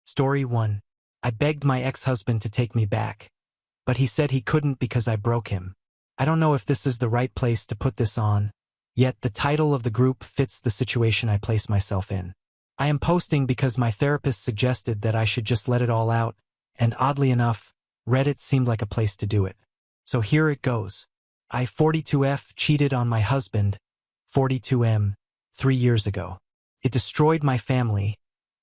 Story 1. I begged my ex-husband to take me back, but he said he couldn't because I broke him. I don't know if this is the right place to put this on, yet the title of the group fits the situation I place myself in. I am posting because my therapist suggested that I should just let it all out, and oddly enough, Reddit seemed like a place to do it. So here it goes. I 42F cheated on my husband, 42M, 3 years ago. It destroyed my family,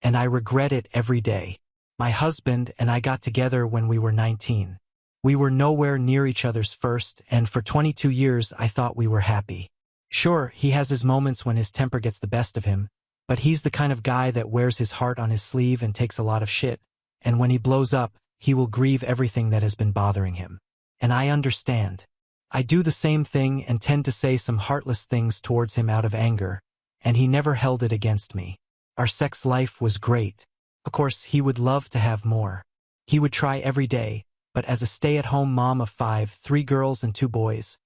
and I regret it every day. My husband and I got together when we were 19. We were nowhere near each other's first, and for 22 years I thought we were happy. Sure, he has his moments when his temper gets the best of him, but he's the kind of guy that wears his heart on his sleeve and takes a lot of shit, and when he blows up, he will grieve everything that has been bothering him. And I understand. I do the same thing and tend to say some heartless things towards him out of anger, and he never held it against me. Our sex life was great. Of course, he would love to have more. He would try every day, but as a stay-at-home mom of 5, 3 girls and 2 boys,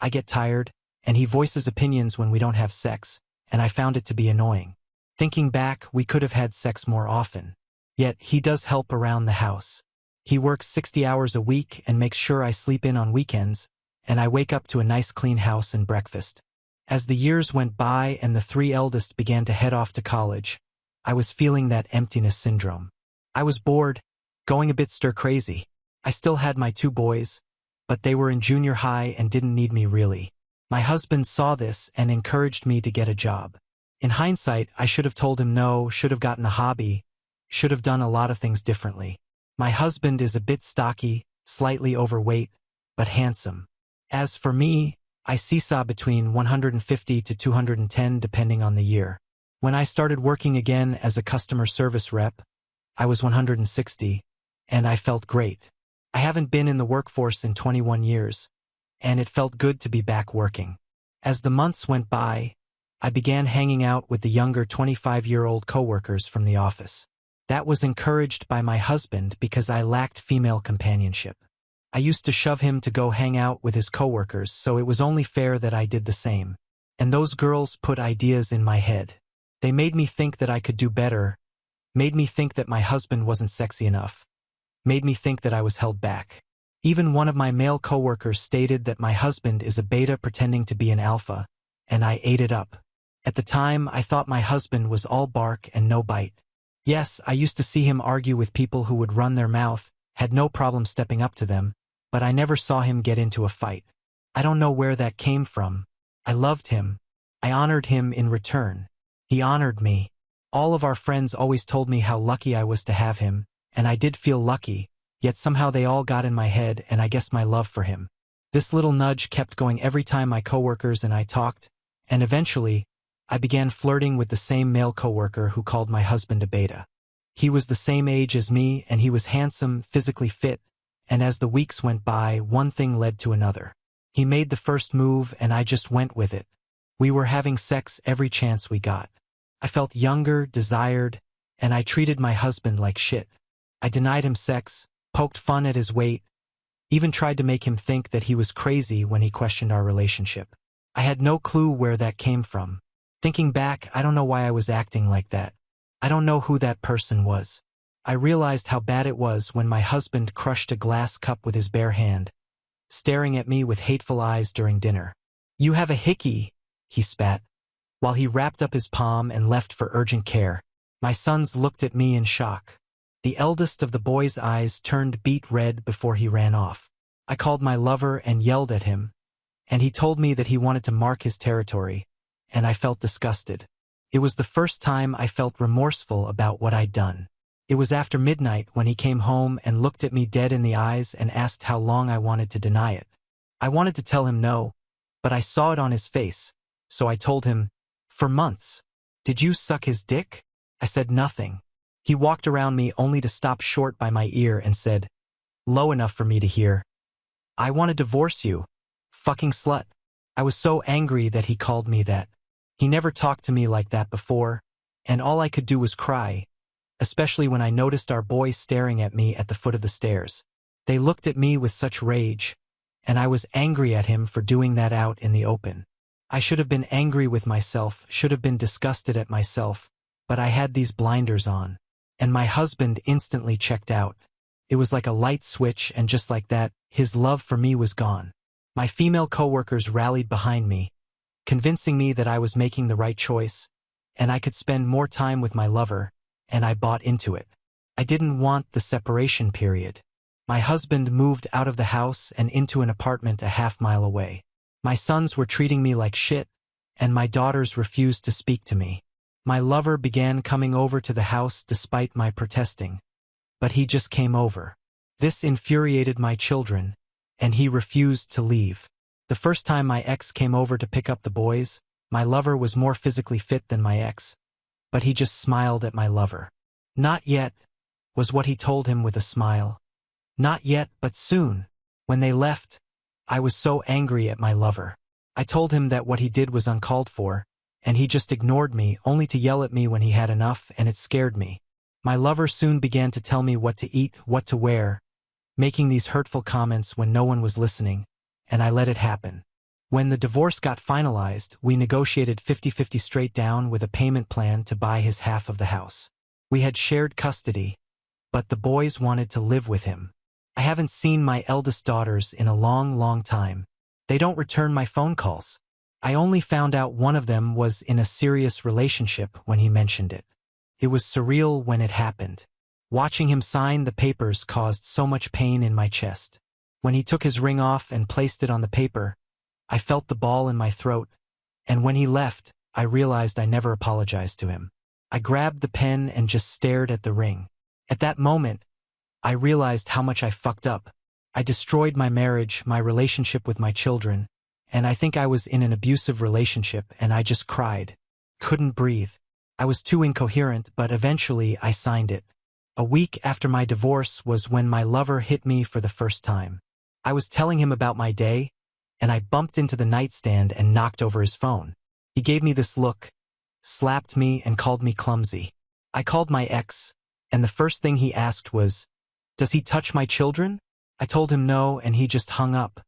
I get tired, and he voices opinions when we don't have sex, and I found it to be annoying. Thinking back, we could have had sex more often. Yet, he does help around the house. He works 60 hours a week and makes sure I sleep in on weekends, and I wake up to a nice clean house and breakfast. As the years went by and the 3 eldest began to head off to college, I was feeling that emptiness syndrome. I was bored, going a bit stir-crazy. I still had my 2 boys, but they were in junior high and didn't need me really. My husband saw this and encouraged me to get a job. In hindsight, I should have told him no, should have gotten a hobby, should have done a lot of things differently. My husband is a bit stocky, slightly overweight, but handsome. As for me, I seesaw between 150 to 210 depending on the year. When I started working again as a customer service rep, I was 160, and I felt great. I haven't been in the workforce in 21 years, and it felt good to be back working. As the months went by, I began hanging out with the younger 25-year-old coworkers from the office. That was encouraged by my husband because I lacked female companionship. I used to shove him to go hang out with his coworkers, so it was only fair that I did the same. And those girls put ideas in my head. They made me think that I could do better, made me think that my husband wasn't sexy enough, made me think that I was held back. Even one of my male coworkers stated that my husband is a beta pretending to be an alpha, and I ate it up. At the time, I thought my husband was all bark and no bite. Yes, I used to see him argue with people who would run their mouth, had no problem stepping up to them, but I never saw him get into a fight. I don't know where that came from. I loved him. I honored him in return. He honored me. All of our friends always told me how lucky I was to have him, and I did feel lucky, yet somehow they all got in my head and I guess my love for him. This little nudge kept going every time my coworkers and I talked, and eventually, I began flirting with the same male coworker who called my husband a beta. He was the same age as me and he was handsome, physically fit, and as the weeks went by, one thing led to another. He made the first move and I just went with it. We were having sex every chance we got. I felt younger, desired, and I treated my husband like shit. I denied him sex, poked fun at his weight, even tried to make him think that he was crazy when he questioned our relationship. I had no clue where that came from. Thinking back, I don't know why I was acting like that. I don't know who that person was. I realized how bad it was when my husband crushed a glass cup with his bare hand, staring at me with hateful eyes during dinner. "You have a hickey," he spat, while he wrapped up his palm and left for urgent care. My sons looked at me in shock. The eldest of the boys' eyes turned beet red before he ran off. I called my lover and yelled at him, and he told me that he wanted to mark his territory, and I felt disgusted. It was the first time I felt remorseful about what I'd done. It was after midnight when he came home and looked at me dead in the eyes and asked how long I wanted to deny it. I wanted to tell him no, but I saw it on his face, so I told him, "For months. Did you suck his dick?" I said nothing. He walked around me only to stop short by my ear and said, low enough for me to hear, "I want to divorce you, fucking slut." I was so angry that he called me that. He never talked to me like that before, and all I could do was cry, especially when I noticed our boys staring at me at the foot of the stairs. They looked at me with such rage, and I was angry at him for doing that out in the open. I should have been angry with myself, should have been disgusted at myself, but I had these blinders on. and my husband instantly checked out. It was like a light switch, and just like that, his love for me was gone. My female coworkers rallied behind me, convincing me that I was making the right choice, and I could spend more time with my lover, and I bought into it. I didn't want the separation period. My husband moved out of the house and into an apartment a half-mile away. My sons were treating me like shit, and my daughters refused to speak to me. My lover began coming over to the house despite my protesting, but he just came over. This infuriated my children, and he refused to leave. The first time my ex came over to pick up the boys, my lover was more physically fit than my ex, but he just smiled at my lover. "Not yet," was what he told him with a smile. Not yet, but soon. When they left, I was so angry at my lover. I told him that what he did was uncalled for, and he just ignored me, only to yell at me when he had enough, and it scared me. My lover soon began to tell me what to eat, what to wear, making these hurtful comments when no one was listening, and I let it happen. When the divorce got finalized, we negotiated 50-50 straight down with a payment plan to buy his half of the house. We had shared custody, but the boys wanted to live with him. I haven't seen my eldest daughters in a long time. They don't return my phone calls. I only found out one of them was in a serious relationship when he mentioned it. It was surreal when it happened. Watching him sign the papers caused so much pain in my chest. When he took his ring off and placed it on the paper, I felt the ball in my throat, and when he left, I realized I never apologized to him. I grabbed the pen and just stared at the ring. At that moment, I realized how much I fucked up. I destroyed my marriage, my relationship with my children, and I think I was in an abusive relationship, and I just cried. Couldn't breathe. I was too incoherent, but eventually I signed it. A week after my divorce was when my lover hit me for the first time. I was telling him about my day, and I bumped into the nightstand and knocked over his phone. He gave me this look, slapped me, and called me clumsy. I called my ex, and the first thing he asked was, "Does he touch my children?" I told him no, and he just hung up.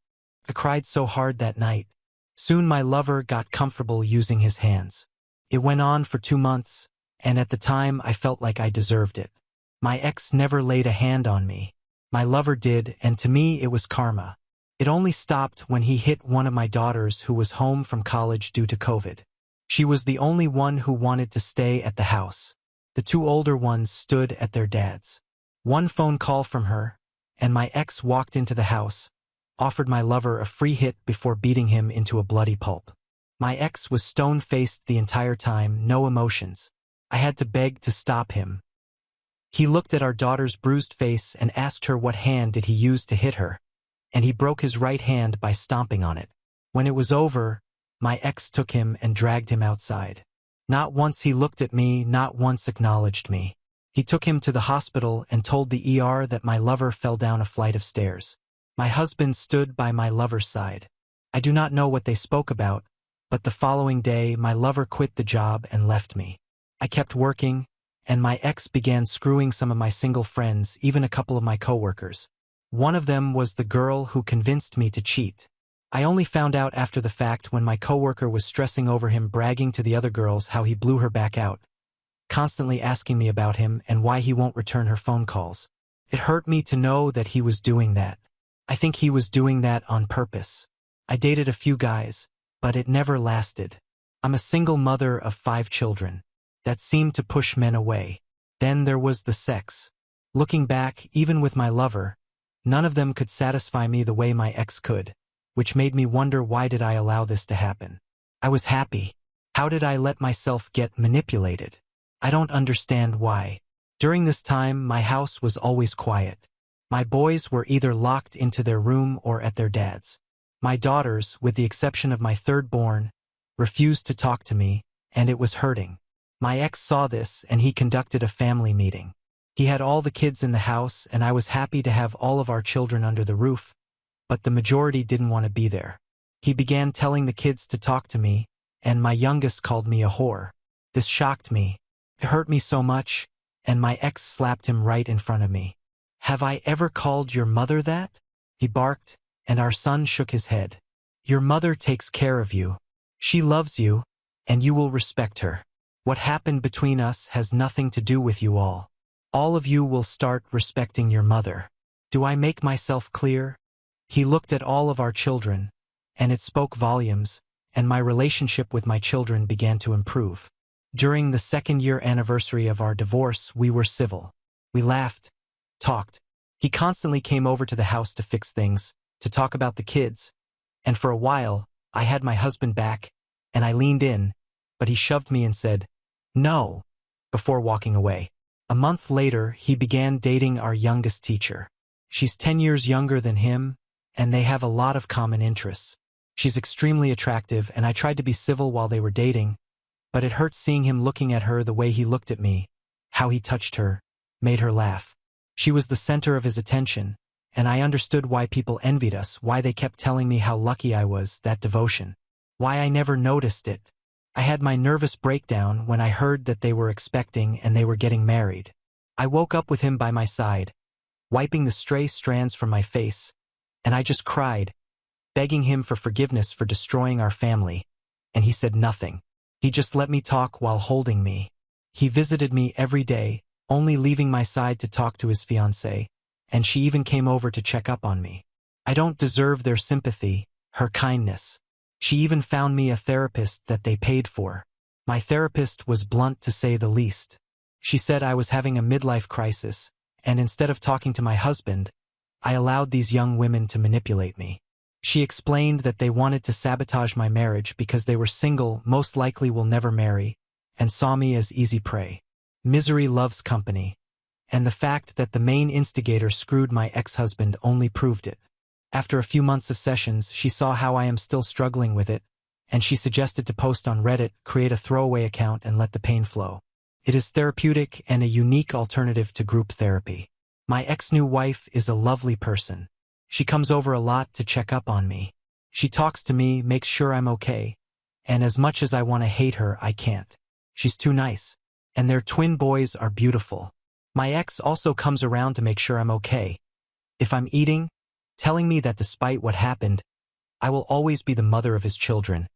I cried so hard that night. Soon my lover got comfortable using his hands. It went on for 2 months, and at the time I felt like I deserved it. My ex never laid a hand on me. My lover did, and to me it was karma. It only stopped when he hit one of my daughters who was home from college due to COVID. She was the only one who wanted to stay at the house. The 2 older ones stood at their dad's. One phone call from her, and my ex walked into the house, offered my lover a free hit before beating him into a bloody pulp. My ex was stone-faced the entire time, no emotions. I had to beg to stop him. He looked at our daughter's bruised face and asked her what hand did he use to hit her, and he broke his right hand by stomping on it. When it was over, my ex took him and dragged him outside. Not once he looked at me, not once acknowledged me. He took him to the hospital and told the ER that my lover fell down a flight of stairs. My husband stood by my lover's side. I do not know what they spoke about, but the following day my lover quit the job and left me. I kept working, and my ex began screwing some of my single friends, even a couple of my coworkers. One of them was the girl who convinced me to cheat. I only found out after the fact when my coworker was stressing over him, bragging to the other girls how he blew her back out, constantly asking me about him and why he won't return her phone calls. It hurt me to know that he was doing that. I think he was doing that on purpose. I dated a few guys, but it never lasted. I'm a single mother of 5 children. That seemed to push men away. Then there was the sex. Looking back, even with my lover, none of them could satisfy me the way my ex could, which made me wonder, why did I allow this to happen? I was happy. How did I let myself get manipulated? I don't understand why. During this time, my house was always quiet. My boys were either locked into their room or at their dad's. My daughters, with the exception of my 3rd born, refused to talk to me, and it was hurting. My ex saw this, and he conducted a family meeting. He had all the kids in the house, and I was happy to have all of our children under the roof, but the majority didn't want to be there. He began telling the kids to talk to me, and my youngest called me a whore. This shocked me. It hurt me so much, and my ex slapped him right in front of me. "Have I ever called your mother that?" he barked, and our son shook his head. "Your mother takes care of you. She loves you, and you will respect her. What happened between us has nothing to do with you all. All of you will start respecting your mother. Do I make myself clear? He looked at all of our children, and it spoke volumes, and my relationship with my children began to improve. During the second-year anniversary of our divorce, we were civil. We laughed, talked. He constantly came over to the house to fix things, to talk about the kids, and for a while, I had my husband back, and I leaned in, but he shoved me and said, "No," before walking away. A month later, he began dating our youngest teacher. She's 10 years younger than him, and they have a lot of common interests. She's extremely attractive, and I tried to be civil while they were dating, but it hurt seeing him looking at her the way he looked at me, how he touched her, made her laugh. She was the center of his attention, and I understood why people envied us, why they kept telling me how lucky I was, that devotion. Why I never noticed it. I had my nervous breakdown when I heard that they were expecting and they were getting married. I woke up with him by my side, wiping the stray strands from my face, and I just cried, begging him for forgiveness for destroying our family, and he said nothing. He just let me talk while holding me. He visited me every day, only leaving my side to talk to his fiancée, and she even came over to check up on me. I don't deserve their sympathy, her kindness. She even found me a therapist that they paid for. My therapist was blunt to say the least. She said I was having a midlife crisis, and instead of talking to my husband, I allowed these young women to manipulate me. She explained that they wanted to sabotage my marriage because they were single, most likely will never marry, and saw me as easy prey. Misery loves company, and the fact that the main instigator screwed my ex-husband only proved it. After a few months of sessions, she saw how I am still struggling with it, and she suggested to post on Reddit, create a throwaway account and let the pain flow. It is therapeutic and a unique alternative to group therapy. My ex-new wife is a lovely person. She comes over a lot to check up on me. She talks to me, makes sure I'm okay, and as much as I want to hate her, I can't. She's too nice. And their twin boys are beautiful. My ex also comes around to make sure I'm okay. If I'm eating, telling me that despite what happened, I will always be the mother of his children,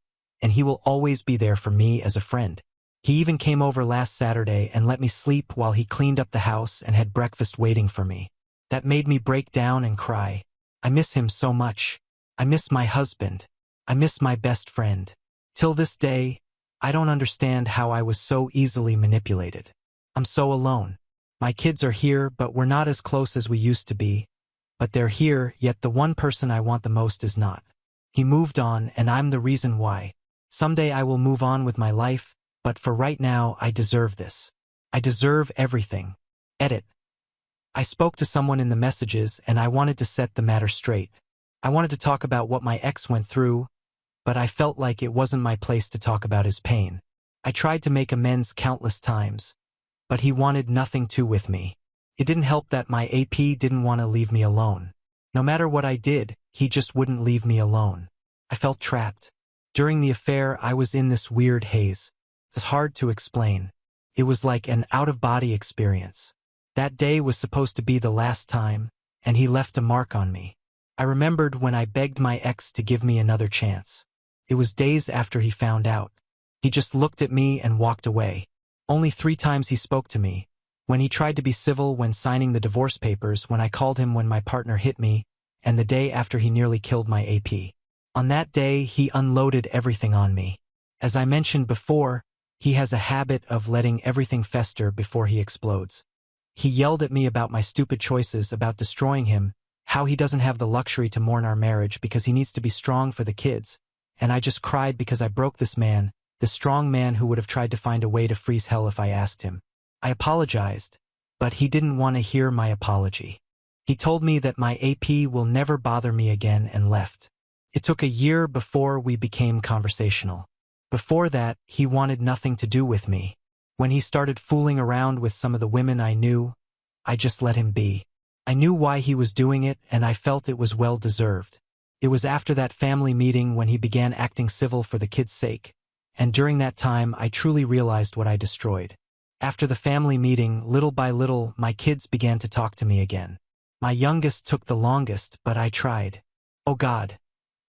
and he will always be there for me as a friend. He even came over last Saturday and let me sleep while he cleaned up the house and had breakfast waiting for me. That made me break down and cry. I miss him so much. I miss my husband. I miss my best friend. Till this day, I don't understand how I was so easily manipulated. I'm so alone. My kids are here, but we're not as close as we used to be. But they're here, yet the one person I want the most is not. He moved on, and I'm the reason why. Someday I will move on with my life, but for right now, I deserve this. I deserve everything. Edit. I spoke to someone in the messages, and I wanted to set the matter straight. I wanted to talk about what my ex went through, but I felt like it wasn't my place to talk about his pain. I tried to make amends countless times, but he wanted nothing to with me. It didn't help that my AP didn't want to leave me alone. No matter what I did, he just wouldn't leave me alone. I felt trapped. During the affair, I was in this weird haze. It's hard to explain. It was like an out-of-body experience. That day was supposed to be the last time, and he left a mark on me. I remembered when I begged my ex to give me another chance. It was days after he found out. He just looked at me and walked away. Only 3 times he spoke to me. When he tried to be civil when signing the divorce papers, when I called him when my partner hit me, and the day after he nearly killed my AP. On that day, he unloaded everything on me. As I mentioned before, he has a habit of letting everything fester before he explodes. He yelled at me about my stupid choices, about destroying him, how he doesn't have the luxury to mourn our marriage because he needs to be strong for the kids, and I just cried because I broke this man, the strong man who would have tried to find a way to freeze hell if I asked him. I apologized, but he didn't want to hear my apology. He told me that my AP will never bother me again and left. It took a year before we became conversational. Before that, he wanted nothing to do with me. When he started fooling around with some of the women I knew, I just let him be. I knew why he was doing it, and I felt it was well-deserved. It was after that family meeting when he began acting civil for the kids' sake, and during that time I truly realized what I destroyed. After the family meeting, little by little, my kids began to talk to me again. My youngest took the longest, but I tried. Oh God,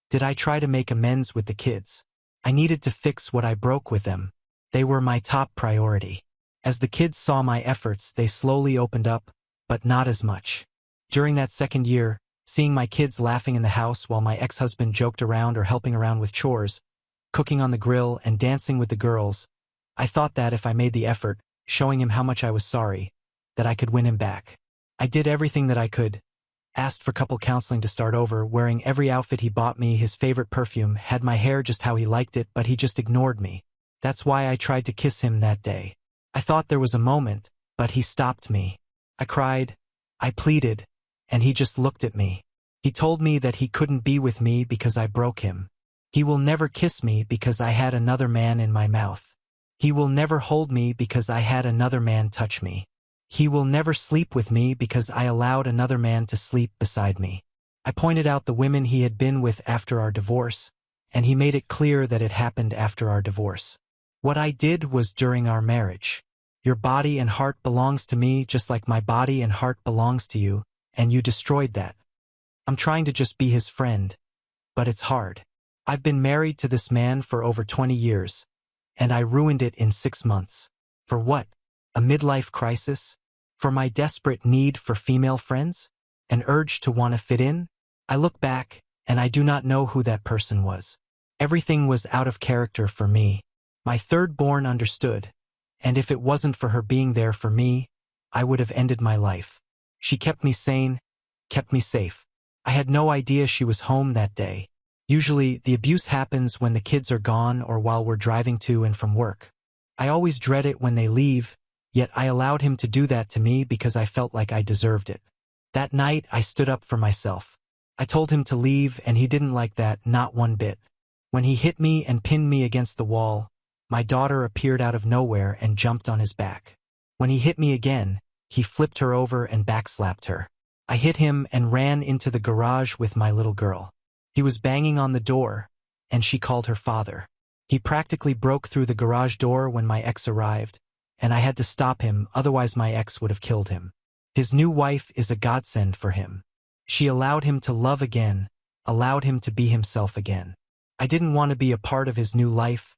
did I try to make amends with the kids? I needed to fix what I broke with them. They were my top priority. As the kids saw my efforts, they slowly opened up, but not as much. During that second year, seeing my kids laughing in the house while my ex-husband joked around or helping around with chores, cooking on the grill and dancing with the girls, I thought that if I made the effort, showing him how much I was sorry, that I could win him back. I did everything that I could, asked for couple counseling to start over, wearing every outfit he bought me, his favorite perfume, had my hair just how he liked it, but he just ignored me. That's why I tried to kiss him that day. I thought there was a moment, but he stopped me. I cried, I pleaded, and he just looked at me. He told me that he couldn't be with me because I broke him. He will never kiss me because I had another man in my mouth. He will never hold me because I had another man touch me. He will never sleep with me because I allowed another man to sleep beside me. I pointed out the women he had been with after our divorce, and he made it clear that it happened after our divorce. What I did was during our marriage. Your body and heart belongs to me just like my body and heart belongs to you, and you destroyed that. I'm trying to just be his friend, but it's hard. I've been married to this man for over 20 years, and I ruined it in 6 months. For what? A midlife crisis? For my desperate need for female friends? An urge to want to fit in? I look back, and I do not know who that person was. Everything was out of character for me. My third-born understood, and if it wasn't for her being there for me, I would have ended my life. She kept me sane, kept me safe. I had no idea she was home that day. Usually, the abuse happens when the kids are gone or while we're driving to and from work. I always dread it when they leave, yet I allowed him to do that to me because I felt like I deserved it. That night, I stood up for myself. I told him to leave, and he didn't like that, not one bit. When he hit me and pinned me against the wall, my daughter appeared out of nowhere and jumped on his back. When he hit me again, he flipped her over and backslapped her. I hit him and ran into the garage with my little girl. He was banging on the door, and she called her father. He practically broke through the garage door when my ex arrived, and I had to stop him, otherwise my ex would have killed him. His new wife is a godsend for him. She allowed him to love again, allowed him to be himself again. I didn't want to be a part of his new life,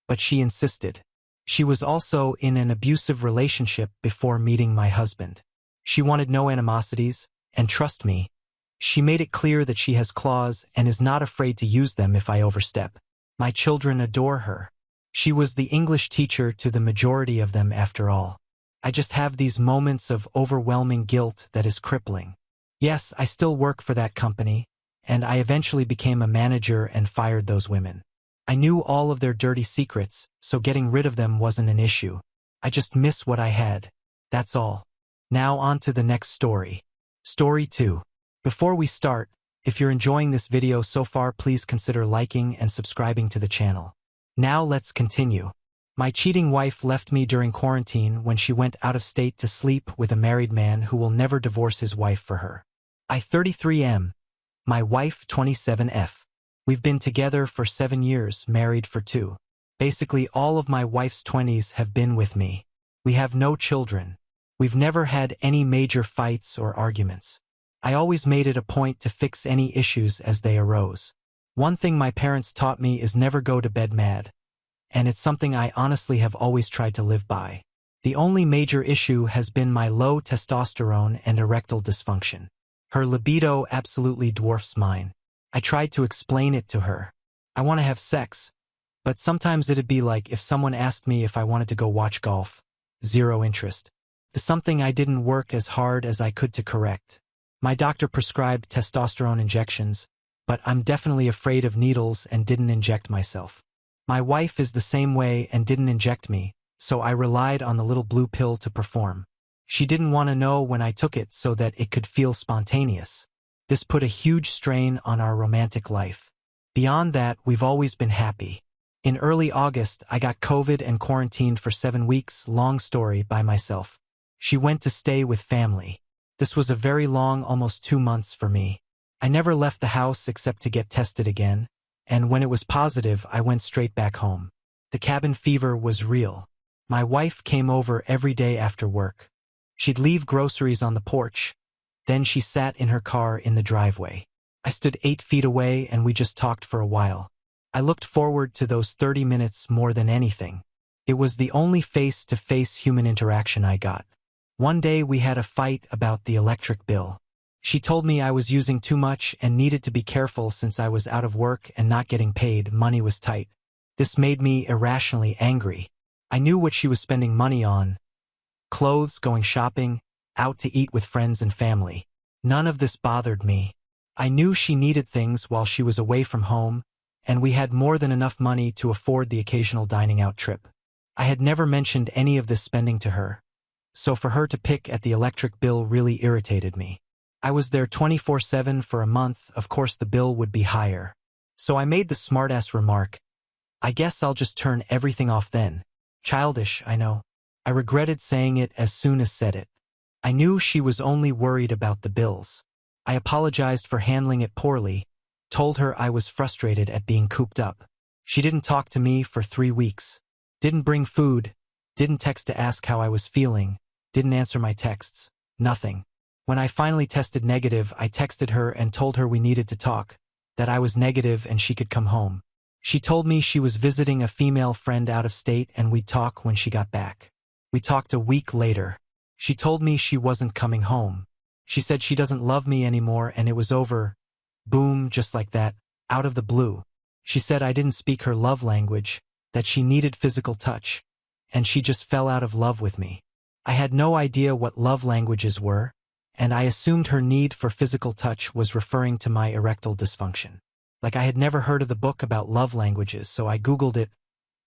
but she insisted. She was also in an abusive relationship before meeting my husband. She wanted no animosities, and trust me, she made it clear that she has claws and is not afraid to use them if I overstep. My children adore her. She was the English teacher to the majority of them after all. I just have these moments of overwhelming guilt that is crippling. Yes, I still work for that company, and I eventually became a manager and fired those women. I knew all of their dirty secrets, so getting rid of them wasn't an issue. I just miss what I had. That's all. Now on to the next story. Story 2. Before we start, if you're enjoying this video so far, please consider liking and subscribing to the channel. Now let's continue. My cheating wife left me during quarantine when she went out of state to sleep with a married man who will never divorce his wife for her. I 33M. My wife 27F. We've been together for 7 years, married for 2. Basically all of my wife's 20s have been with me. We have no children. We've never had any major fights or arguments. I always made it a point to fix any issues as they arose. One thing my parents taught me is never go to bed mad, and it's something I honestly have always tried to live by. The only major issue has been my low testosterone and erectile dysfunction. Her libido absolutely dwarfs mine. I tried to explain it to her. I want to have sex, but sometimes it'd be like if someone asked me if I wanted to go watch golf. Zero interest. It's something I didn't work as hard as I could to correct. My doctor prescribed testosterone injections, but I'm definitely afraid of needles and didn't inject myself. My wife is the same way and didn't inject me, so I relied on the little blue pill to perform. She didn't want to know when I took it so that it could feel spontaneous. This put a huge strain on our romantic life. Beyond that, we've always been happy. In early August, I got COVID and quarantined for 7 weeks, long story, by myself. She went to stay with family. This was a very long, almost 2 months for me. I never left the house except to get tested again, and when it was positive, I went straight back home. The cabin fever was real. My wife came over every day after work. She'd leave groceries on the porch. Then she sat in her car in the driveway. I stood 8 feet away and we just talked for a while. I looked forward to those 30 minutes more than anything. It was the only face-to-face human interaction I got. One day we had a fight about the electric bill. She told me I was using too much and needed to be careful since I was out of work and not getting paid, money was tight. This made me irrationally angry. I knew what she was spending money on. Clothes, going shopping, out to eat with friends and family. None of this bothered me. I knew she needed things while she was away from home, and we had more than enough money to afford the occasional dining out trip. I had never mentioned any of this spending to her, so for her to pick at the electric bill really irritated me. I was there 24/7 for a month, of course the bill would be higher. So I made the smartass remark, "I guess I'll just turn everything off then." Childish, I know. I regretted saying it as soon as said it. I knew she was only worried about the bills. I apologized for handling it poorly, told her I was frustrated at being cooped up. She didn't talk to me for 3 weeks. Didn't bring food, didn't text to ask how I was feeling, didn't answer my texts, nothing. When I finally tested negative, I texted her and told her we needed to talk, that I was negative and she could come home. She told me she was visiting a female friend out of state and we'd talk when she got back. We talked a week later. She told me she wasn't coming home. She said she doesn't love me anymore and it was over. Boom, just like that, out of the blue. She said I didn't speak her love language, that she needed physical touch, and she just fell out of love with me. I had no idea what love languages were, and I assumed her need for physical touch was referring to my erectile dysfunction. Like I had never heard of the book about love languages, so I Googled it,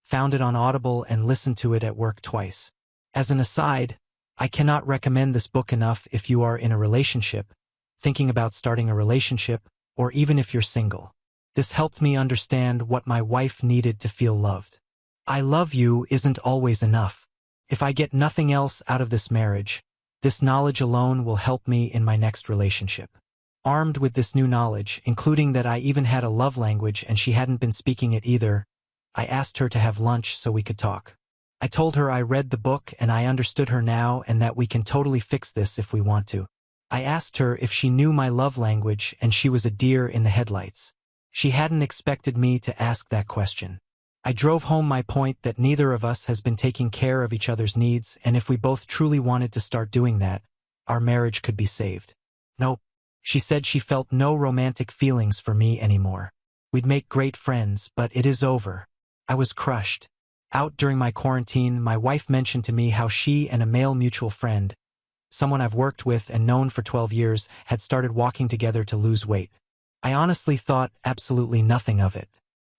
found it on Audible, and listened to it at work twice. As an aside, I cannot recommend this book enough if you are in a relationship, thinking about starting a relationship, or even if you're single. This helped me understand what my wife needed to feel loved. I love you isn't always enough. If I get nothing else out of this marriage, this knowledge alone will help me in my next relationship. Armed with this new knowledge, including that I even had a love language and she hadn't been speaking it either, I asked her to have lunch so we could talk. I told her I read the book and I understood her now and that we can totally fix this if we want to. I asked her if she knew my love language and she was a deer in the headlights. She hadn't expected me to ask that question. I drove home my point that neither of us has been taking care of each other's needs, and if we both truly wanted to start doing that, our marriage could be saved. Nope. She said she felt no romantic feelings for me anymore. We'd make great friends, but it is over. I was crushed. Out during my quarantine, my wife mentioned to me how she and a male mutual friend, someone I've worked with and known for 12 years, had started walking together to lose weight. I honestly thought absolutely nothing of it.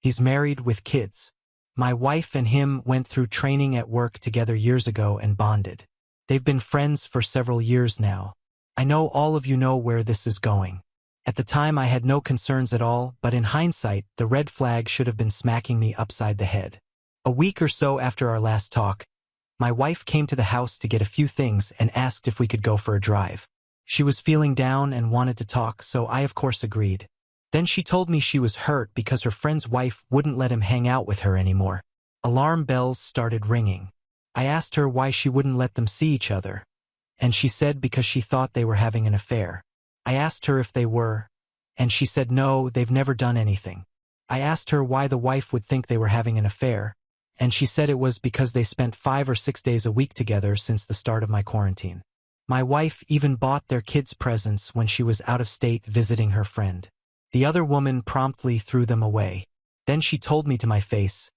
He's married with kids. My wife and him went through training at work together years ago and bonded. They've been friends for several years now. I know all of you know where this is going. At the time I had no concerns at all, but in hindsight, the red flag should have been smacking me upside the head. A week or so after our last talk, my wife came to the house to get a few things and asked if we could go for a drive. She was feeling down and wanted to talk, so I of course agreed. Then she told me she was hurt because her friend's wife wouldn't let him hang out with her anymore. Alarm bells started ringing. I asked her why she wouldn't let them see each other, and she said because she thought they were having an affair. I asked her if they were, and she said no, they've never done anything. I asked her why the wife would think they were having an affair, and she said it was because they spent 5 or 6 days a week together since the start of my quarantine. My wife even bought their kids presents when she was out of state visiting her friend. The other woman promptly threw them away. Then she told me to my face,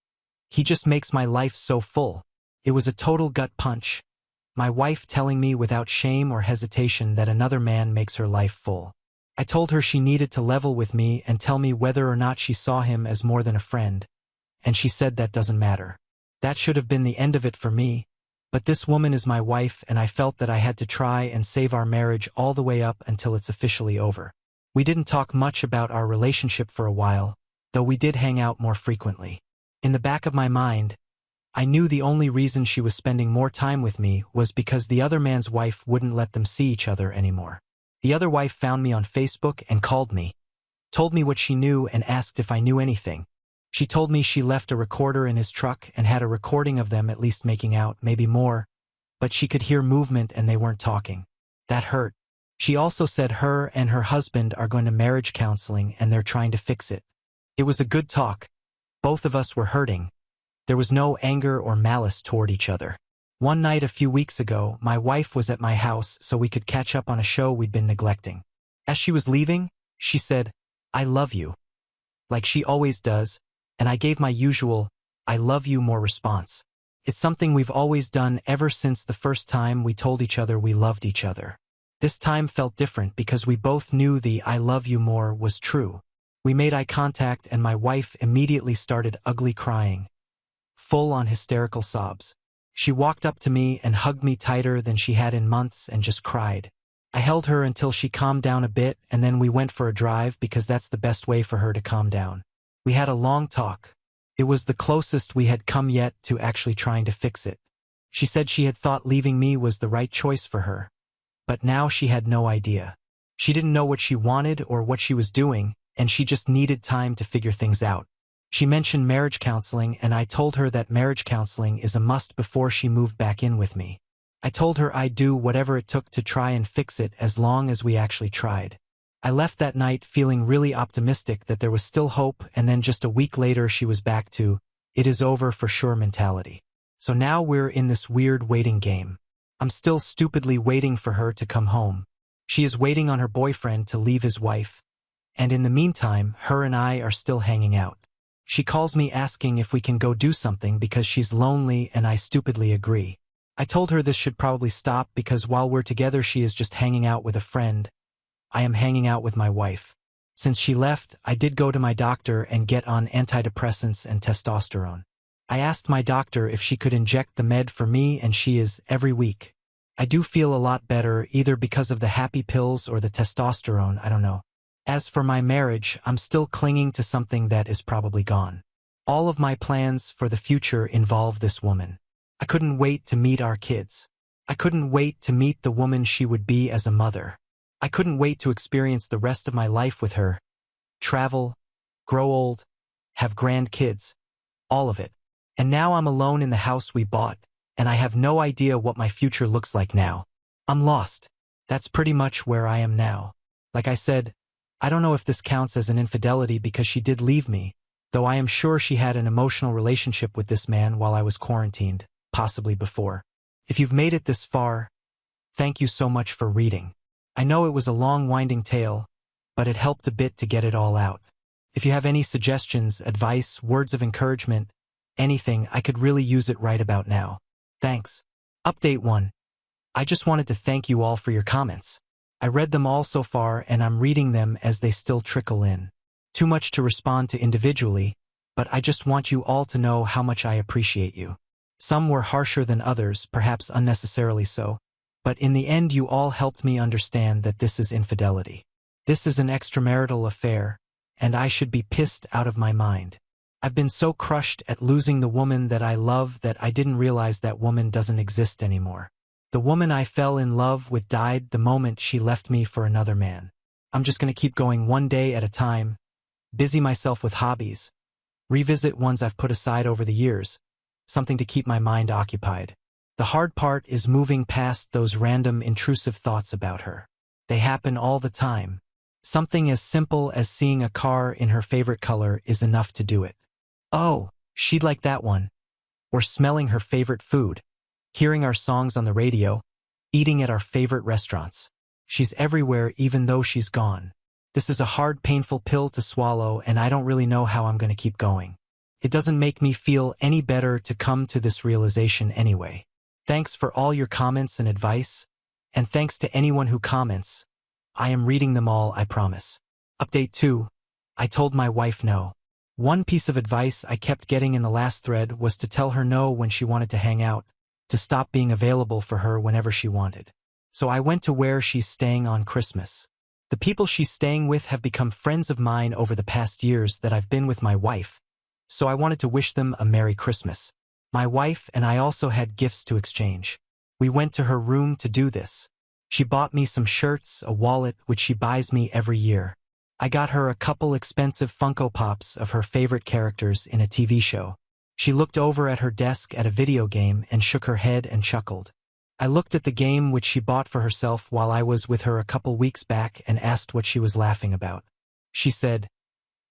"He just makes my life so full." It was a total gut punch. My wife telling me without shame or hesitation that another man makes her life full. I told her she needed to level with me and tell me whether or not she saw him as more than a friend, and she said that doesn't matter. That should have been the end of it for me, but this woman is my wife and I felt that I had to try and save our marriage all the way up until it's officially over. We didn't talk much about our relationship for a while, though we did hang out more frequently. In the back of my mind, I knew the only reason she was spending more time with me was because the other man's wife wouldn't let them see each other anymore. The other wife found me on Facebook and called me, told me what she knew and asked if I knew anything. She told me she left a recorder in his truck and had a recording of them at least making out, maybe more, but she could hear movement and they weren't talking. That hurt. She also said her and her husband are going to marriage counseling and they're trying to fix it. It was a good talk. Both of us were hurting. There was no anger or malice toward each other. One night a few weeks ago, my wife was at my house so we could catch up on a show we'd been neglecting. As she was leaving, she said, "I love you," like she always does, and I gave my usual, "I love you more" response. It's something we've always done ever since the first time we told each other we loved each other. This time felt different because we both knew the "I love you more" was true. We made eye contact and my wife immediately started ugly crying, full on hysterical sobs. She walked up to me and hugged me tighter than she had in months and just cried. I held her until she calmed down a bit, and then we went for a drive because that's the best way for her to calm down. We had a long talk. It was the closest we had come yet to actually trying to fix it. She said she had thought leaving me was the right choice for her, but now she had no idea. She didn't know what she wanted or what she was doing, and she just needed time to figure things out. She mentioned marriage counseling, and I told her that marriage counseling is a must before she moved back in with me. I told her I'd do whatever it took to try and fix it as long as we actually tried. I left that night feeling really optimistic that there was still hope, and then just a week later she was back to, "It is over for sure" mentality. So now we're in this weird waiting game. I'm still stupidly waiting for her to come home. She is waiting on her boyfriend to leave his wife. And in the meantime, her and I are still hanging out. She calls me asking if we can go do something because she's lonely, and I stupidly agree. I told her this should probably stop because while we're together she is just hanging out with a friend. I am hanging out with my wife. Since she left, I did go to my doctor and get on antidepressants and testosterone. I asked my doctor if she could inject the med for me, and she is every week. I do feel a lot better, either because of the happy pills or the testosterone, I don't know. As for my marriage, I'm still clinging to something that is probably gone. All of my plans for the future involve this woman. I couldn't wait to meet our kids. I couldn't wait to meet the woman she would be as a mother. I couldn't wait to experience the rest of my life with her. Travel, grow old, have grandkids, all of it. And now I'm alone in the house we bought, and I have no idea what my future looks like now. I'm lost. That's pretty much where I am now. Like I said, I don't know if this counts as an infidelity because she did leave me, though I am sure she had an emotional relationship with this man while I was quarantined, possibly before. If you've made it this far, thank you so much for reading. I know it was a long winding tale, but it helped a bit to get it all out. If you have any suggestions, advice, words of encouragement, anything, I could really use it right about now. Thanks. Update 1. I just wanted to thank you all for your comments. I read them all so far, and I'm reading them as they still trickle in. Too much to respond to individually, but I just want you all to know how much I appreciate you. Some were harsher than others, perhaps unnecessarily so, but in the end you all helped me understand that this is infidelity. This is an extramarital affair, and I should be pissed out of my mind. I've been so crushed at losing the woman that I love that I didn't realize that woman doesn't exist anymore. The woman I fell in love with died the moment she left me for another man. I'm just going to keep going one day at a time, busy myself with hobbies, revisit ones I've put aside over the years, something to keep my mind occupied. The hard part is moving past those random intrusive thoughts about her. They happen all the time. Something as simple as seeing a car in her favorite color is enough to do it. Oh, she'd like that one. Or smelling her favorite food, hearing our songs on the radio, eating at our favorite restaurants. She's everywhere even though she's gone. This is a hard, painful pill to swallow, and I don't really know how I'm going to keep going. It doesn't make me feel any better to come to this realization anyway. Thanks for all your comments and advice, and thanks to anyone who comments. I am reading them all, I promise. Update 2. I told my wife no. One piece of advice I kept getting in the last thread was to tell her no when she wanted to hang out, to stop being available for her whenever she wanted. So I went to where she's staying on Christmas. The people she's staying with have become friends of mine over the past years that I've been with my wife, so I wanted to wish them a Merry Christmas. My wife and I also had gifts to exchange. We went to her room to do this. She bought me some shirts, a wallet, which she buys me every year. I got her a couple expensive Funko Pops of her favorite characters in a TV show. She looked over at her desk at a video game and shook her head and chuckled. I looked at the game which she bought for herself while I was with her a couple weeks back and asked what she was laughing about. She said,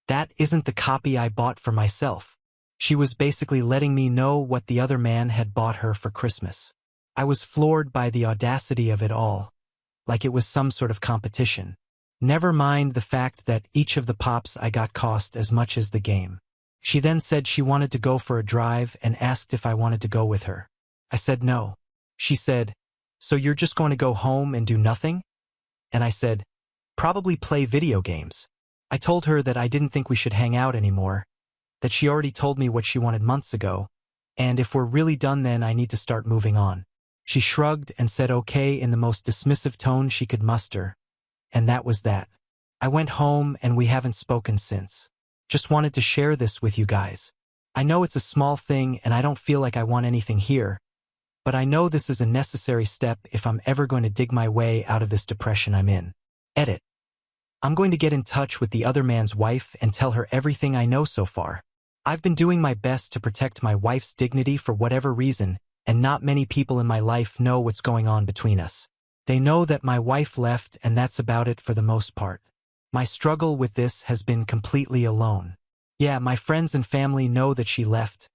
"That isn't the copy I bought for myself." She was basically letting me know what the other man had bought her for Christmas. I was floored by the audacity of it all, like it was some sort of competition. Never mind the fact that each of the pops I got cost as much as the game. She then said she wanted to go for a drive and asked if I wanted to go with her. I said no. She said, "So you're just going to go home and do nothing?" And I said, "Probably play video games." I told her that I didn't think we should hang out anymore, that she already told me what she wanted months ago, and if we're really done then I need to start moving on. She shrugged and said okay in the most dismissive tone she could muster, and that was that. I went home and we haven't spoken since. Just wanted to share this with you guys. I know it's a small thing and I don't feel like I want anything here, but I know this is a necessary step if I'm ever going to dig my way out of this depression I'm in. Edit. I'm going to get in touch with the other man's wife and tell her everything I know so far. I've been doing my best to protect my wife's dignity for whatever reason, and not many people in my life know what's going on between us. They know that my wife left and that's about it for the most part. My struggle with this has been completely alone. Yeah, my friends and family know that she left,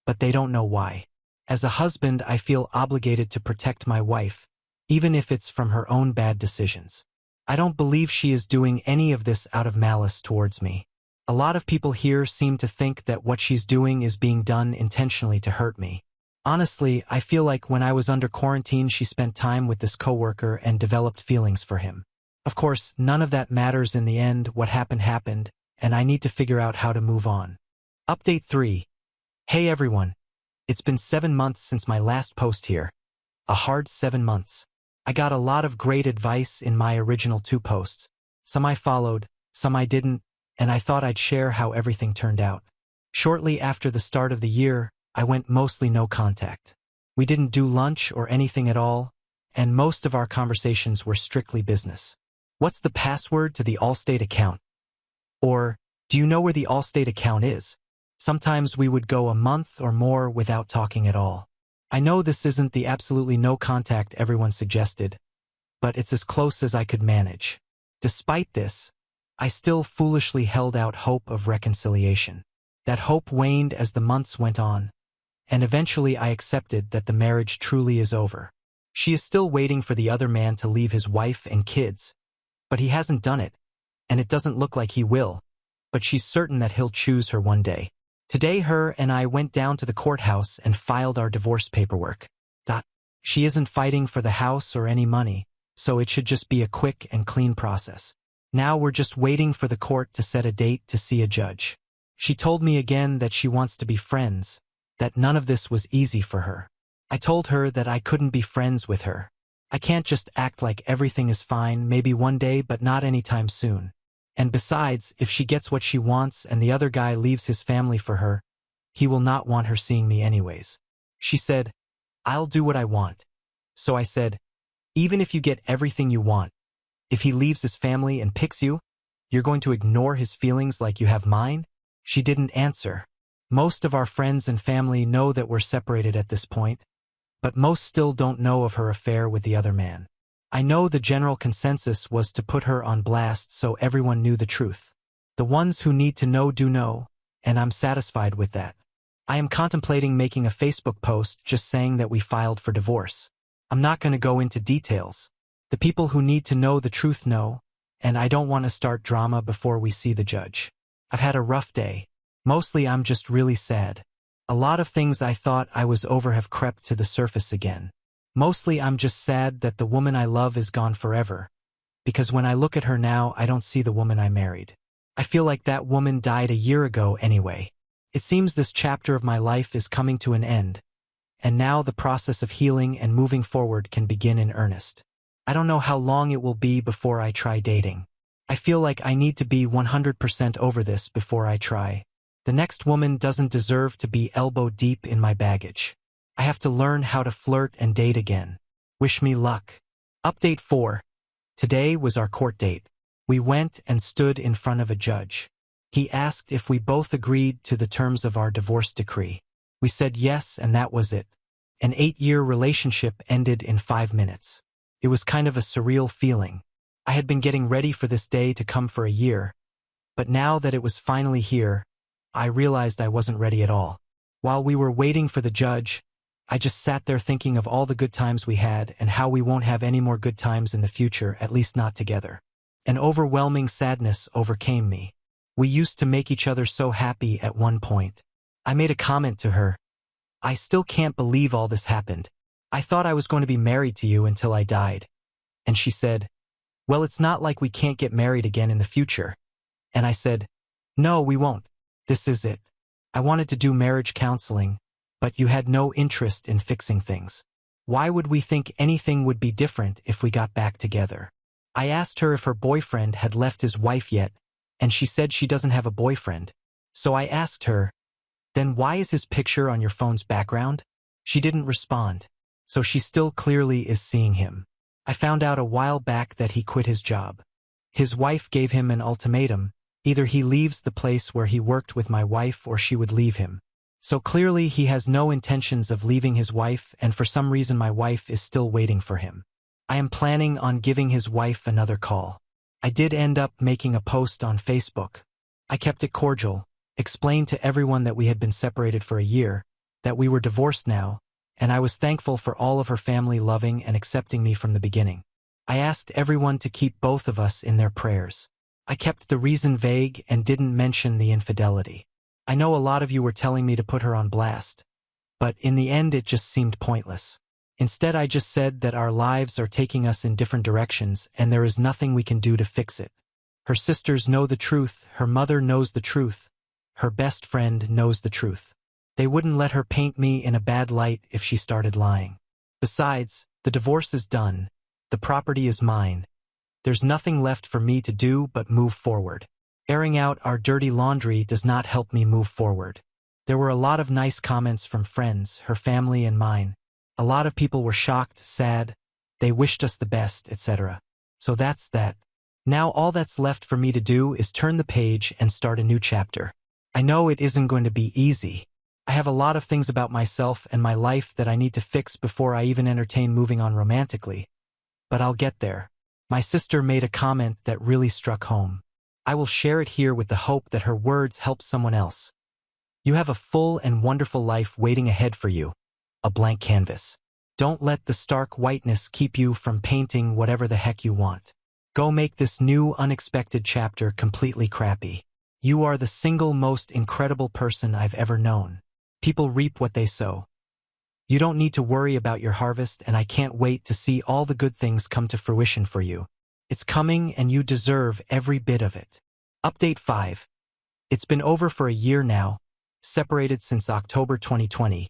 but they don't know why. As a husband, I feel obligated to protect my wife, even if it's from her own bad decisions. I don't believe she is doing any of this out of malice towards me. A lot of people here seem to think that what she's doing is being done intentionally to hurt me. Honestly, I feel like when I was under quarantine she spent time with this coworker and developed feelings for him. Of course, none of that matters in the end. What happened happened, and I need to figure out how to move on. Update 3. Hey everyone. It's been 7 months since my last post here. A hard 7 months. I got a lot of great advice in my original 2 posts. Some I followed, some I didn't, and I thought I'd share how everything turned out. Shortly after the start of the year, I went mostly no contact. We didn't do lunch or anything at all, and most of our conversations were strictly business. What's the password to the Allstate account? Or, do you know where the Allstate account is? Sometimes we would go a month or more without talking at all. I know this isn't the absolutely no contact everyone suggested, but it's as close as I could manage. Despite this, I still foolishly held out hope of reconciliation. That hope waned as the months went on, and eventually I accepted that the marriage truly is over. She is still waiting for the other man to leave his wife and kids, but he hasn't done it, and it doesn't look like he will, but she's certain that he'll choose her one day. Today her and I went down to the courthouse and filed our divorce paperwork. She isn't fighting for the house or any money, so it should just be a quick and clean process. Now we're just waiting for the court to set a date to see a judge. She told me again that she wants to be friends, that none of this was easy for her. I told her that I couldn't be friends with her. I can't just act like everything is fine, maybe one day but not anytime soon. And besides, if she gets what she wants and the other guy leaves his family for her, he will not want her seeing me anyways. She said, "I'll do what I want." So I said, "Even if you get everything you want, if he leaves his family and picks you, you're going to ignore his feelings like you have mine?" She didn't answer. Most of our friends and family know that we're separated at this point, but most still don't know of her affair with the other man. I know the general consensus was to put her on blast so everyone knew the truth. The ones who need to know do know, and I'm satisfied with that. I am contemplating making a Facebook post just saying that we filed for divorce. I'm not going to go into details. The people who need to know the truth know, and I don't want to start drama before we see the judge. I've had a rough day. Mostly I'm just really sad. A lot of things I thought I was over have crept to the surface again. Mostly I'm just sad that the woman I love is gone forever, because when I look at her now I don't see the woman I married. I feel like that woman died a year ago anyway. It seems this chapter of my life is coming to an end, and now the process of healing and moving forward can begin in earnest. I don't know how long it will be before I try dating. I feel like I need to be 100% over this before I try. The next woman doesn't deserve to be elbow deep in my baggage. I have to learn how to flirt and date again. Wish me luck. Update 4. Today was our court date. We went and stood in front of a judge. He asked if we both agreed to the terms of our divorce decree. We said yes, and that was it. An 8-year relationship ended in 5 minutes. It was kind of a surreal feeling. I had been getting ready for this day to come for a year, but now that it was finally here, I realized I wasn't ready at all. While we were waiting for the judge, I just sat there thinking of all the good times we had and how we won't have any more good times in the future, at least not together. An overwhelming sadness overcame me. We used to make each other so happy at one point. I made a comment to her. I still can't believe all this happened. I thought I was going to be married to you until I died. And she said, well, it's not like we can't get married again in the future. And I said, no, we won't. This is it. I wanted to do marriage counseling, but you had no interest in fixing things. Why would we think anything would be different if we got back together? I asked her if her boyfriend had left his wife yet, and she said she doesn't have a boyfriend. So I asked her, then why is his picture on your phone's background? She didn't respond, so she still clearly is seeing him. I found out a while back that he quit his job. His wife gave him an ultimatum. Either he leaves the place where he worked with my wife or she would leave him. So clearly he has no intentions of leaving his wife, and for some reason my wife is still waiting for him. I am planning on giving his wife another call. I did end up making a post on Facebook. I kept it cordial, explained to everyone that we had been separated for a year, that we were divorced now, and I was thankful for all of her family loving and accepting me from the beginning. I asked everyone to keep both of us in their prayers. I kept the reason vague and didn't mention the infidelity. I know a lot of you were telling me to put her on blast, but in the end it just seemed pointless. Instead, I just said that our lives are taking us in different directions and there is nothing we can do to fix it. Her sisters know the truth, her mother knows the truth, her best friend knows the truth. They wouldn't let her paint me in a bad light if she started lying. Besides, the divorce is done. The property is mine. There's nothing left for me to do but move forward. Airing out our dirty laundry does not help me move forward. There were a lot of nice comments from friends, her family and mine. A lot of people were shocked, sad, they wished us the best, etc. So that's that. Now all that's left for me to do is turn the page and start a new chapter. I know it isn't going to be easy. I have a lot of things about myself and my life that I need to fix before I even entertain moving on romantically. But I'll get there. My sister made a comment that really struck home. I will share it here with the hope that her words help someone else. You have a full and wonderful life waiting ahead for you. A blank canvas. Don't let the stark whiteness keep you from painting whatever the heck you want. Go make this new unexpected chapter completely crappy. You are the single most incredible person I've ever known. People reap what they sow. You don't need to worry about your harvest, and I can't wait to see all the good things come to fruition for you. It's coming and you deserve every bit of it. Update 5. It's been over for a year now, separated since October 2020.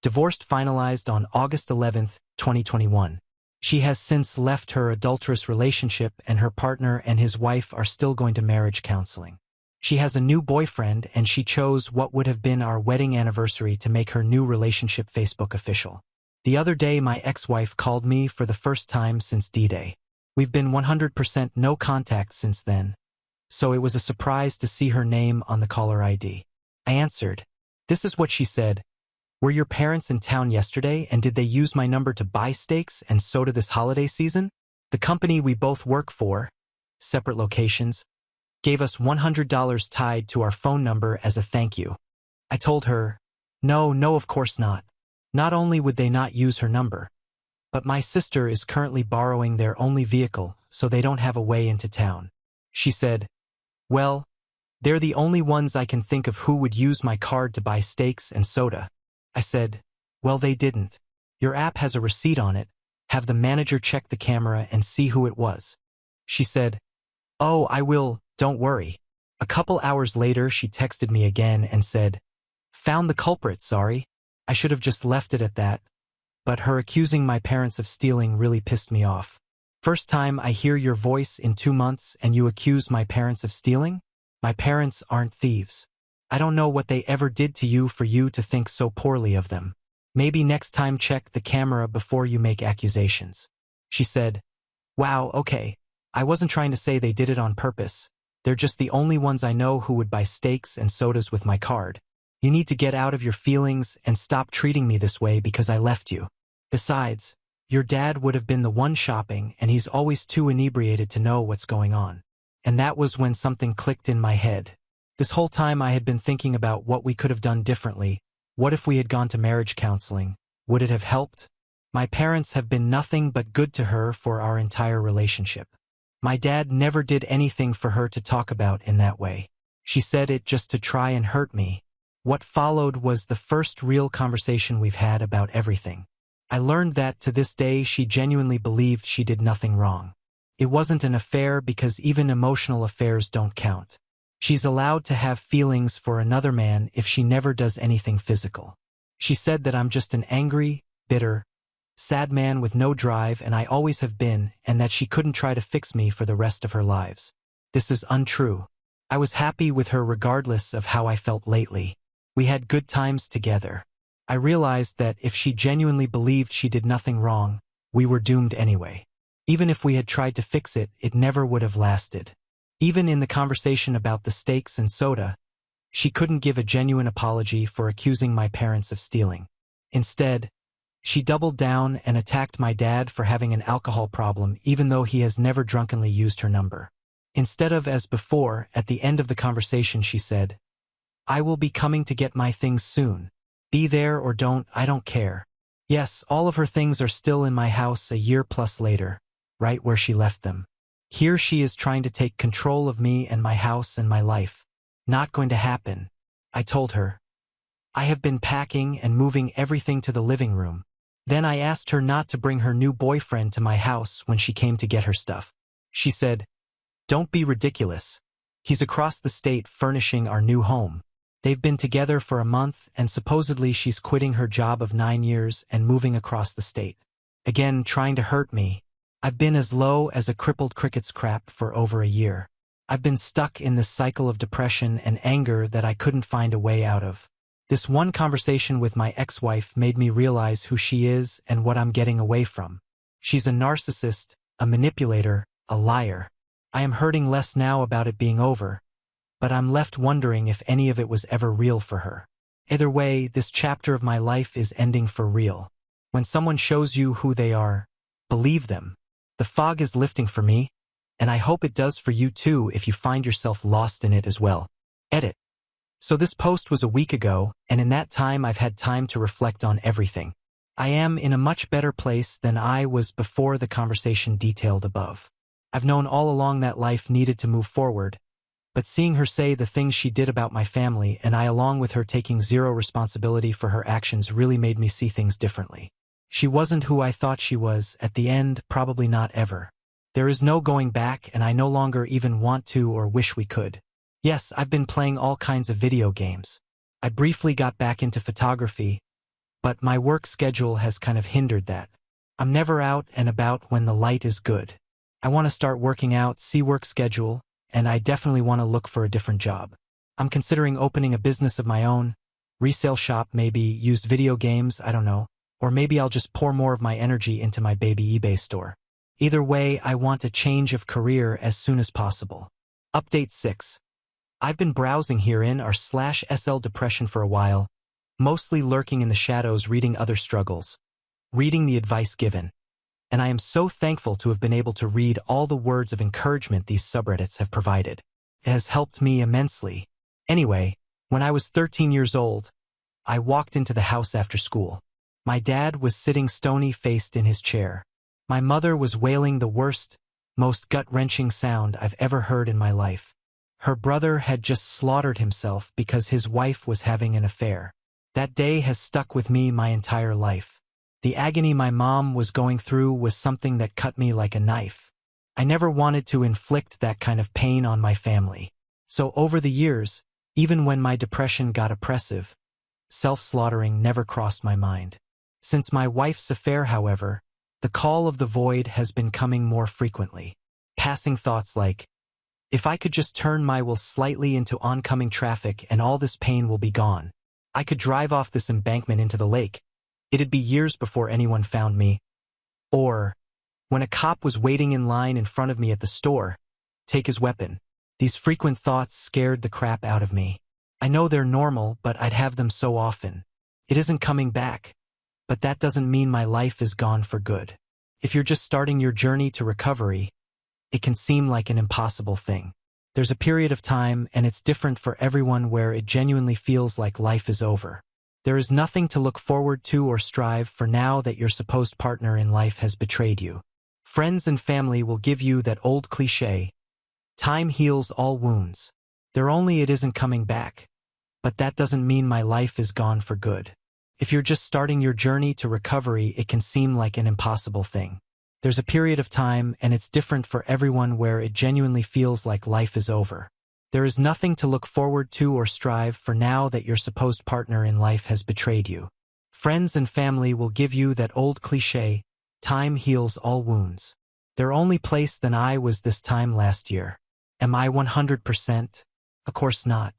Divorced finalized on August 11, 2021. She has since left her adulterous relationship and her partner and his wife are still going to marriage counseling. She has a new boyfriend and she chose what would have been our wedding anniversary to make her new relationship Facebook official. The other day my ex-wife called me for the first time since D-Day. We've been 100% no contact since then, so it was a surprise to see her name on the caller ID. I answered. This is what she said. Were your parents in town yesterday and did they use my number to buy steaks and soda this holiday season? The company we both work for, separate locations, gave us $100 tied to our phone number as a thank you. I told her, no, of course not. Not only would they not use her number, but my sister is currently borrowing their only vehicle, so they don't have a way into town. She said, well, they're the only ones I can think of who would use my card to buy steaks and soda. I said, well, they didn't. Your app has a receipt on it. Have the manager check the camera and see who it was. She said, oh, I will, don't worry. A couple hours later, she texted me again and said, found the culprit, sorry. I should have just left it at that. But her accusing my parents of stealing really pissed me off. First time I hear your voice in 2 months and you accuse my parents of stealing? My parents aren't thieves. I don't know what they ever did to you for you to think so poorly of them. Maybe next time check the camera before you make accusations. She said, wow, okay. I wasn't trying to say they did it on purpose. They're just the only ones I know who would buy steaks and sodas with my card. You need to get out of your feelings and stop treating me this way because I left you. Besides, your dad would have been the one shopping and he's always too inebriated to know what's going on. And that was when something clicked in my head. This whole time I had been thinking about what we could have done differently. What if we had gone to marriage counseling? Would it have helped? My parents have been nothing but good to her for our entire relationship. My dad never did anything for her to talk about in that way. She said it just to try and hurt me. What followed was the first real conversation we've had about everything. I learned that to this day she genuinely believed she did nothing wrong. It wasn't an affair because even emotional affairs don't count. She's allowed to have feelings for another man if she never does anything physical. She said that I'm just an angry, bitter, sad man with no drive, and I always have been, and that she couldn't try to fix me for the rest of her lives. This is untrue. I was happy with her regardless of how I felt lately. We had good times together. I realized that if she genuinely believed she did nothing wrong, we were doomed anyway. Even if we had tried to fix it, it never would have lasted. Even in the conversation about the steaks and soda, she couldn't give a genuine apology for accusing my parents of stealing. Instead, she doubled down and attacked my dad for having an alcohol problem even though he has never drunkenly used her number. Instead of, as before, at the end of the conversation she said, "I will be coming to get my things soon. Be there or don't, I don't care." Yes, all of her things are still in my house a year plus later, right where she left them. Here she is trying to take control of me and my house and my life. Not going to happen. I told her. I have been packing and moving everything to the living room. Then I asked her not to bring her new boyfriend to my house when she came to get her stuff. She said, "Don't be ridiculous. He's across the state furnishing our new home." They've been together for a month and supposedly she's quitting her job of 9 years and moving across the state. Again, trying to hurt me. I've been as low as a crippled cricket's crap for over a year. I've been stuck in this cycle of depression and anger that I couldn't find a way out of. This one conversation with my ex-wife made me realize who she is and what I'm getting away from. She's a narcissist, a manipulator, a liar. I am hurting less now about it being over, but I'm left wondering if any of it was ever real for her. Either way, this chapter of my life is ending for real. When someone shows you who they are, believe them. The fog is lifting for me, and I hope it does for you too if you find yourself lost in it as well. Edit. So this post was a week ago, and in that time I've had time to reflect on everything. I am in a much better place than I was before the conversation detailed above. I've known all along that life needed to move forward, but seeing her say the things she did about my family and I along with her taking zero responsibility for her actions really made me see things differently. She wasn't who I thought she was, at the end, probably not ever. There is no going back and I no longer even want to or wish we could. Yes, I've been playing all kinds of video games. I briefly got back into photography, but my work schedule has kind of hindered that. I'm never out and about when the light is good. I want to start working out, see work schedule, and I definitely want to look for a different job. I'm considering opening a business of my own, resale shop, maybe used video games, I don't know. Or maybe I'll just pour more of my energy into my baby eBay store. Either way, I want a change of career as soon as possible. Update 6. I've been browsing herein r/SL depression for a while, mostly lurking in the shadows reading other struggles, reading the advice given. And I am so thankful to have been able to read all the words of encouragement these subreddits have provided. It has helped me immensely. Anyway, when I was 13 years old, I walked into the house after school. My dad was sitting stony-faced in his chair. My mother was wailing the worst, most gut-wrenching sound I've ever heard in my life. Her brother had just slaughtered himself because his wife was having an affair. That day has stuck with me my entire life. The agony my mom was going through was something that cut me like a knife. I never wanted to inflict that kind of pain on my family. So over the years, even when my depression got oppressive, self-slaughtering never crossed my mind. Since my wife's affair, however, the call of the void has been coming more frequently. Passing thoughts like, if I could just turn my will slightly into oncoming traffic and all this pain will be gone. I could drive off this embankment into the lake. It'd be years before anyone found me. Or, when a cop was waiting in line in front of me at the store, take his weapon. These frequent thoughts scared the crap out of me. I know they're normal, but I'd have them so often. It isn't coming back. But that doesn't mean my life is gone for good. If you're just starting your journey to recovery, it can seem like an impossible thing. There's a period of time, and it's different for everyone, where it genuinely feels like life is over. There is nothing to look forward to or strive for now that your supposed partner in life has betrayed you. Friends and family will give you that old cliché, time heals all wounds. They're only it isn't coming back. But that doesn't mean my life is gone for good. If you're just starting your journey to recovery, it can seem like an impossible thing. There's a period of time, and it's different for everyone, where it genuinely feels like life is over. There is nothing to look forward to or strive for now that your supposed partner in life has betrayed you. Friends and family will give you that old cliché, time heals all wounds. They're only place than I was this time last year. Am I 100%? Of course not.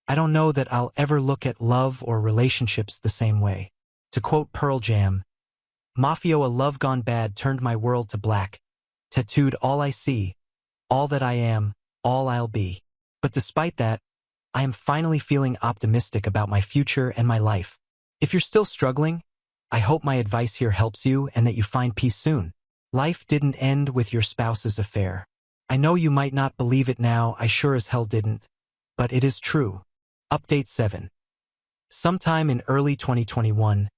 I don't know that I'll ever look at love or relationships the same way. To quote Pearl Jam, "Mafio, a love gone bad turned my world to black, tattooed all I see, all that I am, all I'll be." But despite that, I am finally feeling optimistic about my future and my life. If you're still struggling, I hope my advice here helps you and that you find peace soon. Life didn't end with your spouse's affair. I know you might not believe it now, I sure as hell didn't. But it is true. Update 7. Sometime in early 2021,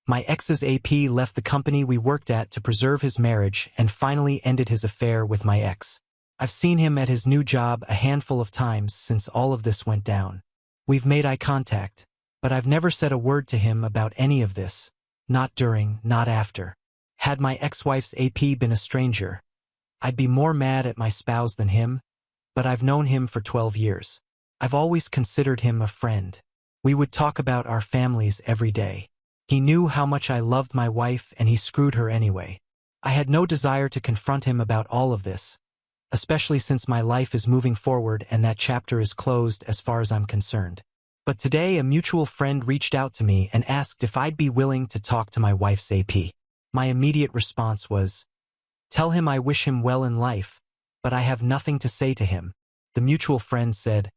my ex's AP left the company we worked at to preserve his marriage and finally ended his affair with my ex. I've seen him at his new job a handful of times since all of this went down. We've made eye contact, but I've never said a word to him about any of this. Not during, not after. Had my ex-wife's AP been a stranger, I'd be more mad at my spouse than him, but I've known him for 12 years. I've always considered him a friend. We would talk about our families every day. He knew how much I loved my wife, and he screwed her anyway. I had no desire to confront him about all of this, especially since my life is moving forward and that chapter is closed as far as I'm concerned. But today a mutual friend reached out to me and asked if I'd be willing to talk to my wife's AP. My immediate response was, "Tell him I wish him well in life, but I have nothing to say to him." The mutual friend said,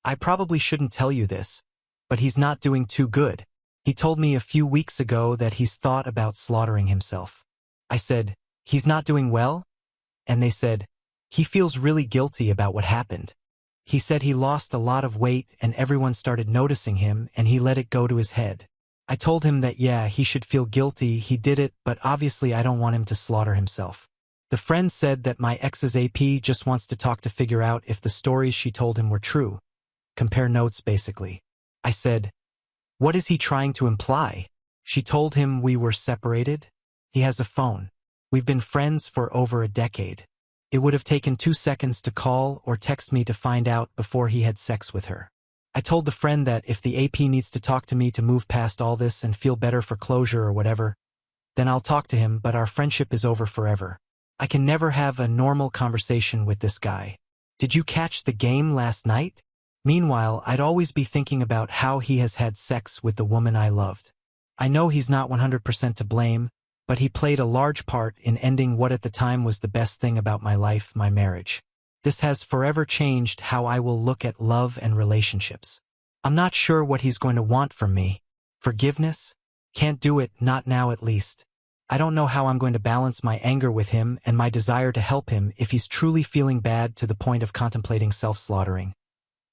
"I probably shouldn't tell you this, but he's not doing too good. He told me a few weeks ago that he's thought about slaughtering himself." I said, "He's not doing well?" And they said, "He feels really guilty about what happened. He said he lost a lot of weight and everyone started noticing him and he let it go to his head." I told him that yeah, he should feel guilty, he did it, but obviously I don't want him to slaughter himself. The friend said that my ex's AP just wants to talk to figure out if the stories she told him were true. Compare notes, basically. I said, "What is he trying to imply?" She told him we were separated. He has a phone. We've been friends for over a decade. It would have taken 2 seconds to call or text me to find out before he had sex with her. I told the friend that if the AP needs to talk to me to move past all this and feel better for closure or whatever, then I'll talk to him, but our friendship is over forever. I can never have a normal conversation with this guy. Did you catch the game last night? Meanwhile, I'd always be thinking about how he has had sex with the woman I loved. I know he's not 100% to blame, but he played a large part in ending what at the time was the best thing about my life, my marriage. This has forever changed how I will look at love and relationships. I'm not sure what he's going to want from me. Forgiveness? Can't do it, not now at least. I don't know how I'm going to balance my anger with him and my desire to help him if he's truly feeling bad to the point of contemplating self-slaughtering.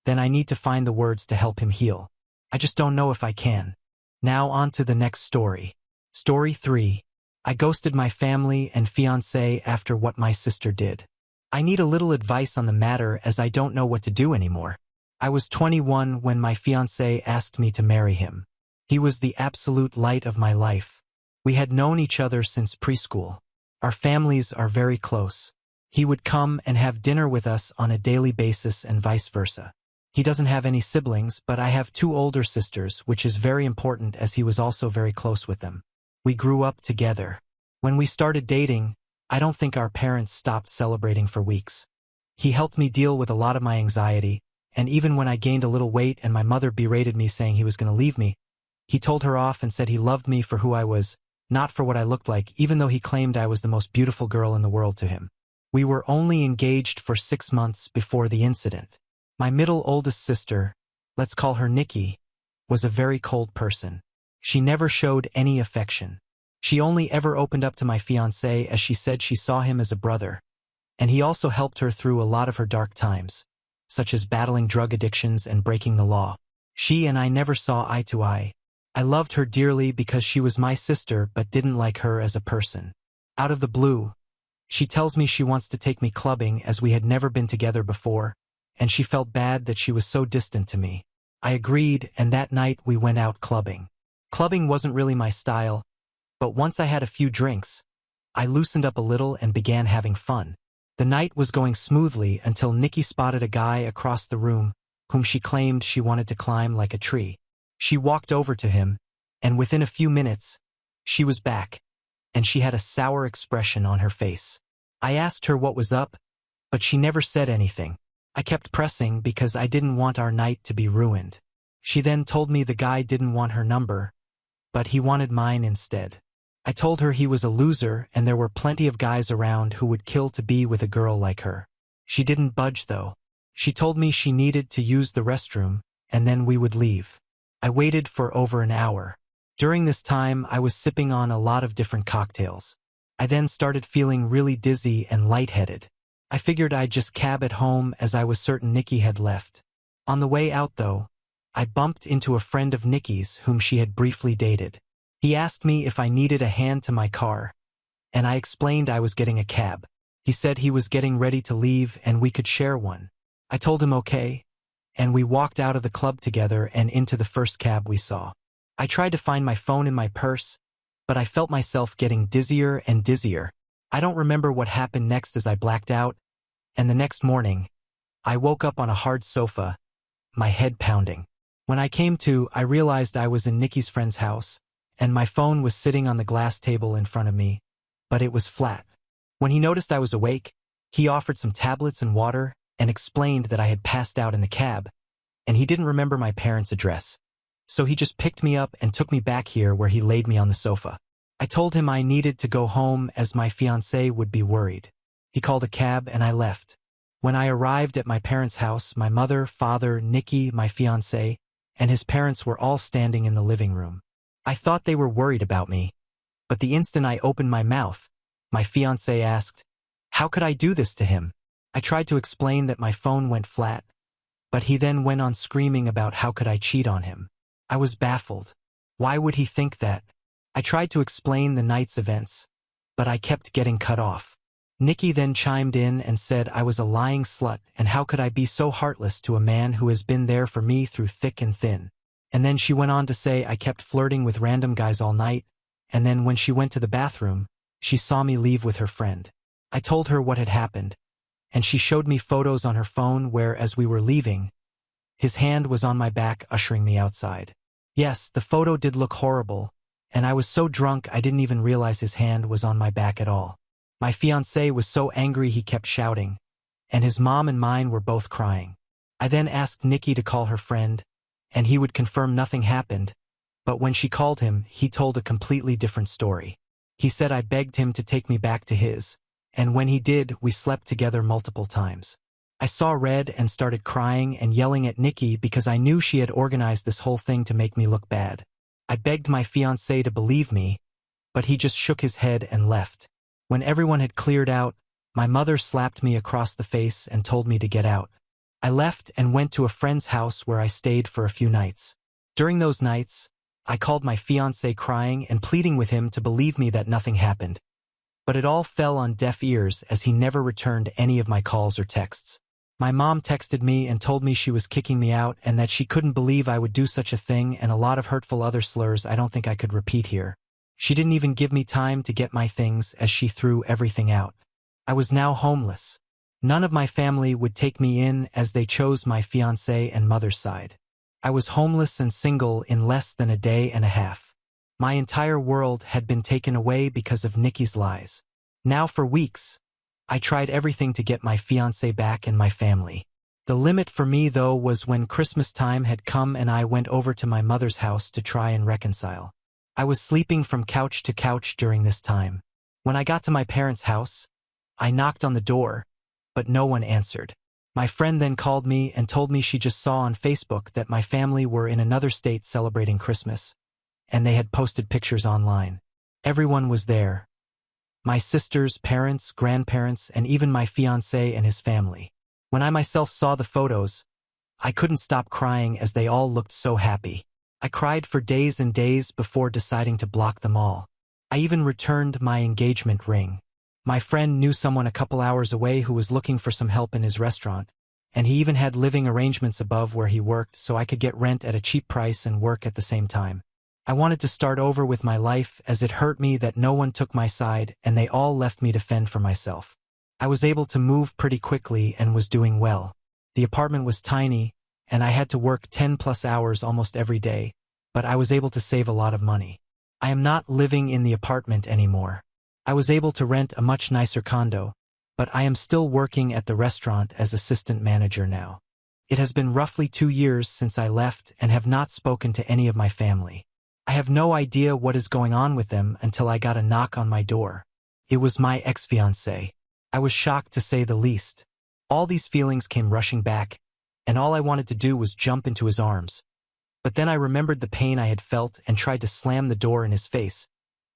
Then I need to find the words to help him heal. I just don't know if I can. Now on to the next story. Story 3. I ghosted my family and fiancé after what my sister did. I need a little advice on the matter as I don't know what to do anymore. I was 21 when my fiancé asked me to marry him. He was the absolute light of my life. We had known each other since preschool. Our families are very close. He would come and have dinner with us on a daily basis and vice versa. He doesn't have any siblings, but I have 2 older sisters, which is very important as he was also very close with them. We grew up together. When we started dating, I don't think our parents stopped celebrating for weeks. He helped me deal with a lot of my anxiety, and even when I gained a little weight and my mother berated me saying he was going to leave me, he told her off and said he loved me for who I was, not for what I looked like, even though he claimed I was the most beautiful girl in the world to him. We were only engaged for 6 months before the incident. My middle oldest sister, let's call her Nikki, was a very cold person. She never showed any affection. She only ever opened up to my fiancé as she said she saw him as a brother, and he also helped her through a lot of her dark times. such as battling drug addictions and breaking the law. She and I never saw eye to eye. I loved her dearly because she was my sister but didn't like her as a person. Out of the blue, she tells me she wants to take me clubbing as we had never been together before, and she felt bad that she was so distant to me. I agreed, and that night we went out clubbing. Clubbing wasn't really my style, but once I had a few drinks, I loosened up a little and began having fun. The night was going smoothly until Nikki spotted a guy across the room whom she claimed she wanted to climb like a tree. She walked over to him, and within a few minutes, she was back, and she had a sour expression on her face. I asked her what was up, but she never said anything. I kept pressing because I didn't want our night to be ruined. She then told me the guy didn't want her number, but he wanted mine instead. I told her he was a loser and there were plenty of guys around who would kill to be with a girl like her. She didn't budge though. She told me she needed to use the restroom, and then we would leave. I waited for over an hour. During this time, I was sipping on a lot of different cocktails. I then started feeling really dizzy and lightheaded. I figured I'd just cab at home as I was certain Nikki had left. On the way out though, I bumped into a friend of Nikki's whom she had briefly dated. He asked me if I needed a hand to my car, and I explained I was getting a cab. He said he was getting ready to leave and we could share one. I told him okay, and we walked out of the club together and into the first cab we saw. I tried to find my phone in my purse, but I felt myself getting dizzier and dizzier. I don't remember what happened next as I blacked out, and the next morning, I woke up on a hard sofa, my head pounding. When I came to, I realized I was in Nikki's friend's house, and my phone was sitting on the glass table in front of me, but it was flat. When he noticed I was awake, he offered some tablets and water and explained that I had passed out in the cab, and he didn't remember my parents' address. So he just picked me up and took me back here where he laid me on the sofa. I told him I needed to go home as my fiancé would be worried. He called a cab and I left. When I arrived at my parents' house, my mother, father, Nikki, my fiancé, and his parents were all standing in the living room. I thought they were worried about me, but the instant I opened my mouth, my fiancé asked, "How could I do this to him?" I tried to explain that my phone went flat, but he then went on screaming about how could I cheat on him. I was baffled. Why would he think that? I tried to explain the night's events, but I kept getting cut off. Nikki then chimed in and said I was a lying slut and how could I be so heartless to a man who has been there for me through thick and thin. And then she went on to say I kept flirting with random guys all night, and then when she went to the bathroom, she saw me leave with her friend. I told her what had happened, and she showed me photos on her phone where, as we were leaving, his hand was on my back ushering me outside. Yes, the photo did look horrible, and I was so drunk I didn't even realize his hand was on my back at all. My fiancé was so angry he kept shouting, and his mom and mine were both crying. I then asked Nikki to call her friend, and he would confirm nothing happened, but when she called him, he told a completely different story. He said I begged him to take me back to his, and when he did, we slept together multiple times. I saw red and started crying and yelling at Nikki because I knew she had organized this whole thing to make me look bad. I begged my fiancé to believe me, but he just shook his head and left. When everyone had cleared out, my mother slapped me across the face and told me to get out. I left and went to a friend's house where I stayed for a few nights. During those nights, I called my fiancé crying and pleading with him to believe me that nothing happened. But it all fell on deaf ears as he never returned any of my calls or texts. My mom texted me and told me she was kicking me out and that she couldn't believe I would do such a thing and a lot of hurtful other slurs I don't think I could repeat here. She didn't even give me time to get my things as she threw everything out. I was now homeless. None of my family would take me in as they chose my fiancé and mother's side. I was homeless and single in less than a day and a half. My entire world had been taken away because of Nikki's lies. Now for weeks, I tried everything to get my fiancé back and my family. The limit for me, though, was when Christmas time had come and I went over to my mother's house to try and reconcile. I was sleeping from couch to couch during this time. When I got to my parents' house, I knocked on the door, but no one answered. My friend then called me and told me she just saw on Facebook that my family were in another state celebrating Christmas, and they had posted pictures online. Everyone was there. My sisters, parents, grandparents, and even my fiancé and his family. When I myself saw the photos, I couldn't stop crying as they all looked so happy. I cried for days and days before deciding to block them all. I even returned my engagement ring. My friend knew someone a couple hours away who was looking for some help in his restaurant, and he even had living arrangements above where he worked so I could get rent at a cheap price and work at the same time. I wanted to start over with my life as it hurt me that no one took my side and they all left me to fend for myself. I was able to move pretty quickly and was doing well. The apartment was tiny, and I had to work 10+ hours almost every day, but I was able to save a lot of money. I am not living in the apartment anymore. I was able to rent a much nicer condo, but I am still working at the restaurant as assistant manager now. It has been roughly 2 years since I left and have not spoken to any of my family. I have no idea what is going on with them until I got a knock on my door. It was my ex-fiancé. I was shocked to say the least. All these feelings came rushing back, and all I wanted to do was jump into his arms. But then I remembered the pain I had felt and tried to slam the door in his face,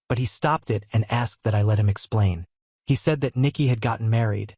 but he stopped it and asked that I let him explain. He said that Nikki had gotten married,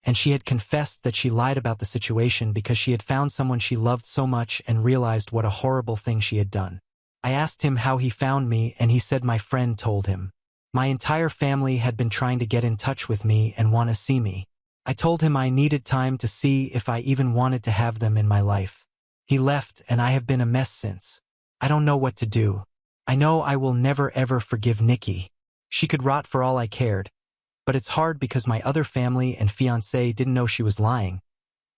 and she had confessed that she lied about the situation because she had found someone she loved so much and realized what a horrible thing she had done. I asked him how he found me, and he said my friend told him. My entire family had been trying to get in touch with me and want to see me. I told him I needed time to see if I even wanted to have them in my life. He left, and I have been a mess since. I don't know what to do. I know I will never ever forgive Nikki. She could rot for all I cared. But it's hard because my other family and fiancé didn't know she was lying.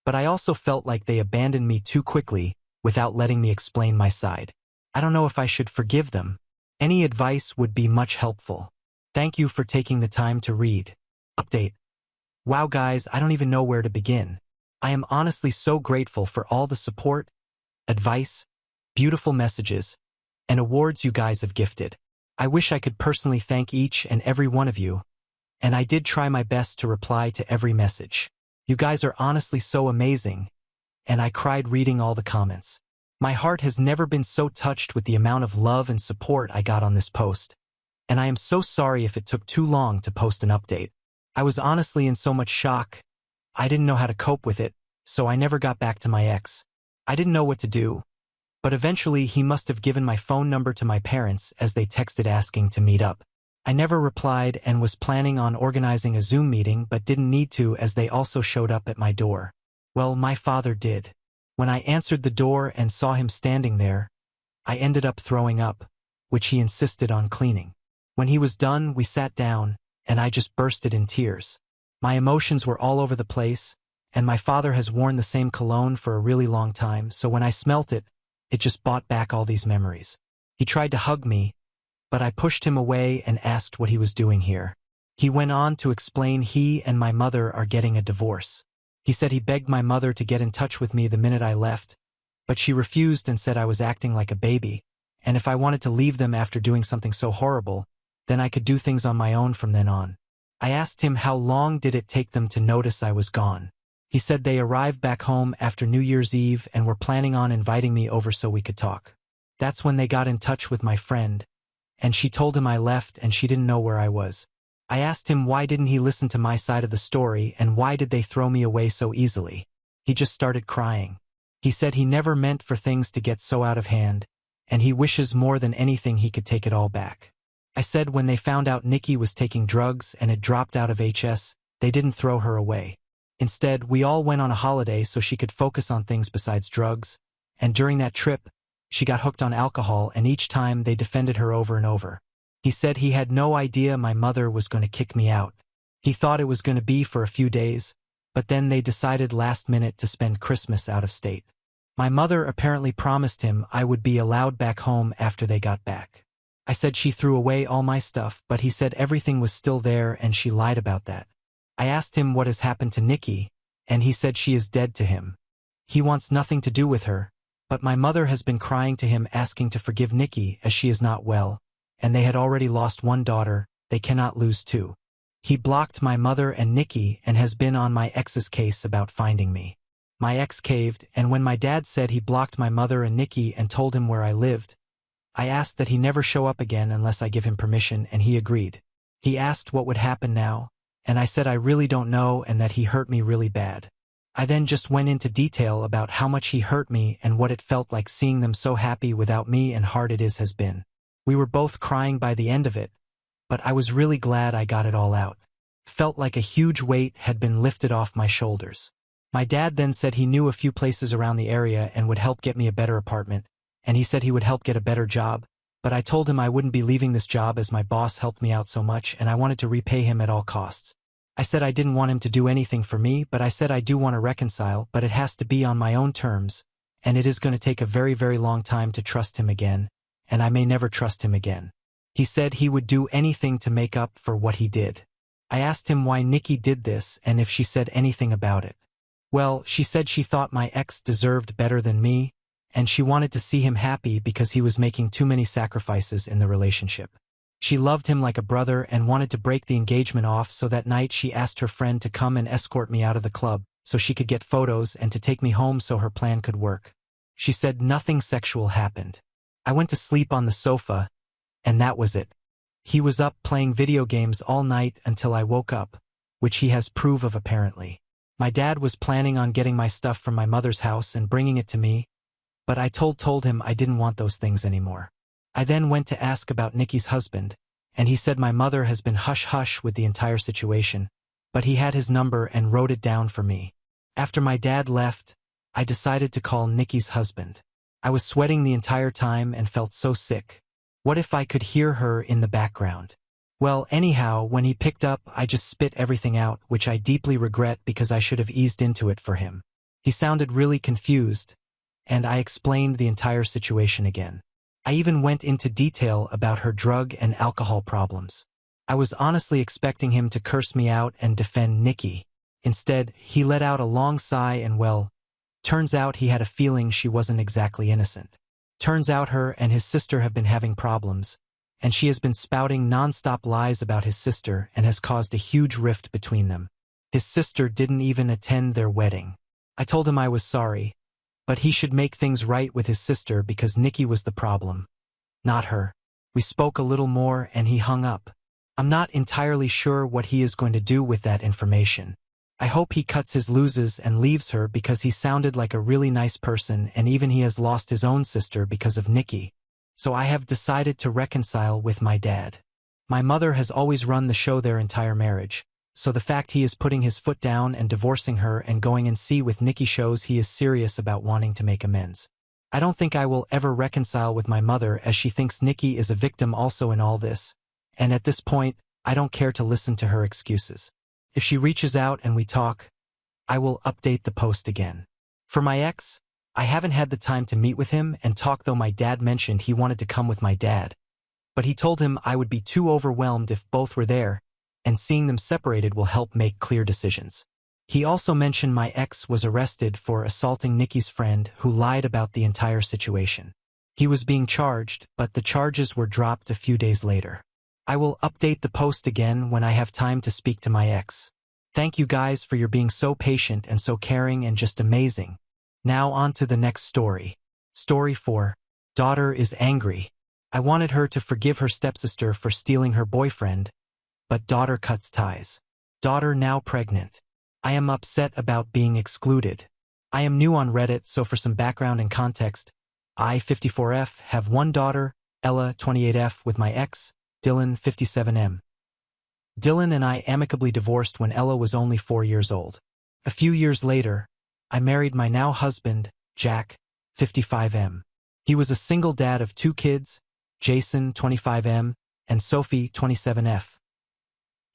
But I also felt like they abandoned me too quickly without letting me explain my side. I don't know if I should forgive them. Any advice would be much helpful. Thank you for taking the time to read. Update. Wow guys, I don't even know where to begin. I am honestly so grateful for all the support, advice, beautiful messages, and awards you guys have gifted. I wish I could personally thank each and every one of you, and I did try my best to reply to every message. You guys are honestly so amazing, and I cried reading all the comments. My heart has never been so touched with the amount of love and support I got on this post, and I am so sorry if it took too long to post an update. I was honestly in so much shock. I didn't know how to cope with it, so I never got back to my ex. I didn't know what to do, but eventually he must have given my phone number to my parents as they texted asking to meet up. I never replied and was planning on organizing a Zoom meeting but didn't need to as they also showed up at my door. Well, my father did. When I answered the door and saw him standing there, I ended up throwing up, which he insisted on cleaning. When he was done, we sat down, and I just bursted in tears. My emotions were all over the place, and my father has worn the same cologne for a really long time, so when I smelt it, it just brought back all these memories. He tried to hug me, but I pushed him away and asked what he was doing here. He went on to explain he and my mother are getting a divorce. He said he begged my mother to get in touch with me the minute I left, but she refused and said I was acting like a baby, and if I wanted to leave them after doing something so horrible, then I could do things on my own from then on. I asked him how long did it take them to notice I was gone. He said they arrived back home after New Year's Eve and were planning on inviting me over so we could talk. That's when they got in touch with my friend, and she told him I left and she didn't know where I was. I asked him why didn't he listen to my side of the story and why did they throw me away so easily. He just started crying. He said he never meant for things to get so out of hand, and he wishes more than anything he could take it all back. I said when they found out Nikki was taking drugs and had dropped out of HS, they didn't throw her away. Instead, we all went on a holiday so she could focus on things besides drugs, and during that trip, she got hooked on alcohol and each time they defended her over and over. He said he had no idea my mother was going to kick me out. He thought it was going to be for a few days, but then they decided last minute to spend Christmas out of state. My mother apparently promised him I would be allowed back home after they got back. I said she threw away all my stuff, but he said everything was still there and she lied about that. I asked him what has happened to Nikki, and he said she is dead to him. He wants nothing to do with her, but my mother has been crying to him asking to forgive Nikki as she is not well, and they had already lost one daughter, they cannot lose two. He blocked my mother and Nikki and has been on my ex's case about finding me. My ex caved, and when my dad said he blocked my mother and Nikki and told him where I lived, I asked that he never show up again unless I give him permission, and he agreed. He asked what would happen now, and I said I really don't know and that he hurt me really bad. I then just went into detail about how much he hurt me and what it felt like seeing them so happy without me and hard it is has been. We were both crying by the end of it, but I was really glad I got it all out. Felt like a huge weight had been lifted off my shoulders. My dad then said he knew a few places around the area and would help get me a better apartment, and he said he would help get a better job, but I told him I wouldn't be leaving this job as my boss helped me out so much and I wanted to repay him at all costs. I said I didn't want him to do anything for me, but I said I do want to reconcile, but it has to be on my own terms, and it is going to take a very, very long time to trust him again, and I may never trust him again. He said he would do anything to make up for what he did. I asked him why Nikki did this and if she said anything about it. Well, she said she thought my ex deserved better than me, and she wanted to see him happy because he was making too many sacrifices in the relationship. She loved him like a brother and wanted to break the engagement off, so that night she asked her friend to come and escort me out of the club so she could get photos and to take me home so her plan could work. She said nothing sexual happened. I went to sleep on the sofa, and that was it. He was up playing video games all night until I woke up, which he has proof of apparently. My dad was planning on getting my stuff from my mother's house and bringing it to me, but I told him I didn't want those things anymore. I then went to ask about Nikki's husband, and he said my mother has been hush-hush with the entire situation, but he had his number and wrote it down for me. After my dad left, I decided to call Nikki's husband. I was sweating the entire time and felt so sick. What if I could hear her in the background? Well, anyhow, when he picked up, I just spit everything out, which I deeply regret because I should have eased into it for him. He sounded really confused, and I explained the entire situation again. I even went into detail about her drug and alcohol problems. I was honestly expecting him to curse me out and defend Nikki. Instead, he let out a long sigh and, well, turns out he had a feeling she wasn't exactly innocent. Turns out her and his sister have been having problems, and she has been spouting non-stop lies about his sister and has caused a huge rift between them. His sister didn't even attend their wedding. I told him I was sorry, but he should make things right with his sister because Nikki was the problem, not her. We spoke a little more and he hung up. I'm not entirely sure what he is going to do with that information. I hope he cuts his losses and leaves her because he sounded like a really nice person, and even he has lost his own sister because of Nikki. So I have decided to reconcile with my dad. My mother has always run the show their entire marriage, so the fact he is putting his foot down and divorcing her and going and see with Nikki shows he is serious about wanting to make amends. I don't think I will ever reconcile with my mother, as she thinks Nikki is a victim also in all this, and at this point, I don't care to listen to her excuses. If she reaches out and we talk, I will update the post again. For my ex, I haven't had the time to meet with him and talk, though my dad mentioned he wanted to come with my dad, but he told him I would be too overwhelmed if both were there, and seeing them separated will help make clear decisions. He also mentioned my ex was arrested for assaulting Nikki's friend who lied about the entire situation. He was being charged, but the charges were dropped a few days later. I will update the post again when I have time to speak to my ex. Thank you guys for your being so patient and so caring and just amazing. Now on to the next story. Story 4. Daughter is angry. I wanted her to forgive her stepsister for stealing her boyfriend, but daughter cuts ties. Daughter now pregnant. I am upset about being excluded. I am new on Reddit, so for some background and context, I, 54F, have one daughter, Ella, 28F, with my ex, Dylan, 57M. Dylan and I amicably divorced when Ella was only 4 years old. A few years later, I married my now husband, Jack, 55M. He was a single dad of 2 kids, Jason, 25M, and Sophie, 27F.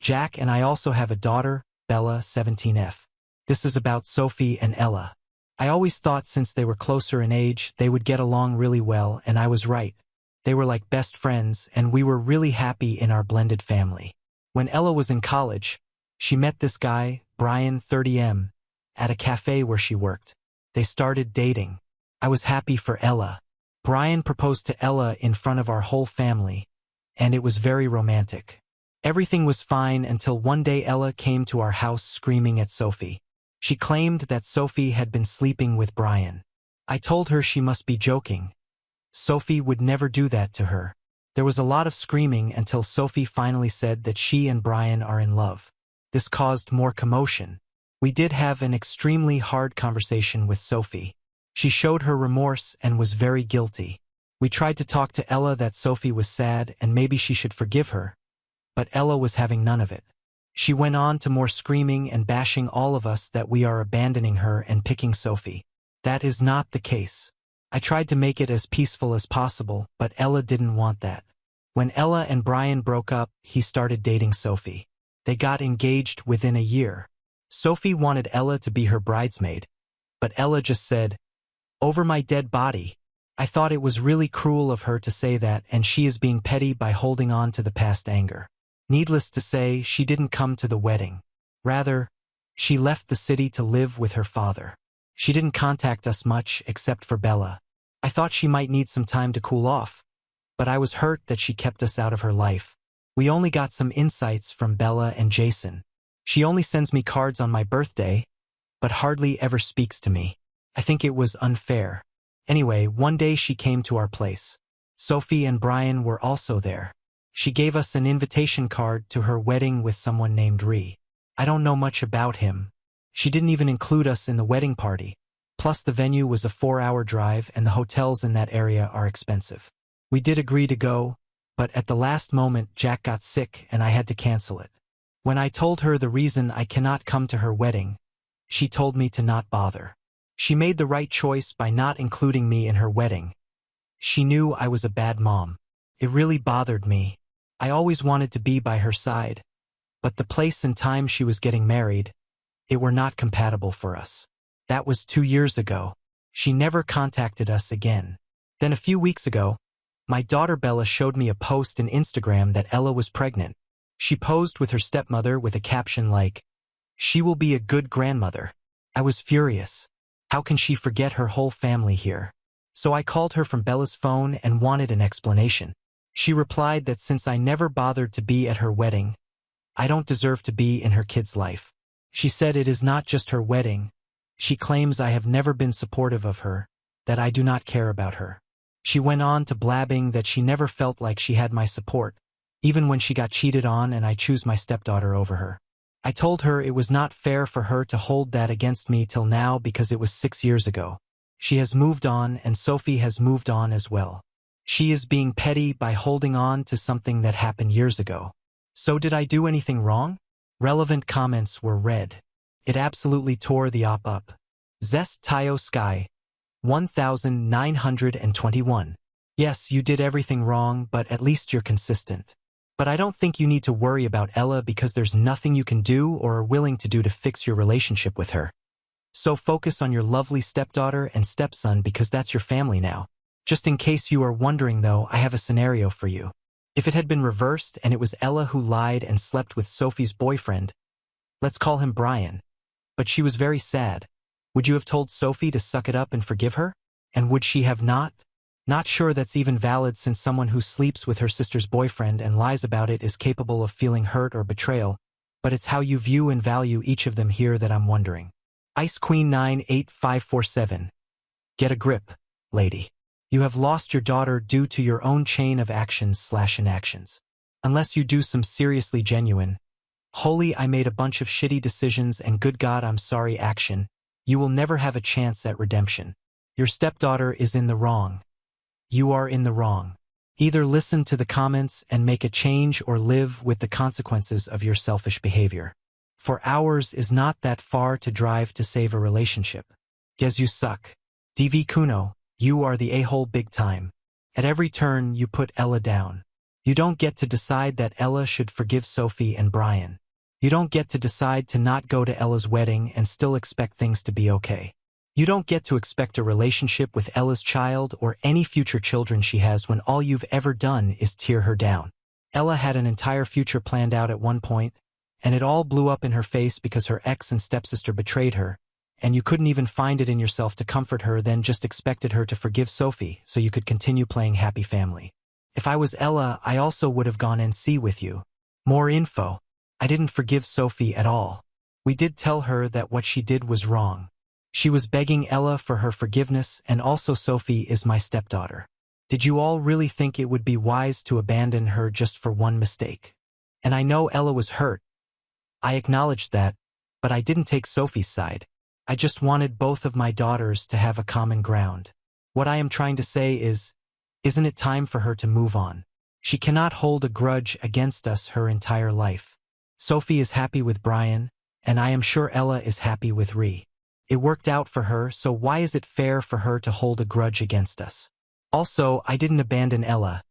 Jack and I also have a daughter, Bella, 17F. This is about Sophie and Ella. I always thought since they were closer in age, they would get along really well, and I was right. They were like best friends, and we were really happy in our blended family. When Ella was in college, she met this guy, Brian, 30M, at a cafe where she worked. They started dating. I was happy for Ella. Brian proposed to Ella in front of our whole family, and it was very romantic. Everything was fine until one day Ella came to our house screaming at Sophie. She claimed that Sophie had been sleeping with Brian. I told her she must be joking. Sophie would never do that to her. There was a lot of screaming until Sophie finally said that she and Brian are in love. This caused more commotion. We did have an extremely hard conversation with Sophie. She showed her remorse and was very guilty. We tried to talk to Ella that Sophie was sad and maybe she should forgive her, but Ella was having none of it. She went on to more screaming and bashing all of us that we are abandoning her and picking Sophie. That is not the case. I tried to make it as peaceful as possible, but Ella didn't want that. When Ella and Brian broke up, he started dating Sophie. They got engaged within a year. Sophie wanted Ella to be her bridesmaid, but Ella just said, "Over my dead body." I thought it was really cruel of her to say that, and she is being petty by holding on to the past anger. Needless to say, she didn't come to the wedding. Rather, she left the city to live with her father. She didn't contact us much except for Bella. I thought she might need some time to cool off, but I was hurt that she kept us out of her life. We only got some insights from Bella and Jason. She only sends me cards on my birthday, but hardly ever speaks to me. I think it was unfair. Anyway, one day she came to our place. Sophie and Brian were also there. She gave us an invitation card to her wedding with someone named Ree. I don't know much about him. She didn't even include us in the wedding party. Plus the venue was a 4-hour drive and the hotels in that area are expensive. We did agree to go, but at the last moment Jack got sick and I had to cancel it. When I told her the reason I cannot come to her wedding, she told me to not bother. She made the right choice by not including me in her wedding. She knew I was a bad mom. It really bothered me. I always wanted to be by her side, but the place and time she was getting married, it were not compatible for us. That was 2 years ago. She never contacted us again. Then a few weeks ago, my daughter Bella showed me a post on Instagram that Ella was pregnant. She posed with her stepmother with a caption like, "She will be a good grandmother." I was furious. How can she forget her whole family here? So I called her from Bella's phone and wanted an explanation. She replied that since I never bothered to be at her wedding, I don't deserve to be in her kid's life. She said it is not just her wedding. She claims I have never been supportive of her, that I do not care about her. She went on to blabbing that she never felt like she had my support, even when she got cheated on and I choose my stepdaughter over her. I told her it was not fair for her to hold that against me till now because it was 6 years ago. She has moved on and Sophie has moved on as well. She is being petty by holding on to something that happened years ago. So did I do anything wrong? Relevant comments were read. It absolutely tore the op up. Zest Tayo Sky 1921. Yes, you did everything wrong, but at least you're consistent. But I don't think you need to worry about Ella because there's nothing you can do or are willing to do to fix your relationship with her. So focus on your lovely stepdaughter and stepson because that's your family now. Just in case you are wondering though, I have a scenario for you. If it had been reversed and it was Ella who lied and slept with Sophie's boyfriend, let's call him Brian, but she was very sad, would you have told Sophie to suck it up and forgive her? And would she have not? Not sure that's even valid since someone who sleeps with her sister's boyfriend and lies about it is capable of feeling hurt or betrayal, but it's how you view and value each of them here that I'm wondering. Ice Queen 98547. Get a grip, lady. You have lost your daughter due to your own chain of actions/inactions. Unless you do some seriously genuine, holy I made a bunch of shitty decisions and good God I'm sorry action, you will never have a chance at redemption. Your stepdaughter is in the wrong. You are in the wrong. Either listen to the comments and make a change or live with the consequences of your selfish behavior. For hours is not that far to drive to save a relationship. Guess you suck. DV Kuno, you are the a-hole big time. At every turn you put Ella down. You don't get to decide that Ella should forgive Sophie and Brian. You don't get to decide to not go to Ella's wedding and still expect things to be okay. You don't get to expect a relationship with Ella's child or any future children she has when all you've ever done is tear her down. Ella had an entire future planned out at one point, and it all blew up in her face because her ex and stepsister betrayed her, and you couldn't even find it in yourself to comfort her, then just expected her to forgive Sophie so you could continue playing happy family. If I was Ella, I also would have gone NC with you. More info. I didn't forgive Sophie at all. We did tell her that what she did was wrong. She was begging Ella for her forgiveness, and also Sophie is my stepdaughter. Did you all really think it would be wise to abandon her just for one mistake? And I know Ella was hurt. I acknowledged that, But I didn't take Sophie's side. I just wanted both of my daughters to have a common ground. What I am trying to say is, isn't it time for her to move on? She cannot hold a grudge against us her entire life. Sophie is happy with Brian, and I am sure Ella is happy with Ree. It worked out for her, so why is it fair for her to hold a grudge against us? Also, I didn't abandon Ella.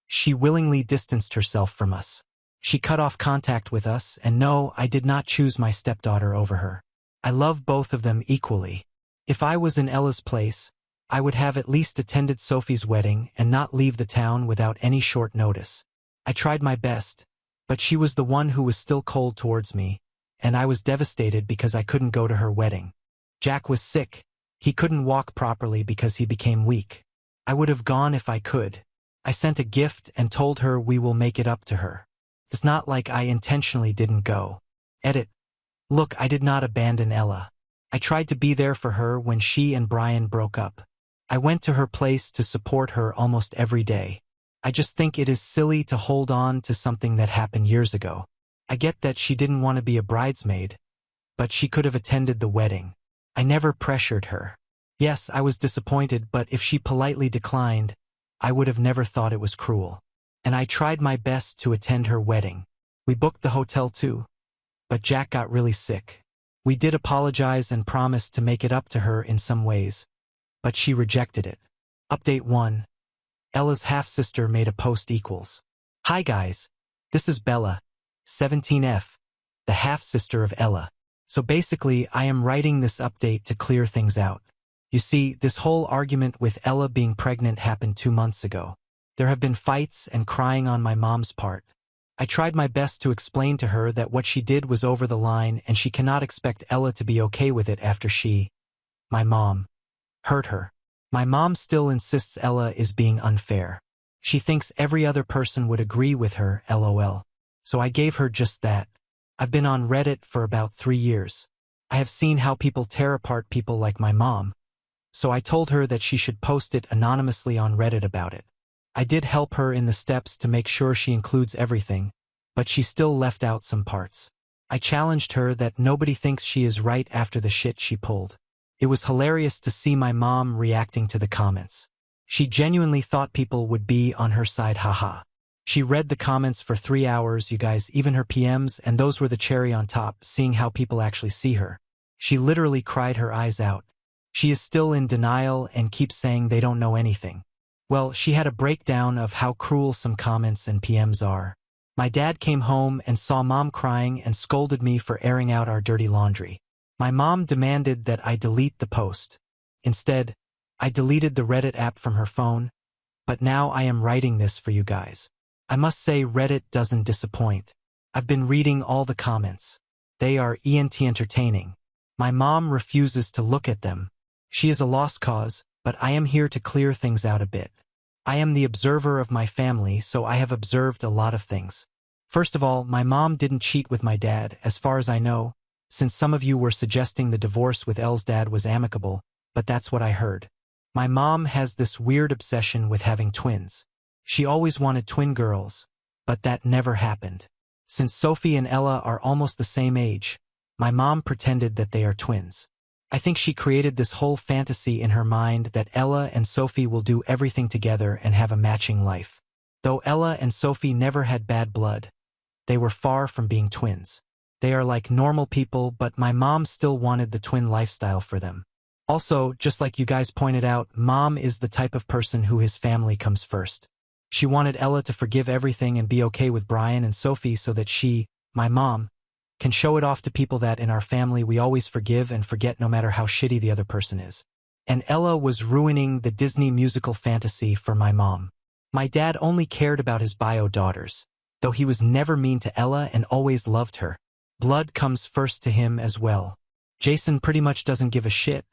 She willingly distanced herself from us. She cut off contact with us, and no, I did not choose my stepdaughter over her. I love both of them equally. If I was in Ella's place, I would have at least attended Sophie's wedding and not leave the town without any short notice. I tried my best, but she was the one who was still cold towards me, and I was devastated because I couldn't go to her wedding. Jack was sick. He couldn't walk properly because he became weak. I would have gone if I could. I sent a gift and told her we will make it up to her. It's not like I intentionally didn't go. Edit. Look, I did not abandon Ella. I tried to be there for her when she and Brian broke up. I went to her place to support her almost every day. I just think it is silly to hold on to something that happened years ago. I get that she didn't want to be a bridesmaid, but she could have attended the wedding. I never pressured her. Yes, I was disappointed, but if she politely declined, I would have never thought it was cruel. And I tried my best to attend her wedding. We booked the hotel too, but Jack got really sick. We did apologize and promised to make it up to her in some ways, but she rejected it. Update 1. Ella's half-sister made a post equals. Hi guys, this is Bella, 17F, the half-sister of Ella. So basically, I am writing this update to clear things out. You see, this whole argument with Ella being pregnant happened 2 months ago. There have been fights and crying on my mom's part. I tried my best to explain to her that what she did was over the line and she cannot expect Ella to be okay with it after she, my mom, hurt her. My mom still insists Ella is being unfair. She thinks every other person would agree with her, lol. So I gave her just that. I've been on Reddit for about 3 years. I have seen how people tear apart people like my mom. So I told her that she should post it anonymously on Reddit about it. I did help her in the steps to make sure she includes everything, but she still left out some parts. I challenged her that nobody thinks she is right after the shit she pulled. It was hilarious to see my mom reacting to the comments. She genuinely thought people would be on her side, haha. She read the comments for 3 hours, you guys, even her PMs, and those were the cherry on top, seeing how people actually see her. She literally cried her eyes out. She is still in denial and keeps saying they don't know anything. Well, she had a breakdown of how cruel some comments and PMs are. My dad came home and saw mom crying and scolded me for airing out our dirty laundry. My mom demanded that I delete the post. Instead, I deleted the Reddit app from her phone, but now I am writing this for you guys. I must say Reddit doesn't disappoint. I've been reading all the comments. They are entertaining. My mom refuses to look at them. She is a lost cause, but I am here to clear things out a bit. I am the observer of my family, so I have observed a lot of things. First of all, my mom didn't cheat with my dad, as far as I know, since some of you were suggesting the divorce with Elle's dad was amicable, but that's what I heard. My mom has this weird obsession with having twins. She always wanted twin girls, but that never happened. Since Sophie and Ella are almost the same age, my mom pretended that they are twins. I think she created this whole fantasy in her mind that Ella and Sophie will do everything together and have a matching life. Though Ella and Sophie never had bad blood, they were far from being twins. They are like normal people, but my mom still wanted the twin lifestyle for them. Also, just like you guys pointed out, mom is the type of person who his family comes first. She wanted Ella to forgive everything and be okay with Brian and Sophie so that she, my mom, can show it off to people that in our family we always forgive and forget no matter how shitty the other person is. And Ella was ruining the Disney musical fantasy for my mom. My dad only cared about his bio daughters, though he was never mean to Ella and always loved her. Blood comes first to him as well. Jason pretty much doesn't give a shit,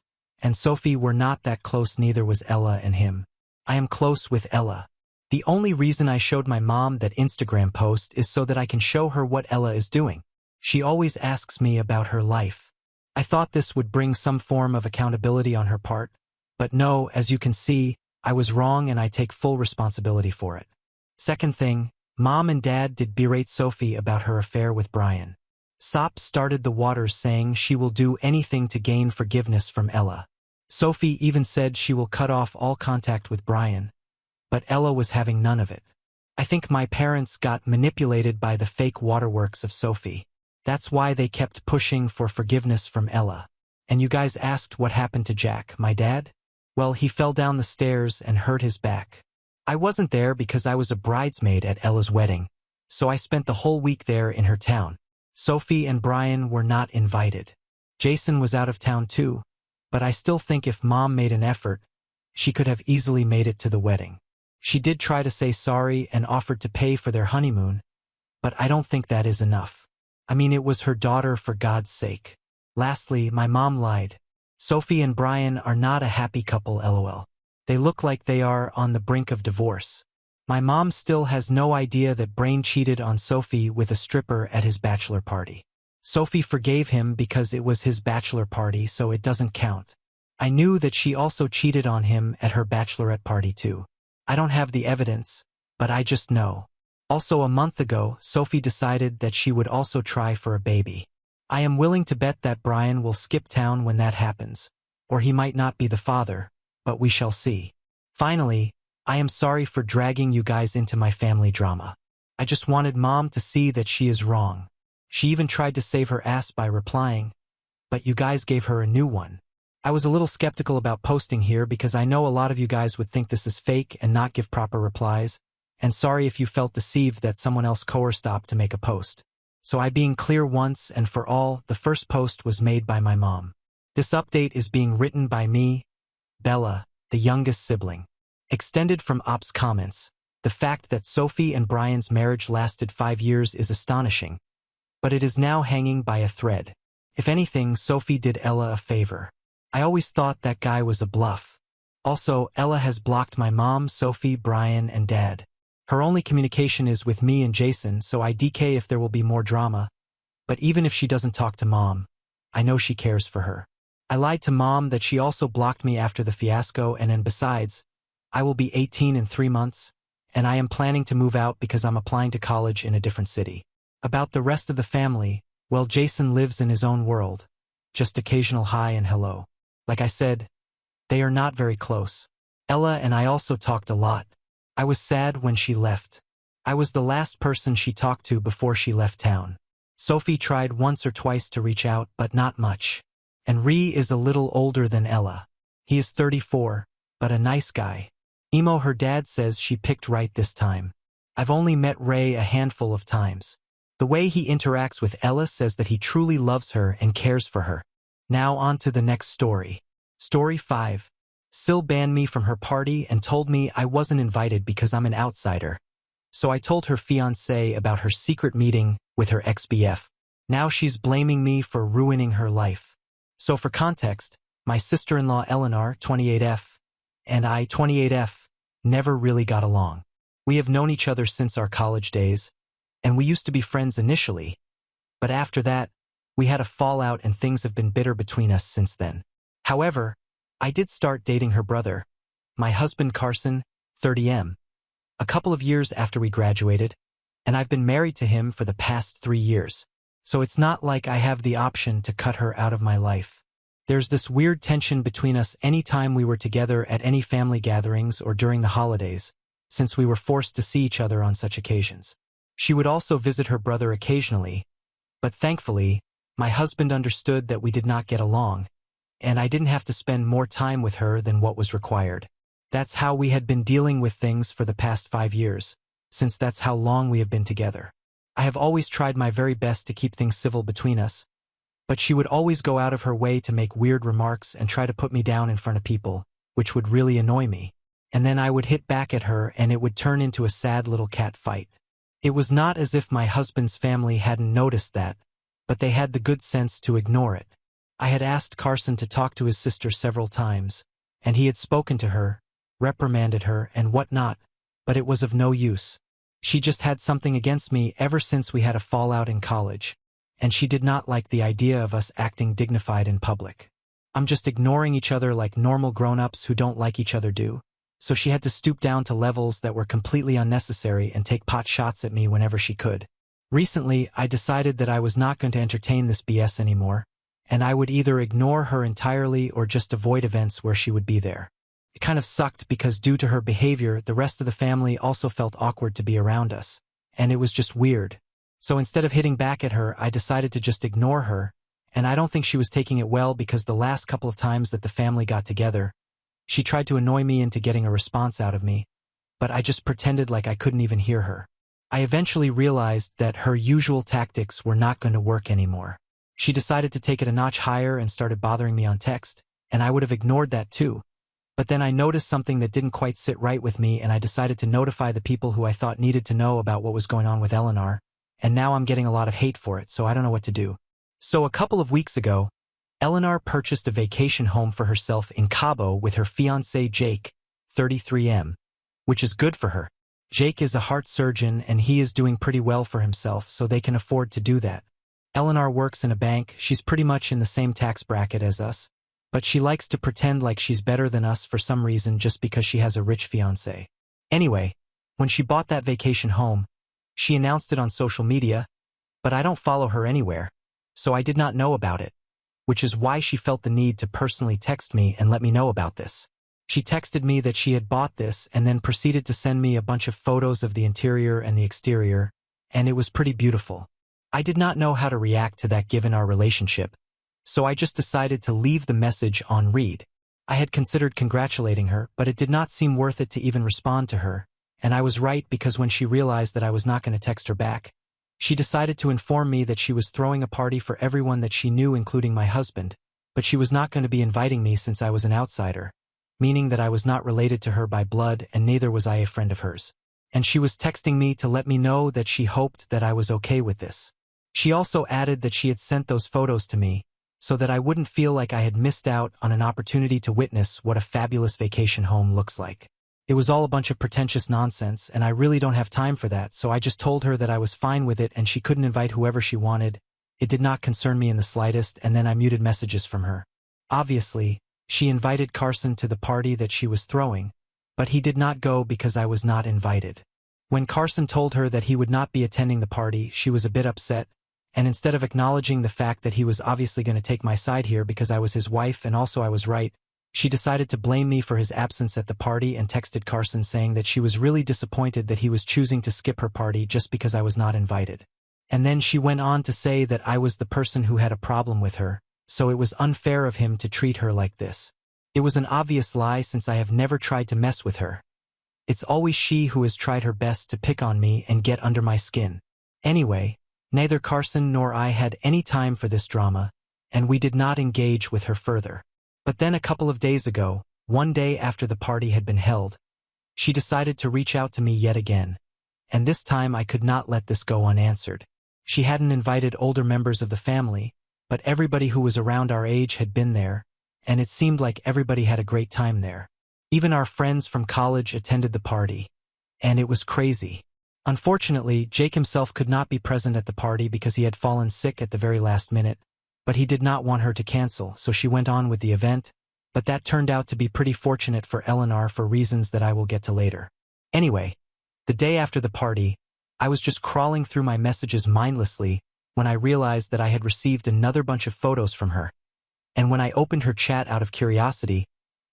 and Sophie were not that close, neither was Ella and him. I am close with Ella. The only reason I showed my mom that Instagram post is so that I can show her what Ella is doing. She always asks me about her life. I thought this would bring some form of accountability on her part, but no, as you can see, I was wrong and I take full responsibility for it. Second thing, mom and dad did berate Sophie about her affair with Brian. Sop started the waters saying she will do anything to gain forgiveness from Ella. Sophie even said she will cut off all contact with Brian. But Ella was having none of it. I think my parents got manipulated by the fake waterworks of Sophie. That's why they kept pushing for forgiveness from Ella. And you guys asked what happened to Jack, my dad? Well, he fell down the stairs and hurt his back. I wasn't there because I was a bridesmaid at Ella's wedding, so I spent the whole week there in her town. Sophie and Brian were not invited. Jason was out of town too, but I still think if Mom made an effort, she could have easily made it to the wedding. She did try to say sorry and offered to pay for their honeymoon, but I don't think that is enough. I mean, it was her daughter, for God's sake. Lastly, my mom lied. Sophie and Brian are not a happy couple, lol. They look like they are on the brink of divorce. My mom still has no idea that Brian cheated on Sophie with a stripper at his bachelor party. Sophie forgave him because it was his bachelor party, so it doesn't count. I knew that she also cheated on him at her bachelorette party too. I don't have the evidence, but I just know. Also, a month ago, Sophie decided that she would also try for a baby. I am willing to bet that Brian will skip town when that happens, or he might not be the father, but we shall see. Finally, I am sorry for dragging you guys into my family drama. I just wanted Mom to see that she is wrong. She even tried to save her ass by replying, but you guys gave her a new one. I was a little skeptical about posting here because I know a lot of you guys would think this is fake and not give proper replies, and sorry if you felt deceived that someone else coerced Op to make a post. So I being clear once and for all, the first post was made by my mom. This update is being written by me, Bella, the youngest sibling. Extended from Op's comments, the fact that Sophie and Brian's marriage lasted 5 years is astonishing, but it is now hanging by a thread. If anything, Sophie did Ella a favor. I always thought that guy was a bluff. Also, Ella has blocked my mom, Sophie, Brian, and Dad. Her only communication is with me and Jason, so I DK if there will be more drama. But even if she doesn't talk to Mom, I know she cares for her. I lied to Mom that she also blocked me after the fiasco, and besides, I will be 18 in 3 months, and I am planning to move out because I'm applying to college in a different city. About the rest of the family, well, Jason lives in his own world. Just occasional hi and hello. Like I said, they are not very close. Ella and I also talked a lot. I was sad when she left. I was the last person she talked to before she left town. Sophie tried once or twice to reach out, but not much. And Ree is a little older than Ella. He is 34, but a nice guy. Emo, her dad, says she picked right this time. I've only met Ray a handful of times. The way he interacts with Ella says that he truly loves her and cares for her. Now on to the next story. Story 5. Sil banned me from her party and told me I wasn't invited because I'm an outsider. So I told her fiancé about her secret meeting with her ex-BF. Now she's blaming me for ruining her life. So for context, my sister-in-law Eleanor, 28F, and I, 28F, never really got along. We have known each other since our college days, and we used to be friends initially. But after that, we had a fallout and things have been bitter between us since then. However, I did start dating her brother, my husband Carson, 30M, a couple of years after we graduated, and I've been married to him for the past 3 years. So it's not like I have the option to cut her out of my life. There's this weird tension between us anytime we were together at any family gatherings or during the holidays, since we were forced to see each other on such occasions. She would also visit her brother occasionally, but thankfully, my husband understood that we did not get along, and I didn't have to spend more time with her than what was required. That's how we had been dealing with things for the past 5 years, since that's how long we have been together. I have always tried my very best to keep things civil between us, but she would always go out of her way to make weird remarks and try to put me down in front of people, which would really annoy me. And then I would hit back at her and it would turn into a sad little cat fight. It was not as if my husband's family hadn't noticed that, but they had the good sense to ignore it. I had asked Carson to talk to his sister several times, and he had spoken to her, reprimanded her, and whatnot, but it was of no use. She just had something against me ever since we had a fallout in college, and she did not like the idea of us acting dignified in public. I'm just ignoring each other like normal grown-ups who don't like each other do, so she had to stoop down to levels that were completely unnecessary and take pot shots at me whenever she could. Recently, I decided that I was not going to entertain this BS anymore, and I would either ignore her entirely or just avoid events where she would be there. It kind of sucked because due to her behavior, the rest of the family also felt awkward to be around us, and it was just weird. So instead of hitting back at her, I decided to just ignore her, and I don't think she was taking it well because the last couple of times that the family got together, she tried to annoy me into getting a response out of me, but I just pretended like I couldn't even hear her. I eventually realized that her usual tactics were not going to work anymore. She decided to take it a notch higher and started bothering me on text, and I would have ignored that too. But then I noticed something that didn't quite sit right with me, and I decided to notify the people who I thought needed to know about what was going on with Eleanor, and now I'm getting a lot of hate for it, so I don't know what to do. So a couple of weeks ago, Eleanor purchased a vacation home for herself in Cabo with her fiancé Jake, 33M, which is good for her. Jake is a heart surgeon and he is doing pretty well for himself, so they can afford to do that. Eleanor works in a bank. She's pretty much in the same tax bracket as us, but she likes to pretend like she's better than us for some reason just because she has a rich fiancé. Anyway, when she bought that vacation home, she announced it on social media, but I don't follow her anywhere, so I did not know about it, which is why she felt the need to personally text me and let me know about this. She texted me that she had bought this and then proceeded to send me a bunch of photos of the interior and the exterior, and it was pretty beautiful. I did not know how to react to that given our relationship, so I just decided to leave the message on read. I had considered congratulating her, but it did not seem worth it to even respond to her, and I was right because when she realized that I was not going to text her back, she decided to inform me that she was throwing a party for everyone that she knew, including my husband, but she was not going to be inviting me since I was an outsider, meaning that I was not related to her by blood and neither was I a friend of hers. And she was texting me to let me know that she hoped that I was okay with this. She also added that she had sent those photos to me so that I wouldn't feel like I had missed out on an opportunity to witness what a fabulous vacation home looks like. It was all a bunch of pretentious nonsense, and I really don't have time for that, so I just told her that I was fine with it and she couldn't invite whoever she wanted. It did not concern me in the slightest, and then I muted messages from her. Obviously, she invited Carson to the party that she was throwing, but he did not go because I was not invited. When Carson told her that he would not be attending the party, she was a bit upset, and instead of acknowledging the fact that he was obviously going to take my side here because I was his wife and also I was right, she decided to blame me for his absence at the party and texted Carson saying that she was really disappointed that he was choosing to skip her party just because I was not invited. And then she went on to say that I was the person who had a problem with her, so it was unfair of him to treat her like this. It was an obvious lie since I have never tried to mess with her. It's always she who has tried her best to pick on me and get under my skin. Anyway, neither Carson nor I had any time for this drama, and we did not engage with her further. But then a couple of days ago, one day after the party had been held, she decided to reach out to me yet again, and this time I could not let this go unanswered. She hadn't invited older members of the family, but everybody who was around our age had been there, and it seemed like everybody had a great time there. Even our friends from college attended the party, and it was crazy. Unfortunately, Jake himself could not be present at the party because he had fallen sick at the very last minute, but he did not want her to cancel, so she went on with the event, but that turned out to be pretty fortunate for Eleanor for reasons that I will get to later. Anyway, the day after the party, I was just crawling through my messages mindlessly when I realized that I had received another bunch of photos from her. And when I opened her chat out of curiosity,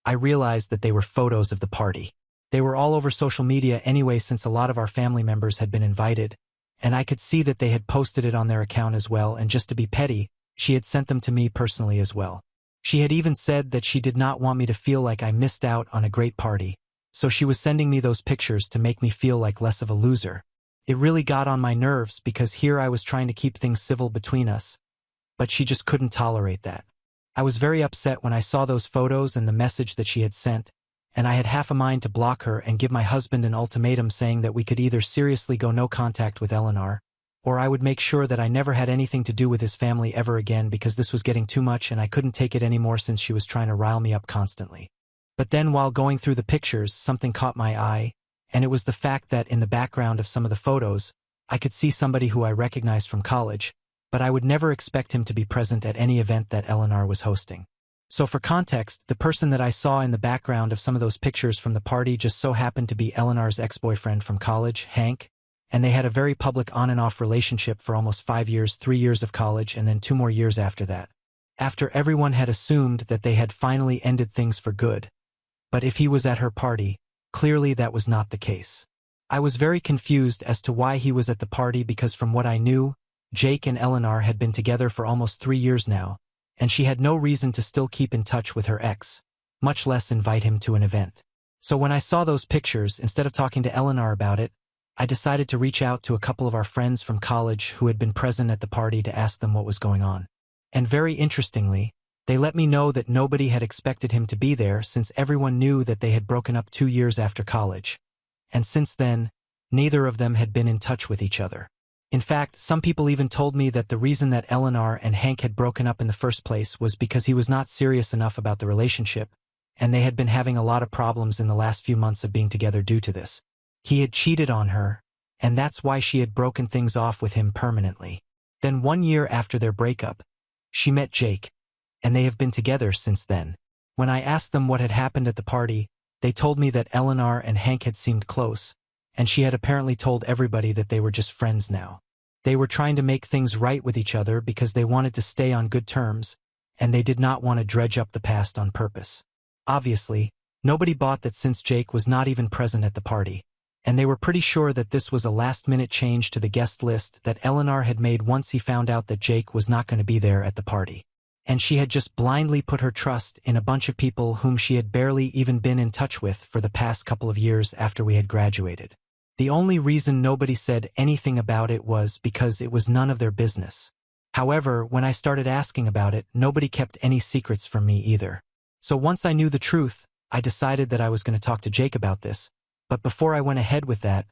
I realized that they were photos of the party. They were all over social media anyway since a lot of our family members had been invited, and I could see that they had posted it on their account as well, and just to be petty, she had sent them to me personally as well. She had even said that she did not want me to feel like I missed out on a great party, so she was sending me those pictures to make me feel like less of a loser. It really got on my nerves because here I was trying to keep things civil between us, but she just couldn't tolerate that. I was very upset when I saw those photos and the message that she had sent, and I had half a mind to block her and give my husband an ultimatum saying that we could either seriously go no contact with Eleanor, or I would make sure that I never had anything to do with his family ever again because this was getting too much and I couldn't take it anymore since she was trying to rile me up constantly. But then while going through the pictures, something caught my eye, and it was the fact that in the background of some of the photos, I could see somebody who I recognized from college, but I would never expect him to be present at any event that Eleanor was hosting. So for context, the person that I saw in the background of some of those pictures from the party just so happened to be Eleanor's ex-boyfriend from college, Hank, and they had a very public on and off relationship for almost 5 years, 3 years of college, and then 2 more years after that. After everyone had assumed that they had finally ended things for good. But if he was at her party, clearly that was not the case. I was very confused as to why he was at the party because from what I knew, Jake and Eleanor had been together for almost 3 years now, and she had no reason to still keep in touch with her ex, much less invite him to an event. So when I saw those pictures, instead of talking to Eleanor about it, I decided to reach out to a couple of our friends from college who had been present at the party to ask them what was going on. And very interestingly, they let me know that nobody had expected him to be there since everyone knew that they had broken up 2 years after college. And since then, neither of them had been in touch with each other. In fact, some people even told me that the reason that Eleanor and Hank had broken up in the first place was because he was not serious enough about the relationship, and they had been having a lot of problems in the last few months of being together due to this. He had cheated on her, and that's why she had broken things off with him permanently. Then 1 year after their breakup, she met Jake, and they have been together since then. When I asked them what had happened at the party, they told me that Eleanor and Hank had seemed close, and she had apparently told everybody that they were just friends now. They were trying to make things right with each other because they wanted to stay on good terms, and they did not want to dredge up the past on purpose. Obviously, nobody bought that since Jake was not even present at the party, and they were pretty sure that this was a last-minute change to the guest list that Eleanor had made once he found out that Jake was not going to be there at the party. And she had just blindly put her trust in a bunch of people whom she had barely even been in touch with for the past couple of years after we had graduated. The only reason nobody said anything about it was because it was none of their business. However, when I started asking about it, nobody kept any secrets from me either. So once I knew the truth, I decided that I was going to talk to Jake about this, but before I went ahead with that,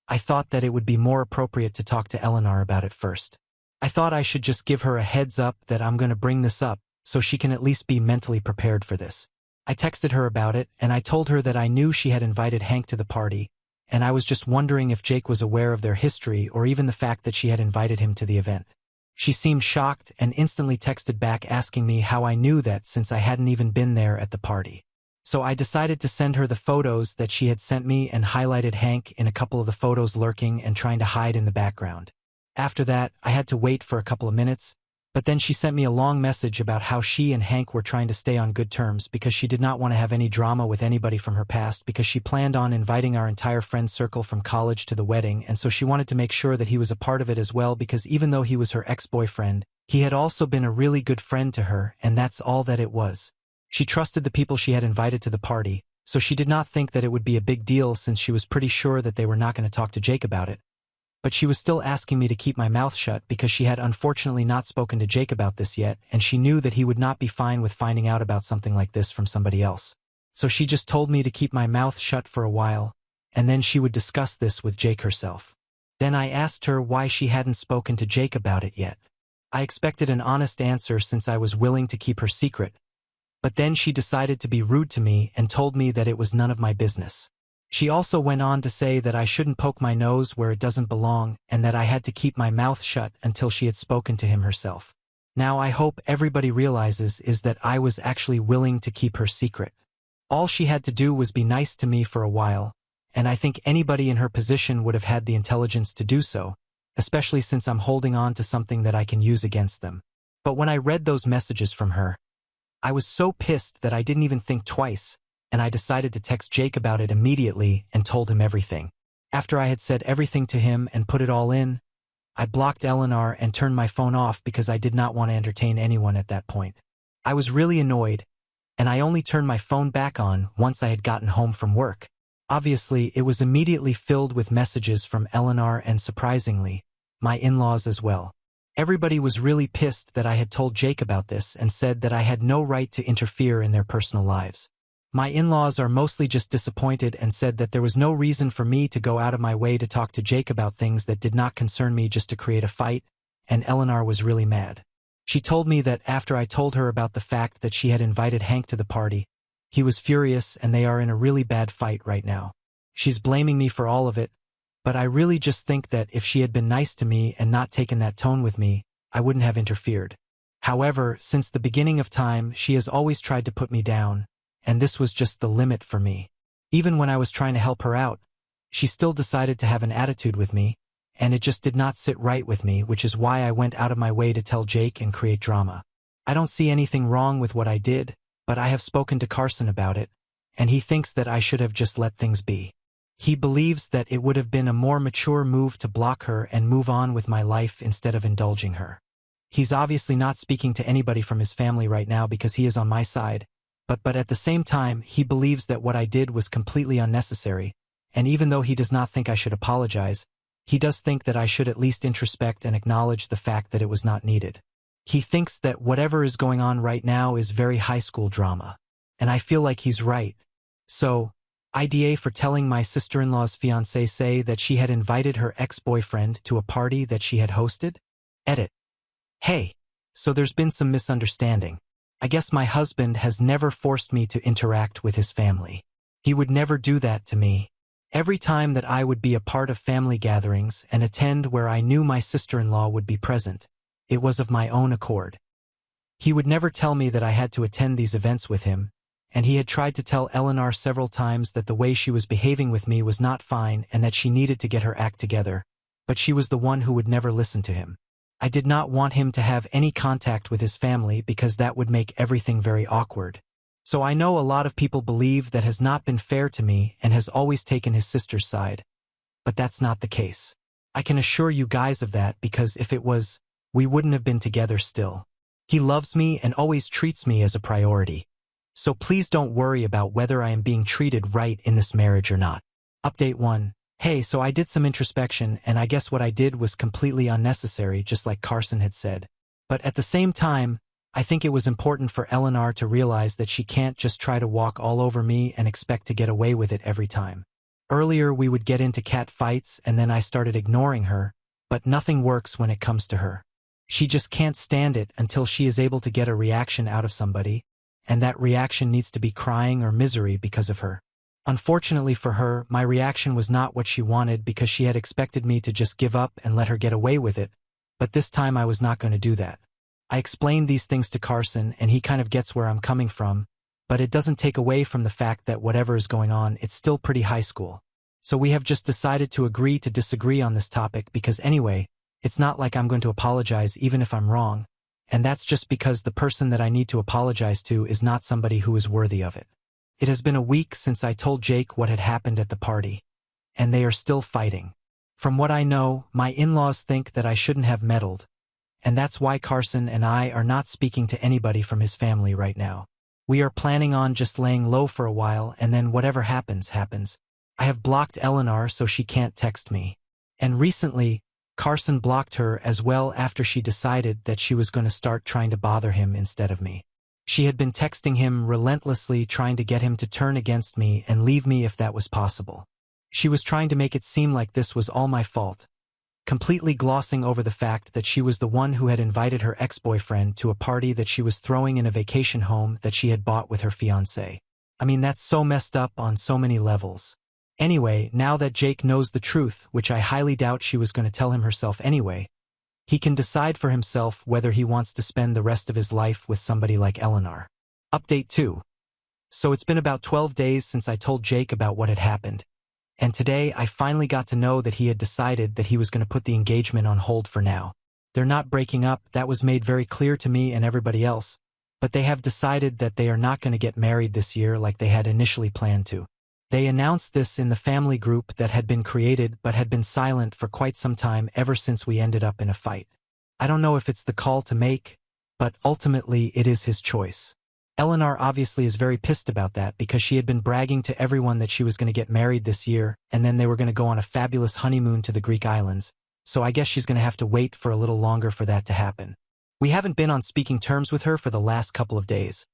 I thought that it would be more appropriate to talk to Eleanor about it first. I thought I should just give her a heads up that I'm going to bring this up, so she can at least be mentally prepared for this. I texted her about it, and I told her that I knew she had invited Hank to the party, and I was just wondering if Jake was aware of their history or even the fact that she had invited him to the event. She seemed shocked and instantly texted back asking me how I knew that since I hadn't even been there at the party. So I decided to send her the photos that she had sent me and highlighted Hank in a couple of the photos lurking and trying to hide in the background. After that, I had to wait for a couple of minutes, but then she sent me a long message about how she and Hank were trying to stay on good terms because she did not want to have any drama with anybody from her past because she planned on inviting our entire friend circle from college to the wedding, and so she wanted to make sure that he was a part of it as well because even though he was her ex-boyfriend, he had also been a really good friend to her, and that's all that it was. She trusted the people she had invited to the party, so she did not think that it would be a big deal since she was pretty sure that they were not going to talk to Jake about it. But she was still asking me to keep my mouth shut because she had unfortunately not spoken to Jake about this yet, and she knew that he would not be fine with finding out about something like this from somebody else. So she just told me to keep my mouth shut for a while, and then she would discuss this with Jake herself. Then I asked her why she hadn't spoken to Jake about it yet. I expected an honest answer since I was willing to keep her secret, but then she decided to be rude to me and told me that it was none of my business. She also went on to say that I shouldn't poke my nose where it doesn't belong and that I had to keep my mouth shut until she had spoken to him herself. Now I hope everybody realizes is that I was actually willing to keep her secret. All she had to do was be nice to me for a while, and I think anybody in her position would have had the intelligence to do so, especially since I'm holding on to something that I can use against them. But when I read those messages from her, I was so pissed that I didn't even think twice, and I decided to text Jake about it immediately and told him everything. After I had said everything to him and put it all in, I blocked Eleanor and turned my phone off because I did not want to entertain anyone at that point. I was really annoyed, and I only turned my phone back on once I had gotten home from work. Obviously, it was immediately filled with messages from Eleanor and, surprisingly, my in-laws as well. Everybody was really pissed that I had told Jake about this and said that I had no right to interfere in their personal lives. My in-laws are mostly just disappointed and said that there was no reason for me to go out of my way to talk to Jake about things that did not concern me just to create a fight, and Eleanor was really mad. She told me that after I told her about the fact that she had invited Hank to the party, he was furious and they are in a really bad fight right now. She's blaming me for all of it, but I really just think that if she had been nice to me and not taken that tone with me, I wouldn't have interfered. However, since the beginning of time, she has always tried to put me down, and this was just the limit for me. Even when I was trying to help her out, she still decided to have an attitude with me, and it just did not sit right with me, which is why I went out of my way to tell Jake and create drama. I don't see anything wrong with what I did, but I have spoken to Carson about it, and he thinks that I should have just let things be. He believes that it would have been a more mature move to block her and move on with my life instead of indulging her. He's obviously not speaking to anybody from his family right now because he is on my side, but at the same time, he believes that what I did was completely unnecessary, and even though he does not think I should apologize, he does think that I should at least introspect and acknowledge the fact that it was not needed. He thinks that whatever is going on right now is very high school drama, and I feel like he's right. So, IDA for telling my sister-in-law's fiancé say that she had invited her ex-boyfriend to a party that she had hosted? Edit. Hey, so there's been some misunderstanding. I guess my husband has never forced me to interact with his family. He would never do that to me. Every time that I would be a part of family gatherings and attend where I knew my sister-in-law would be present, it was of my own accord. He would never tell me that I had to attend these events with him, and he had tried to tell Eleanor several times that the way she was behaving with me was not fine and that she needed to get her act together, but she was the one who would never listen to him. I did not want him to have any contact with his family because that would make everything very awkward. So I know a lot of people believe that has not been fair to me and has always taken his sister's side, but that's not the case. I can assure you guys of that because if it was, we wouldn't have been together still. He loves me and always treats me as a priority. So please don't worry about whether I am being treated right in this marriage or not. Update 1. Hey, so I did some introspection and I guess what I did was completely unnecessary, just like Carson had said. But at the same time, I think it was important for Eleanor to realize that she can't just try to walk all over me and expect to get away with it every time. Earlier we would get into cat fights and then I started ignoring her, but nothing works when it comes to her. She just can't stand it until she is able to get a reaction out of somebody, and that reaction needs to be crying or misery because of her. Unfortunately for her, my reaction was not what she wanted because she had expected me to just give up and let her get away with it, but this time I was not going to do that. I explained these things to Carson and he kind of gets where I'm coming from, but it doesn't take away from the fact that whatever is going on, it's still pretty high school. So we have just decided to agree to disagree on this topic because anyway, it's not like I'm going to apologize even if I'm wrong, and that's just because the person that I need to apologize to is not somebody who is worthy of it. It has been a week since I told Jake what had happened at the party, and they are still fighting. From what I know, my in-laws think that I shouldn't have meddled, and that's why Carson and I are not speaking to anybody from his family right now. We are planning on just laying low for a while and then whatever happens, happens. I have blocked Eleanor so she can't text me. And recently, Carson blocked her as well after she decided that she was going to start trying to bother him instead of me. She had been texting him relentlessly trying to get him to turn against me and leave me if that was possible. She was trying to make it seem like this was all my fault, completely glossing over the fact that she was the one who had invited her ex-boyfriend to a party that she was throwing in a vacation home that she had bought with her fiancé. I mean, that's so messed up on so many levels. Anyway, now that Jake knows the truth, which I highly doubt she was going to tell him herself anyway, he can decide for himself whether he wants to spend the rest of his life with somebody like Eleanor. Update 2. So it's been about 12 days since I told Jake about what had happened, and today I finally got to know that he had decided that he was going to put the engagement on hold for now. They're not breaking up, that was made very clear to me and everybody else, but they have decided that they are not going to get married this year like they had initially planned to. They announced this in the family group that had been created but had been silent for quite some time ever since we ended up in a fight. I don't know if it's the call to make, but ultimately it is his choice. Eleanor obviously is very pissed about that because she had been bragging to everyone that she was going to get married this year and then they were going to go on a fabulous honeymoon to the Greek islands, so I guess she's going to have to wait for a little longer for that to happen. We haven't been on speaking terms with her for the last couple of days.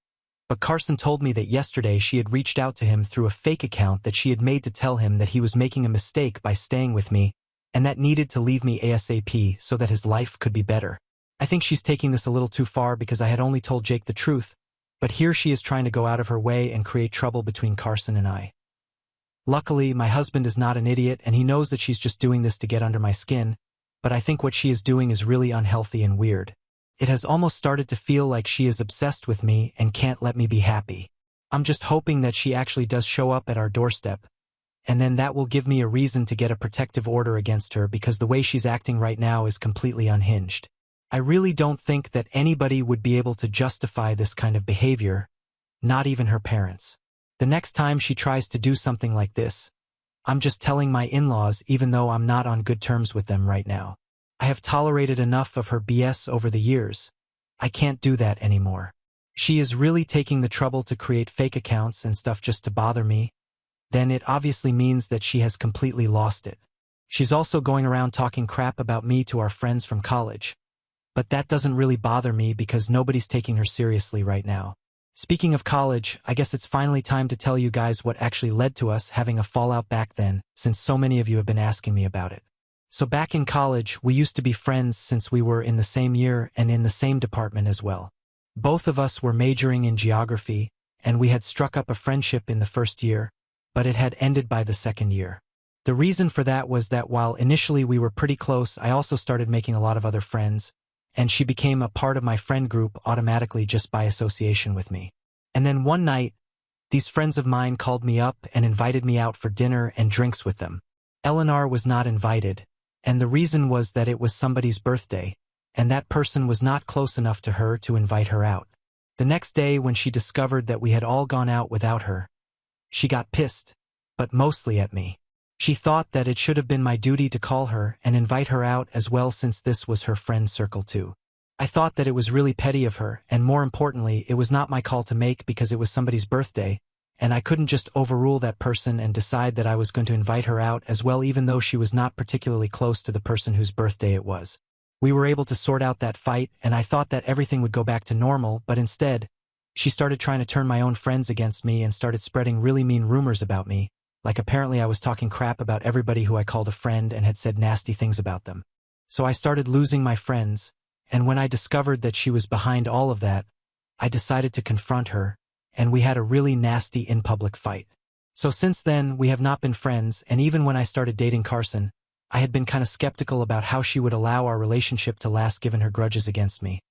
But Carson told me that yesterday she had reached out to him through a fake account that she had made to tell him that he was making a mistake by staying with me and that needed to leave me ASAP so that his life could be better. I think she's taking this a little too far because I had only told Jake the truth, but here she is trying to go out of her way and create trouble between Carson and I. Luckily, my husband is not an idiot and he knows that she's just doing this to get under my skin, but I think what she is doing is really unhealthy and weird. It has almost started to feel like she is obsessed with me and can't let me be happy. I'm just hoping that she actually does show up at our doorstep, and then that will give me a reason to get a protective order against her because the way she's acting right now is completely unhinged. I really don't think that anybody would be able to justify this kind of behavior, not even her parents. The next time she tries to do something like this, I'm just telling my in-laws even though I'm not on good terms with them right now. I have tolerated enough of her BS over the years. I can't do that anymore. She is really taking the trouble to create fake accounts and stuff just to bother me. Then it obviously means that she has completely lost it. She's also going around talking crap about me to our friends from college. But that doesn't really bother me because nobody's taking her seriously right now. Speaking of college, I guess it's finally time to tell you guys what actually led to us having a fallout back then, since so many of you have been asking me about it. So back in college, we used to be friends since we were in the same year and in the same department as well. Both of us were majoring in geography, and we had struck up a friendship in the first year, but it had ended by the second year. The reason for that was that while initially we were pretty close, I also started making a lot of other friends, and she became a part of my friend group automatically just by association with me. And then one night, these friends of mine called me up and invited me out for dinner and drinks with them. Eleanor was not invited, and the reason was that it was somebody's birthday, and that person was not close enough to her to invite her out. The next day when she discovered that we had all gone out without her, she got pissed, but mostly at me. She thought that it should have been my duty to call her and invite her out as well since this was her friend circle too. I thought that it was really petty of her, and more importantly, it was not my call to make because it was somebody's birthday, and I couldn't just overrule that person and decide that I was going to invite her out as well even though she was not particularly close to the person whose birthday it was. We were able to sort out that fight, and I thought that everything would go back to normal, but instead, she started trying to turn my own friends against me and started spreading really mean rumors about me, like apparently I was talking crap about everybody who I called a friend and had said nasty things about them. So I started losing my friends, and when I discovered that she was behind all of that, I decided to confront her, and we had a really nasty in-public fight. So since then, we have not been friends, and even when I started dating Carson, I had been kind of skeptical about how she would allow our relationship to last given her grudges against me.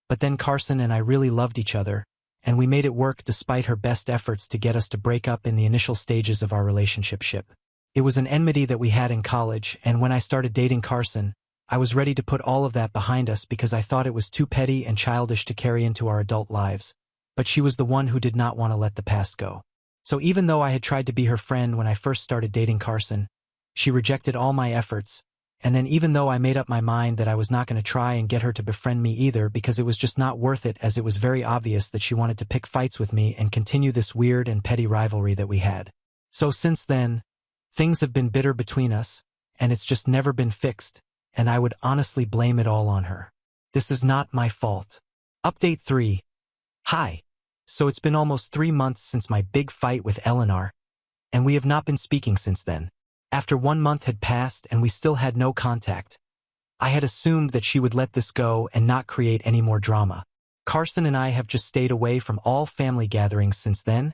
But then Carson and I really loved each other, and we made it work despite her best efforts to get us to break up in the initial stages of our relationship. It was an enmity that we had in college, and when I started dating Carson, I was ready to put all of that behind us because I thought it was too petty and childish to carry into our adult lives. But she was the one who did not want to let the past go. So even though I had tried to be her friend when I first started dating Carson, she rejected all my efforts, and then even though I made up my mind that I was not going to try and get her to befriend me either because it was just not worth it as it was very obvious that she wanted to pick fights with me and continue this weird and petty rivalry that we had. So since then, things have been bitter between us, and it's just never been fixed, and I would honestly blame it all on her. This is not my fault. Update 3. Hi. So it's been almost 3 months since my big fight with Eleanor, and we have not been speaking since then. After 1 month had passed and we still had no contact, I had assumed that she would let this go and not create any more drama. Carson and I have just stayed away from all family gatherings since then,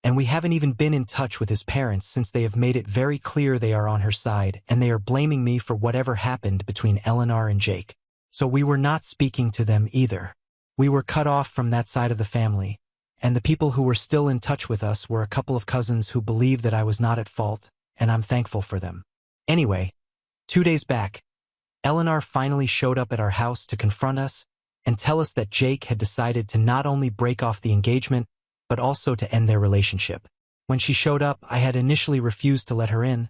and we haven't even been in touch with his parents since they have made it very clear they are on her side and they are blaming me for whatever happened between Eleanor and Jake. So we were not speaking to them either. We were cut off from that side of the family, and the people who were still in touch with us were a couple of cousins who believed that I was not at fault, and I'm thankful for them. Anyway, 2 days back, Eleanor finally showed up at our house to confront us and tell us that Jake had decided to not only break off the engagement, but also to end their relationship. When she showed up, I had initially refused to let her in,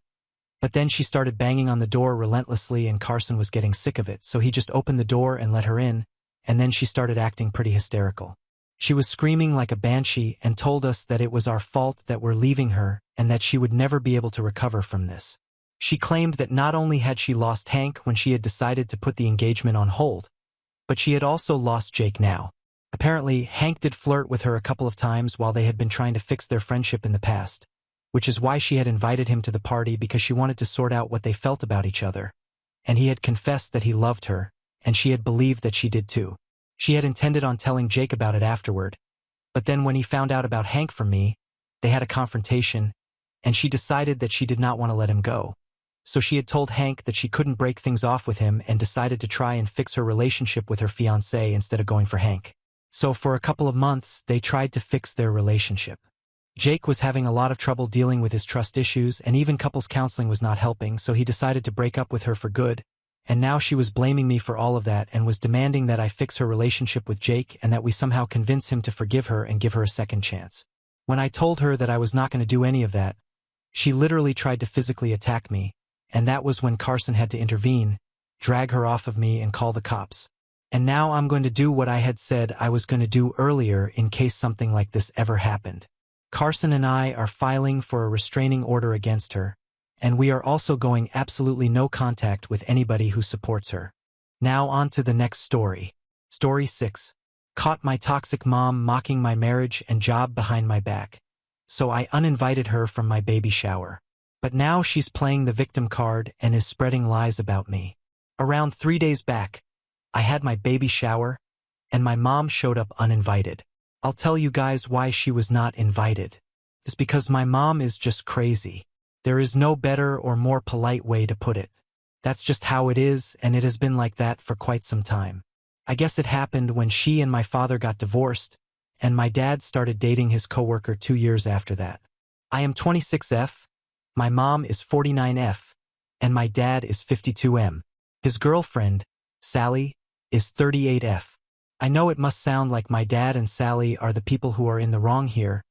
but then she started banging on the door relentlessly and Carson was getting sick of it, so he just opened the door and let her in, and then she started acting pretty hysterical. She was screaming like a banshee and told us that it was our fault that we're leaving her and that she would never be able to recover from this. She claimed that not only had she lost Hank when she had decided to put the engagement on hold, but she had also lost Jake now. Apparently, Hank did flirt with her a couple of times while they had been trying to fix their friendship in the past, which is why she had invited him to the party because she wanted to sort out what they felt about each other. And he had confessed that he loved her, and she had believed that she did too. She had intended on telling Jake about it afterward, but then when he found out about Hank from me, they had a confrontation, and she decided that she did not want to let him go. So she had told Hank that she couldn't break things off with him and decided to try and fix her relationship with her fiancé instead of going for Hank. So for a couple of months, they tried to fix their relationship. Jake was having a lot of trouble dealing with his trust issues, and even couples counseling was not helping, so he decided to break up with her for good, and now she was blaming me for all of that and was demanding that I fix her relationship with Jake and that we somehow convince him to forgive her and give her a second chance. When I told her that I was not going to do any of that, she literally tried to physically attack me, and that was when Carson had to intervene, drag her off of me and call the cops. And now I'm going to do what I had said I was going to do earlier in case something like this ever happened. Carson and I are filing for a restraining order against her, and we are also going absolutely no contact with anybody who supports her. Now on to the next story. Story 6. Caught my toxic mom mocking my marriage and job behind my back, so I uninvited her from my baby shower. But now she's playing the victim card and is spreading lies about me. Around 3 days back, I had my baby shower, and my mom showed up uninvited. I'll tell you guys why she was not invited. It's because my mom is just crazy. There is no better or more polite way to put it. That's just how it is, and it has been like that for quite some time. I guess it happened when she and my father got divorced, and my dad started dating his coworker 2 years after that. I am 26F, my mom is 49F, and my dad is 52M. His girlfriend, Sally, is 38F. I know it must sound like my dad and Sally are the people who are in the wrong here,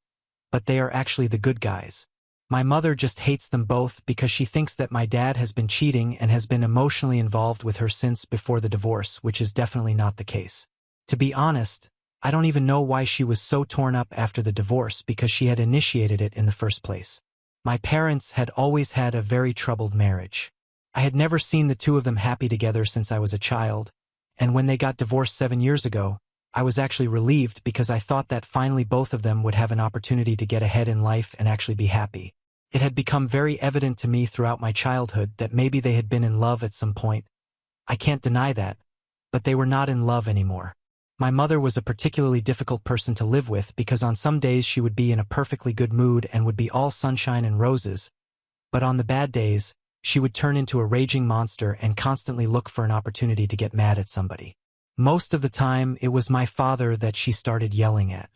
but they are actually the good guys. My mother just hates them both because she thinks that my dad has been cheating and has been emotionally involved with her since before the divorce, which is definitely not the case. To be honest, I don't even know why she was so torn up after the divorce because she had initiated it in the first place. My parents had always had a very troubled marriage. I had never seen the two of them happy together since I was a child, and when they got divorced 7 years ago, I was actually relieved because I thought that finally both of them would have an opportunity to get ahead in life and actually be happy. It had become very evident to me throughout my childhood that maybe they had been in love at some point. I can't deny that, but they were not in love anymore. My mother was a particularly difficult person to live with because on some days she would be in a perfectly good mood and would be all sunshine and roses, but on the bad days, she would turn into a raging monster and constantly look for an opportunity to get mad at somebody. Most of the time, it was my father that she started yelling at.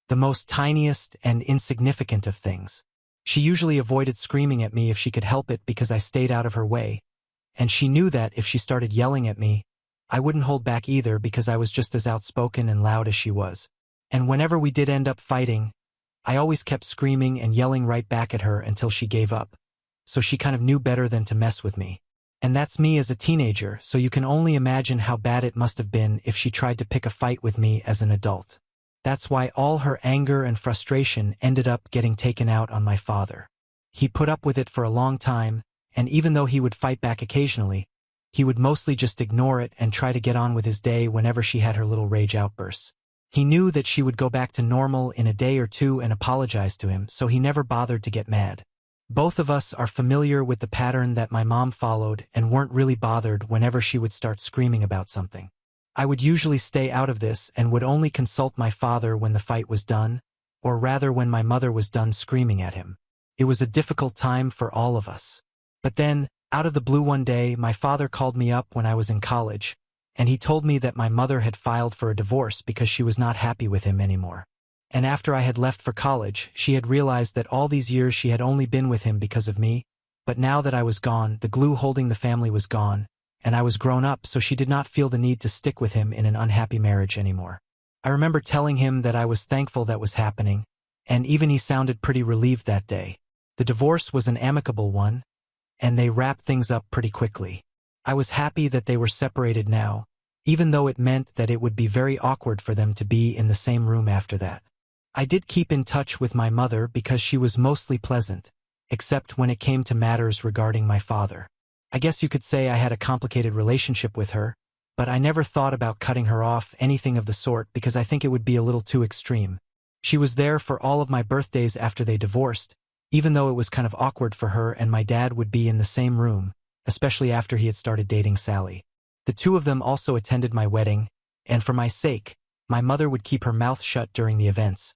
The most tiniest and insignificant of things. She usually avoided screaming at me if she could help it because I stayed out of her way, and she knew that if she started yelling at me, I wouldn't hold back either because I was just as outspoken and loud as she was. And whenever we did end up fighting, I always kept screaming and yelling right back at her until she gave up, so she kind of knew better than to mess with me. And that's me as a teenager, so you can only imagine how bad it must have been if she tried to pick a fight with me as an adult. That's why all her anger and frustration ended up getting taken out on my father. He put up with it for a long time, and even though he would fight back occasionally, he would mostly just ignore it and try to get on with his day whenever she had her little rage outbursts. He knew that she would go back to normal in a day or two and apologize to him, so he never bothered to get mad. Both of us are familiar with the pattern that my mom followed and weren't really bothered whenever she would start screaming about something. I would usually stay out of this and would only consult my father when the fight was done, or rather when my mother was done screaming at him. It was a difficult time for all of us. But then, out of the blue one day, my father called me up when I was in college, and he told me that my mother had filed for a divorce because she was not happy with him anymore. And after I had left for college, she had realized that all these years she had only been with him because of me, but now that I was gone, the glue holding the family was gone, and I was grown up, so she did not feel the need to stick with him in an unhappy marriage anymore. I remember telling him that I was thankful that was happening, and even he sounded pretty relieved that day. The divorce was an amicable one, and they wrapped things up pretty quickly. I was happy that they were separated now, even though it meant that it would be very awkward for them to be in the same room after that. I did keep in touch with my mother because she was mostly pleasant, except when it came to matters regarding my father. I guess you could say I had a complicated relationship with her, but I never thought about cutting her off, anything of the sort, because I think it would be a little too extreme. She was there for all of my birthdays after they divorced, even though it was kind of awkward for her and my dad would be in the same room, especially after he had started dating Sally. The two of them also attended my wedding, and for my sake, my mother would keep her mouth shut during the events.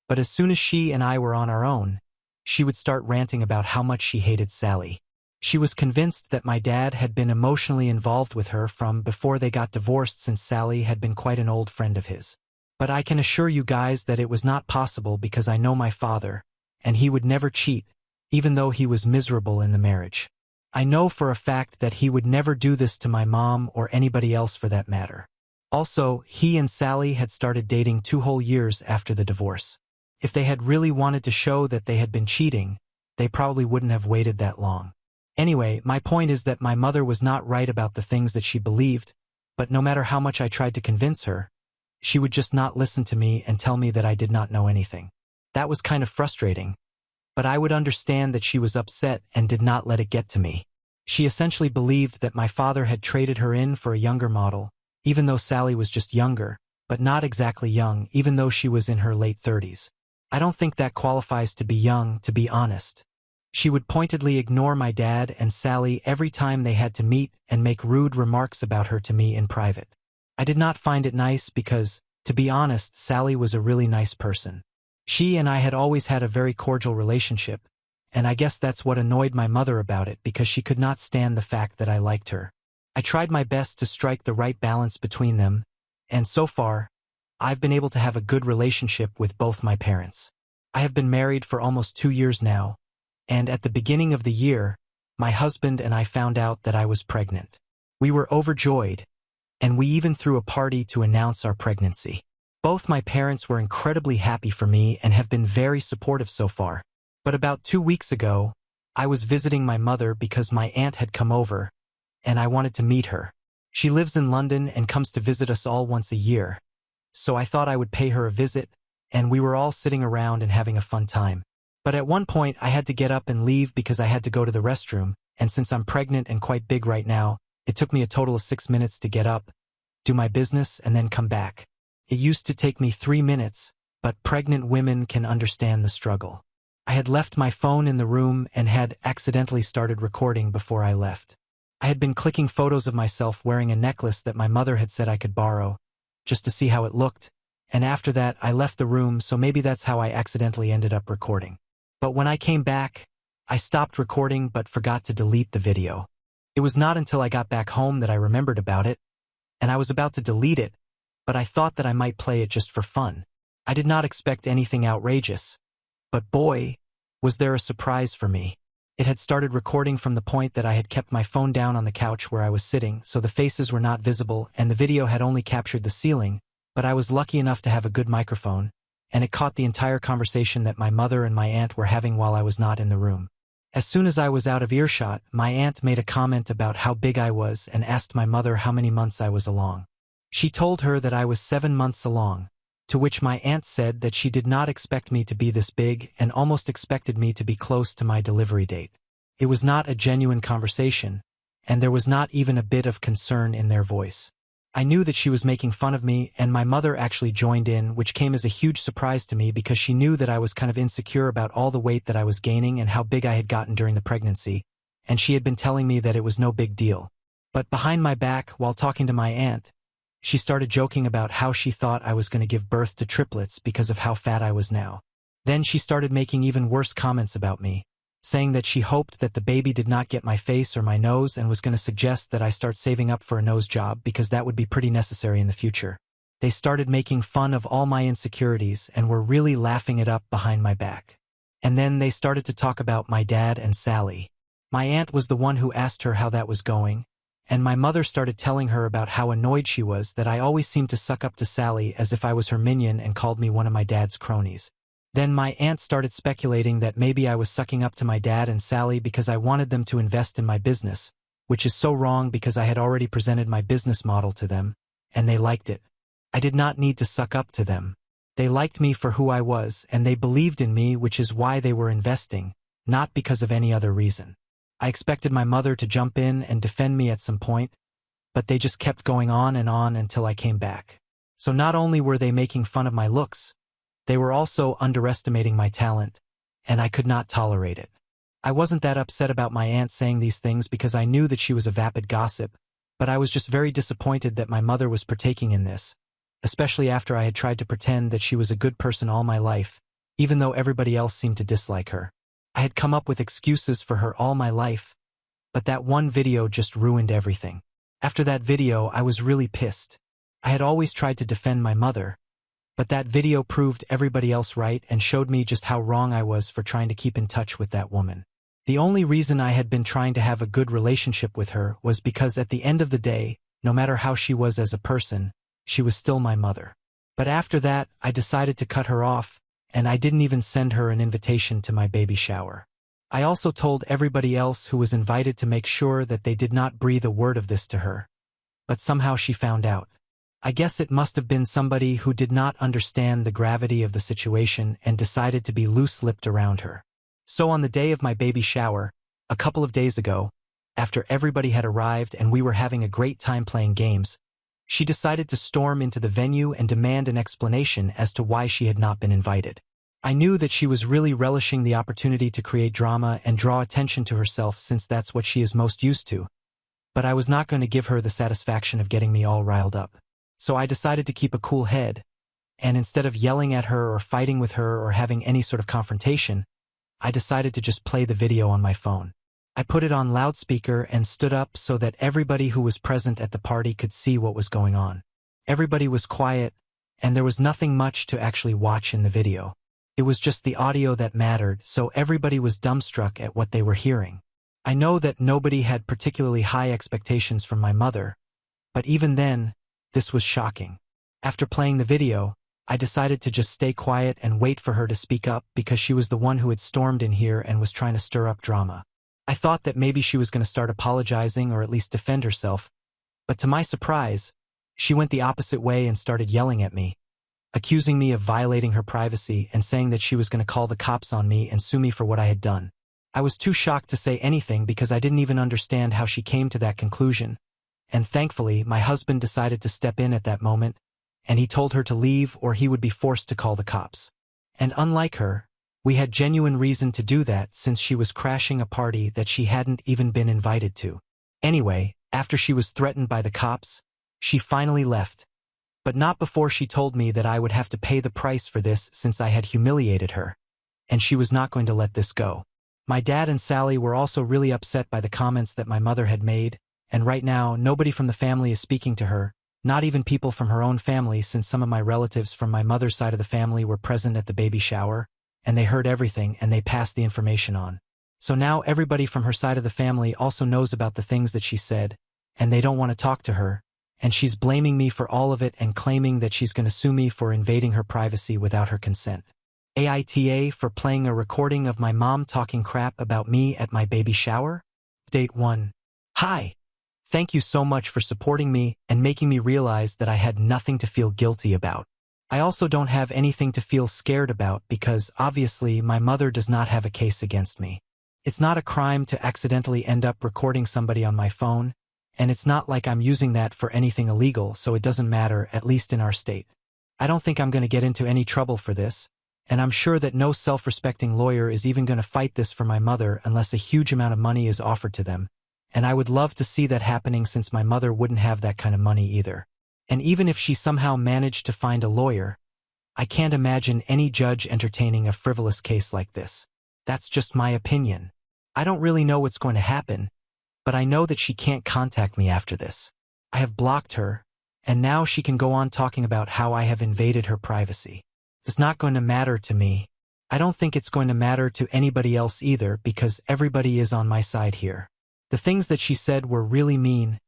But as soon as she and I were on our own, she would start ranting about how much she hated Sally. She was convinced that my dad had been emotionally involved with her from before they got divorced, since Sally had been quite an old friend of his. But I can assure you guys that it was not possible because I know my father, and he would never cheat, even though he was miserable in the marriage. I know for a fact that he would never do this to my mom or anybody else for that matter. Also, he and Sally had started dating 2 whole years after the divorce. If they had really wanted to show that they had been cheating, they probably wouldn't have waited that long. Anyway, my point is that my mother was not right about the things that she believed, but no matter how much I tried to convince her, she would just not listen to me and tell me that I did not know anything. That was kind of frustrating, but I would understand that she was upset and did not let it get to me. She essentially believed that my father had traded her in for a younger model, even though Sally was just younger, but not exactly young, even though she was in her late 30s. I don't think that qualifies to be young, to be honest. She would pointedly ignore my dad and Sally every time they had to meet and make rude remarks about her to me in private. I did not find it nice because, to be honest, Sally was a really nice person. She and I had always had a very cordial relationship, and I guess that's what annoyed my mother about it because she could not stand the fact that I liked her. I tried my best to strike the right balance between them, and so far, I've been able to have a good relationship with both my parents. I have been married for almost 2 years now, and at the beginning of the year, my husband and I found out that I was pregnant. We were overjoyed, and we even threw a party to announce our pregnancy. Both my parents were incredibly happy for me and have been very supportive so far. But about 2 weeks ago, I was visiting my mother because my aunt had come over, and I wanted to meet her. She lives in London and comes to visit us all once a year, so I thought I would pay her a visit, and we were all sitting around and having a fun time. But at one point, I had to get up and leave because I had to go to the restroom, and since I'm pregnant and quite big right now, it took me a total of 6 minutes to get up, do my business, and then come back. It used to take me 3 minutes, but pregnant women can understand the struggle. I had left my phone in the room and had accidentally started recording before I left. I had been clicking photos of myself wearing a necklace that my mother had said I could borrow, just to see how it looked, and after that I left the room, so maybe that's how I accidentally ended up recording. But when I came back, I stopped recording but forgot to delete the video. It was not until I got back home that I remembered about it, and I was about to delete it, but I thought that I might play it just for fun. I did not expect anything outrageous, but boy, was there a surprise for me. It had started recording from the point that I had kept my phone down on the couch where I was sitting, so the faces were not visible and the video had only captured the ceiling, but I was lucky enough to have a good microphone, and it caught the entire conversation that my mother and my aunt were having while I was not in the room. As soon as I was out of earshot, my aunt made a comment about how big I was and asked my mother how many months I was along. She told her that I was 7 months along, to which my aunt said that she did not expect me to be this big and almost expected me to be close to my delivery date. It was not a genuine conversation, and there was not even a bit of concern in their voice. I knew that she was making fun of me, and my mother actually joined in, which came as a huge surprise to me because she knew that I was kind of insecure about all the weight that I was gaining and how big I had gotten during the pregnancy, and she had been telling me that it was no big deal. But behind my back, while talking to my aunt, she started joking about how she thought I was going to give birth to triplets because of how fat I was now. Then she started making even worse comments about me, saying that she hoped that the baby did not get my face or my nose and was going to suggest that I start saving up for a nose job because that would be pretty necessary in the future. They started making fun of all my insecurities and were really laughing it up behind my back. And then they started to talk about my dad and Sally. My aunt was the one who asked her how that was going, and my mother started telling her about how annoyed she was that I always seemed to suck up to Sally as if I was her minion and called me one of my dad's cronies. Then my aunt started speculating that maybe I was sucking up to my dad and Sally because I wanted them to invest in my business, which is so wrong because I had already presented my business model to them, and they liked it. I did not need to suck up to them. They liked me for who I was, and they believed in me, which is why they were investing, not because of any other reason. I expected my mother to jump in and defend me at some point, but they just kept going on until I came back. So not only were they making fun of my looks, they were also underestimating my talent, and I could not tolerate it. I wasn't that upset about my aunt saying these things because I knew that she was a vapid gossip, but I was just very disappointed that my mother was partaking in this, especially after I had tried to pretend that she was a good person all my life, even though everybody else seemed to dislike her. I had come up with excuses for her all my life, but that one video just ruined everything. After that video, I was really pissed. I had always tried to defend my mother, But that video proved everybody else right and showed me just how wrong I was for trying to keep in touch with that woman. The only reason I had been trying to have a good relationship with her was because at the end of the day, no matter how she was as a person, she was still my mother. But after that, I decided to cut her off, and I didn't even send her an invitation to my baby shower. I also told everybody else who was invited to make sure that they did not breathe a word of this to her. But somehow she found out. I guess it must have been somebody who did not understand the gravity of the situation and decided to be loose-lipped around her. So on the day of my baby shower, a couple of days ago, after everybody had arrived and we were having a great time playing games, she decided to storm into the venue and demand an explanation as to why she had not been invited. I knew that she was really relishing the opportunity to create drama and draw attention to herself since that's what she is most used to, but I was not going to give her the satisfaction of getting me all riled up. So I decided to keep a cool head, and instead of yelling at her or fighting with her or having any sort of confrontation, I decided to just play the video on my phone. I put it on loudspeaker and stood up so that everybody who was present at the party could see what was going on. Everybody was quiet, and there was nothing much to actually watch in the video. It was just the audio that mattered, so everybody was dumbstruck at what they were hearing. I know that nobody had particularly high expectations from my mother, but even then, this was shocking. After playing the video, I decided to just stay quiet and wait for her to speak up because she was the one who had stormed in here and was trying to stir up drama. I thought that maybe she was going to start apologizing or at least defend herself, but to my surprise, she went the opposite way and started yelling at me, accusing me of violating her privacy and saying that she was going to call the cops on me and sue me for what I had done. I was too shocked to say anything because I didn't even understand how she came to that conclusion. And thankfully, my husband decided to step in at that moment, and he told her to leave or he would be forced to call the cops. And unlike her, we had genuine reason to do that since she was crashing a party that she hadn't even been invited to. Anyway, after she was threatened by the cops, she finally left, but not before she told me that I would have to pay the price for this since I had humiliated her, and she was not going to let this go. My dad and Sally were also really upset by the comments that my mother had made, and right now, nobody from the family is speaking to her, not even people from her own family since some of my relatives from my mother's side of the family were present at the baby shower, and they heard everything and they passed the information on. So now everybody from her side of the family also knows about the things that she said, and they don't want to talk to her, and she's blaming me for all of it and claiming that she's going to sue me for invading her privacy without her consent. AITA for playing a recording of my mom talking crap about me at my baby shower? Update 1. Hi. Thank you so much for supporting me and making me realize that I had nothing to feel guilty about. I also don't have anything to feel scared about because, obviously, my mother does not have a case against me. It's not a crime to accidentally end up recording somebody on my phone, and it's not like I'm using that for anything illegal, so it doesn't matter, at least in our state. I don't think I'm going to get into any trouble for this, and I'm sure that no self-respecting lawyer is even going to fight this for my mother unless a huge amount of money is offered to them. And I would love to see that happening since my mother wouldn't have that kind of money either. And even if she somehow managed to find a lawyer, I can't imagine any judge entertaining a frivolous case like this. That's just my opinion. I don't really know what's going to happen, but I know that she can't contact me after this. I have blocked her, and now she can go on talking about how I have invaded her privacy. It's not going to matter to me. I don't think it's going to matter to anybody else either because everybody is on my side here. The things that she said were really mean,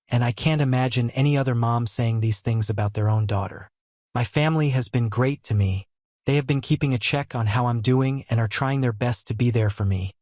and I can't imagine any other mom saying these things about their own daughter. My family has been great to me. They have been keeping a check on how I'm doing and are trying their best to be there for me,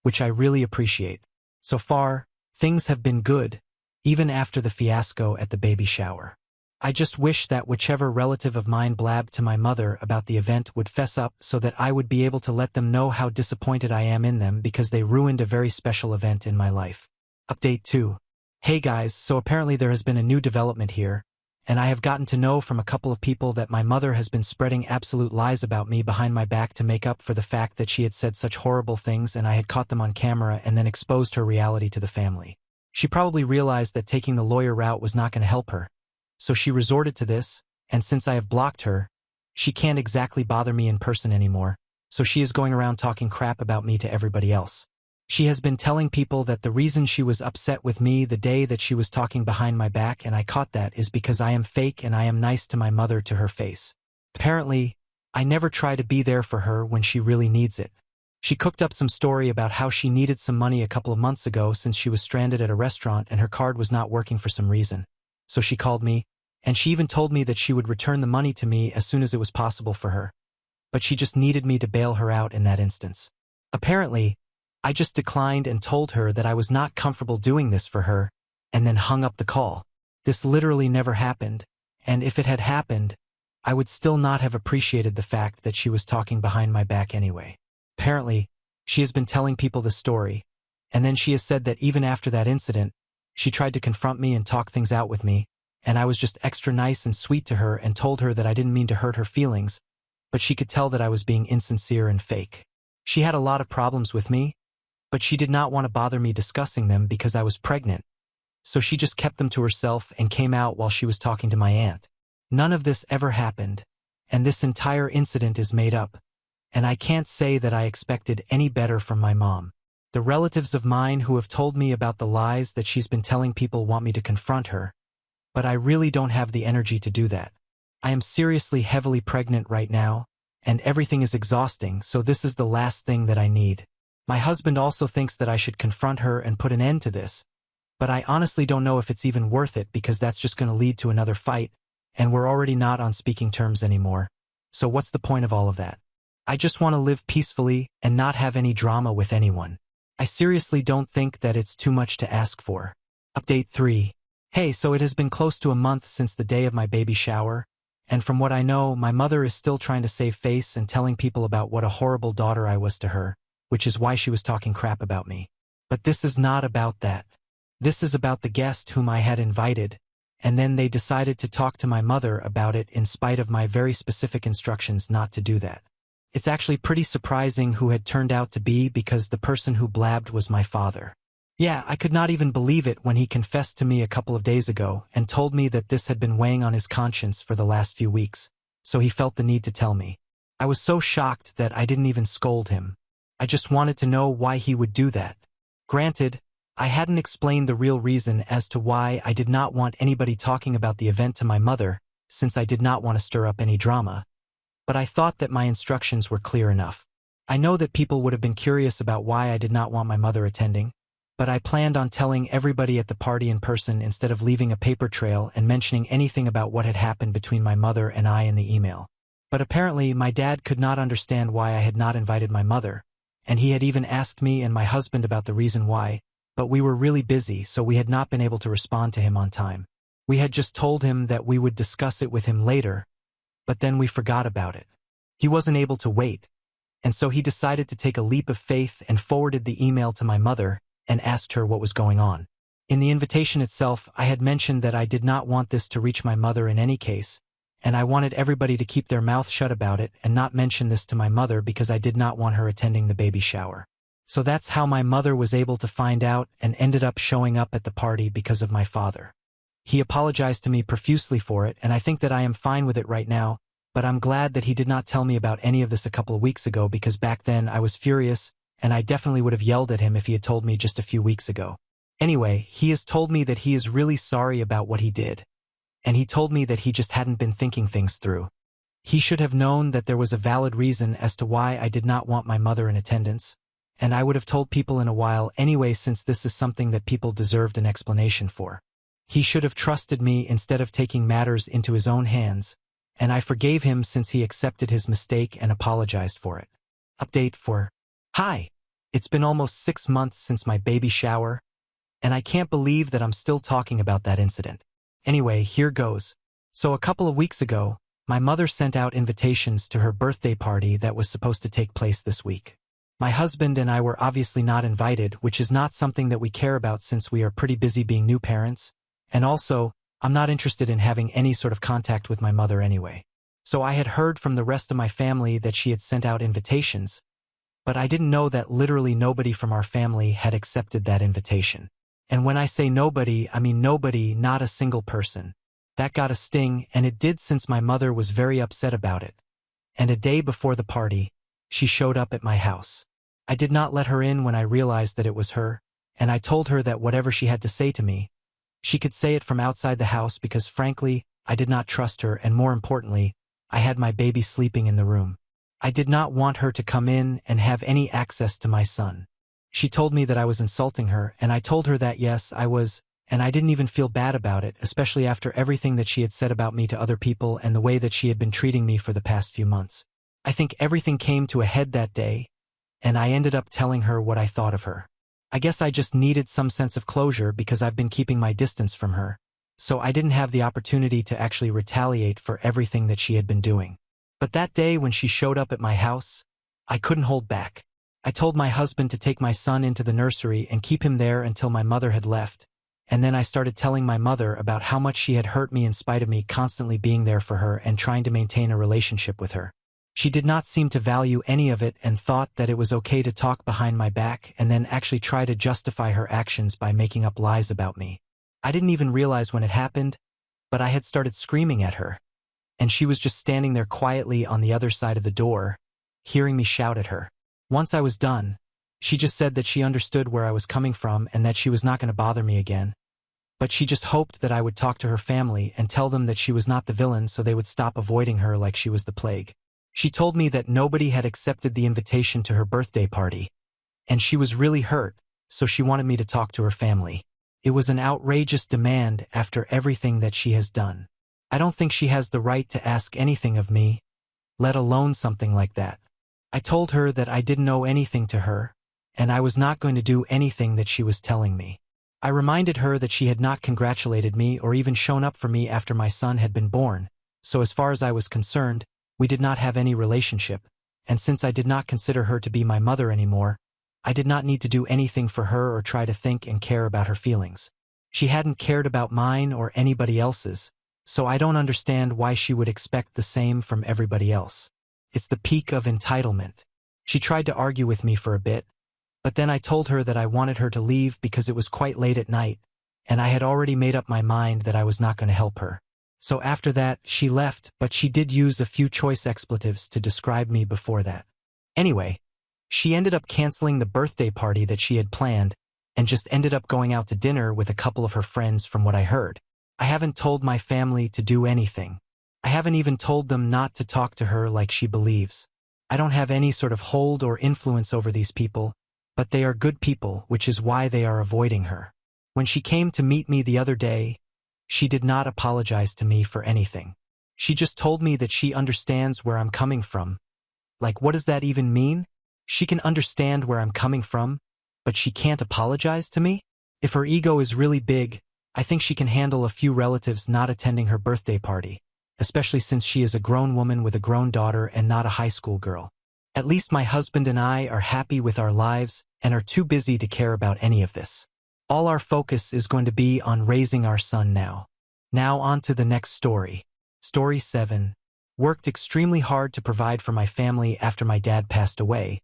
which I really appreciate. So far, things have been good, even after the fiasco at the baby shower. I just wish that whichever relative of mine blabbed to my mother about the event would fess up so that I would be able to let them know how disappointed I am in them because they ruined a very special event in my life. Update 2. Hey guys, so apparently there has been a new development here, and I have gotten to know from a couple of people that my mother has been spreading absolute lies about me behind my back to make up for the fact that she had said such horrible things and I had caught them on camera and then exposed her reality to the family. She probably realized that taking the lawyer route was not going to help her. So she resorted to this, and since I have blocked her, she can't exactly bother me in person anymore, so she is going around talking crap about me to everybody else. She has been telling people that the reason she was upset with me the day that she was talking behind my back and I caught that is because I am fake and I am nice to my mother to her face. Apparently, I never try to be there for her when she really needs it. She cooked up some story about how she needed some money a couple of months ago since she was stranded at a restaurant and her card was not working for some reason. So she called me, and she even told me that she would return the money to me as soon as it was possible for her. But she just needed me to bail her out in that instance. Apparently, I just declined and told her that I was not comfortable doing this for her, and then hung up the call. This literally never happened, and if it had happened, I would still not have appreciated the fact that she was talking behind my back anyway. Apparently, she has been telling people the story, and then she has said that even after that incident, she tried to confront me and talk things out with me, and I was just extra nice and sweet to her and told her that I didn't mean to hurt her feelings, but she could tell that I was being insincere and fake. She had a lot of problems with me, but she did not want to bother me discussing them because I was pregnant, so she just kept them to herself and came out while she was talking to my aunt. None of this ever happened, and this entire incident is made up, and I can't say that I expected any better from my mom. The relatives of mine who have told me about the lies that she's been telling people want me to confront her, but I really don't have the energy to do that. I am seriously heavily pregnant right now, and everything is exhausting, so this is the last thing that I need. My husband also thinks that I should confront her and put an end to this, but I honestly don't know if it's even worth it because that's just going to lead to another fight, and we're already not on speaking terms anymore. So what's the point of all of that? I just want to live peacefully and not have any drama with anyone. I seriously don't think that it's too much to ask for. Update 3. Hey, so it has been close to a month since the day of my baby shower, and from what I know, my mother is still trying to save face and telling people about what a horrible daughter I was to her, which is why she was talking crap about me. But this is not about that. This is about the guest whom I had invited, and then they decided to talk to my mother about it in spite of my very specific instructions not to do that. It's actually pretty surprising who had turned out to be because the person who blabbed was my father. Yeah, I could not even believe it when he confessed to me a couple of days ago and told me that this had been weighing on his conscience for the last few weeks, so he felt the need to tell me. I was so shocked that I didn't even scold him. I just wanted to know why he would do that. Granted, I hadn't explained the real reason as to why I did not want anybody talking about the event to my mother, since I did not want to stir up any drama, but I thought that my instructions were clear enough. I know that people would have been curious about why I did not want my mother attending, but I planned on telling everybody at the party in person instead of leaving a paper trail and mentioning anything about what had happened between my mother and I in the email. But apparently my dad could not understand why I had not invited my mother, and he had even asked me and my husband about the reason why, but we were really busy, so we had not been able to respond to him on time. We had just told him that we would discuss it with him later, but then we forgot about it. He wasn't able to wait, and so he decided to take a leap of faith and forwarded the email to my mother and asked her what was going on. In the invitation itself, I had mentioned that I did not want this to reach my mother in any case, and I wanted everybody to keep their mouth shut about it and not mention this to my mother because I did not want her attending the baby shower. So that's how my mother was able to find out and ended up showing up at the party because of my father. He apologized to me profusely for it, and I think that I am fine with it right now, but I'm glad that he did not tell me about any of this a couple of weeks ago because back then I was furious, and I definitely would have yelled at him if he had told me just a few weeks ago. Anyway, he has told me that he is really sorry about what he did, and he told me that he just hadn't been thinking things through. He should have known that there was a valid reason as to why I did not want my mother in attendance, and I would have told people in a while anyway since this is something that people deserved an explanation for. He should have trusted me instead of taking matters into his own hands, and I forgave him since he accepted his mistake and apologized for it. Update 4. Hi! It's been almost 6 months since my baby shower, and I can't believe that I'm still talking about that incident. Anyway, here goes. So a couple of weeks ago, my mother sent out invitations to her birthday party that was supposed to take place this week. My husband and I were obviously not invited, which is not something that we care about since we are pretty busy being new parents, and also, I'm not interested in having any sort of contact with my mother anyway. So I had heard from the rest of my family that she had sent out invitations, but I didn't know that literally nobody from our family had accepted that invitation. And when I say nobody, I mean nobody, not a single person. That got a sting, and it did since my mother was very upset about it. And a day before the party, she showed up at my house. I did not let her in when I realized that it was her, and I told her that whatever she had to say to me, she could say it from outside the house because frankly, I did not trust her, and more importantly, I had my baby sleeping in the room. I did not want her to come in and have any access to my son. She told me that I was insulting her, and I told her that yes, I was, and I didn't even feel bad about it, especially after everything that she had said about me to other people and the way that she had been treating me for the past few months. I think everything came to a head that day, and I ended up telling her what I thought of her. I guess I just needed some sense of closure because I've been keeping my distance from her, so I didn't have the opportunity to actually retaliate for everything that she had been doing. But that day when she showed up at my house, I couldn't hold back. I told my husband to take my son into the nursery and keep him there until my mother had left, and then I started telling my mother about how much she had hurt me in spite of me constantly being there for her and trying to maintain a relationship with her. She did not seem to value any of it and thought that it was okay to talk behind my back and then actually try to justify her actions by making up lies about me. I didn't even realize when it happened, but I had started screaming at her, and she was just standing there quietly on the other side of the door, hearing me shout at her. Once I was done, she just said that she understood where I was coming from and that she was not going to bother me again, but she just hoped that I would talk to her family and tell them that she was not the villain so they would stop avoiding her like she was the plague. She told me that nobody had accepted the invitation to her birthday party, and she was really hurt, so she wanted me to talk to her family. It was an outrageous demand after everything that she has done. I don't think she has the right to ask anything of me, let alone something like that. I told her that I didn't owe anything to her, and I was not going to do anything that she was telling me. I reminded her that she had not congratulated me or even shown up for me after my son had been born, so as far as I was concerned, we did not have any relationship, and since I did not consider her to be my mother anymore, I did not need to do anything for her or try to think and care about her feelings. She hadn't cared about mine or anybody else's, so I don't understand why she would expect the same from everybody else. It's the peak of entitlement. She tried to argue with me for a bit, but then I told her that I wanted her to leave because it was quite late at night, and I had already made up my mind that I was not going to help her. So after that, she left, but she did use a few choice expletives to describe me before that. Anyway, she ended up canceling the birthday party that she had planned and just ended up going out to dinner with a couple of her friends from what I heard. I haven't told my family to do anything. I haven't even told them not to talk to her like she believes. I don't have any sort of hold or influence over these people, but they are good people, which is why they are avoiding her. When she came to meet me the other day, she did not apologize to me for anything. She just told me that she understands where I'm coming from. Like, what does that even mean? She can understand where I'm coming from, but she can't apologize to me? If her ego is really big, I think she can handle a few relatives not attending her birthday party, especially since she is a grown woman with a grown daughter and not a high school girl. At least my husband and I are happy with our lives and are too busy to care about any of this. All our focus is going to be on raising our son now. Now on to the next story. Story 7. Worked extremely hard to provide for my family after my dad passed away,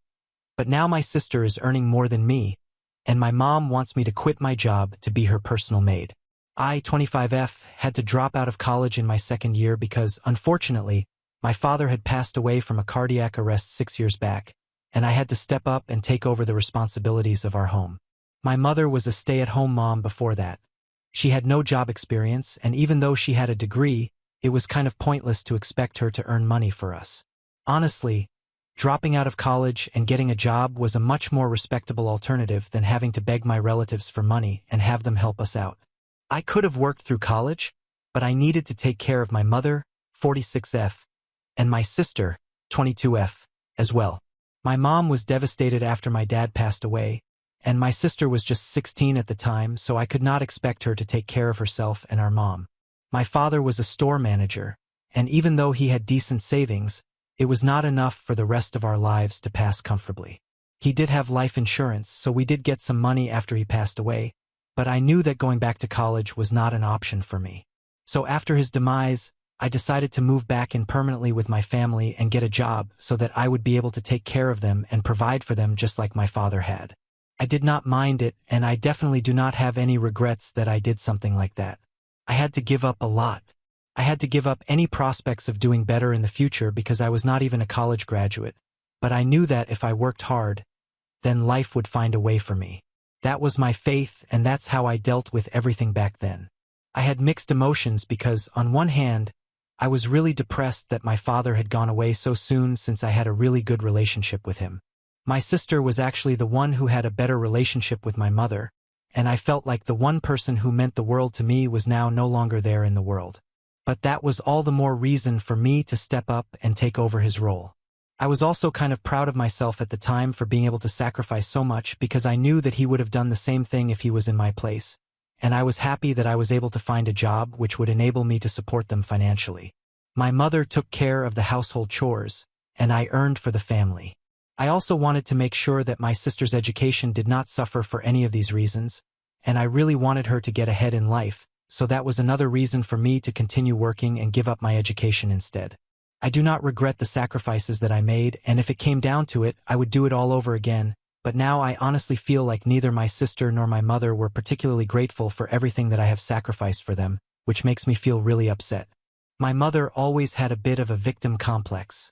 but now my sister is earning more than me, and my mom wants me to quit my job to be her personal maid. I, 25F, had to drop out of college in my second year because, unfortunately, my father had passed away from a cardiac arrest 6 years back, and I had to step up and take over the responsibilities of our home. My mother was a stay-at-home mom before that. She had no job experience, and even though she had a degree, it was kind of pointless to expect her to earn money for us. Honestly, dropping out of college and getting a job was a much more respectable alternative than having to beg my relatives for money and have them help us out. I could have worked through college, but I needed to take care of my mother, 46F, and my sister, 22F, as well. My mom was devastated after my dad passed away, and my sister was just 16 at the time, so I could not expect her to take care of herself and our mom. My father was a store manager, and even though he had decent savings, it was not enough for the rest of our lives to pass comfortably. He did have life insurance, so we did get some money after he passed away, but I knew that going back to college was not an option for me. So after his demise, I decided to move back in permanently with my family and get a job so that I would be able to take care of them and provide for them just like my father had. I did not mind it, and I definitely do not have any regrets that I did something like that. I had to give up a lot. I had to give up any prospects of doing better in the future because I was not even a college graduate, but I knew that if I worked hard, then life would find a way for me. That was my faith, and that's how I dealt with everything back then. I had mixed emotions because, on one hand, I was really depressed that my father had gone away so soon since I had a really good relationship with him. My sister was actually the one who had a better relationship with my mother, and I felt like the one person who meant the world to me was now no longer there in the world. But that was all the more reason for me to step up and take over his role. I was also kind of proud of myself at the time for being able to sacrifice so much because I knew that he would have done the same thing if he was in my place, and I was happy that I was able to find a job which would enable me to support them financially. My mother took care of the household chores, and I earned for the family. I also wanted to make sure that my sister's education did not suffer for any of these reasons, and I really wanted her to get ahead in life, so that was another reason for me to continue working and give up my education instead. I do not regret the sacrifices that I made, and if it came down to it, I would do it all over again, but now I honestly feel like neither my sister nor my mother were particularly grateful for everything that I have sacrificed for them, which makes me feel really upset. My mother always had a bit of a victim complex.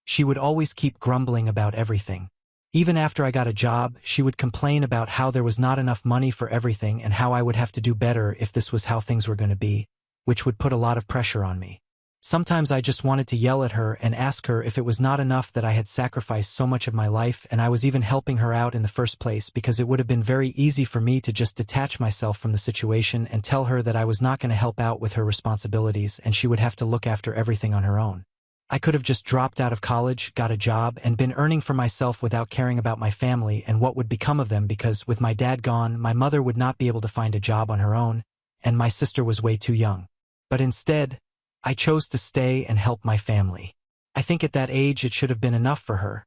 She would always keep grumbling about everything. Even after I got a job, she would complain about how there was not enough money for everything and how I would have to do better if this was how things were going to be, which would put a lot of pressure on me. Sometimes I just wanted to yell at her and ask her if it was not enough that I had sacrificed so much of my life and I was even helping her out in the first place, because it would have been very easy for me to just detach myself from the situation and tell her that I was not going to help out with her responsibilities and she would have to look after everything on her own. I could have just dropped out of college, got a job, and been earning for myself without caring about my family and what would become of them, because with my dad gone, my mother would not be able to find a job on her own, and my sister was way too young. But instead, I chose to stay and help my family. I think at that age it should have been enough for her,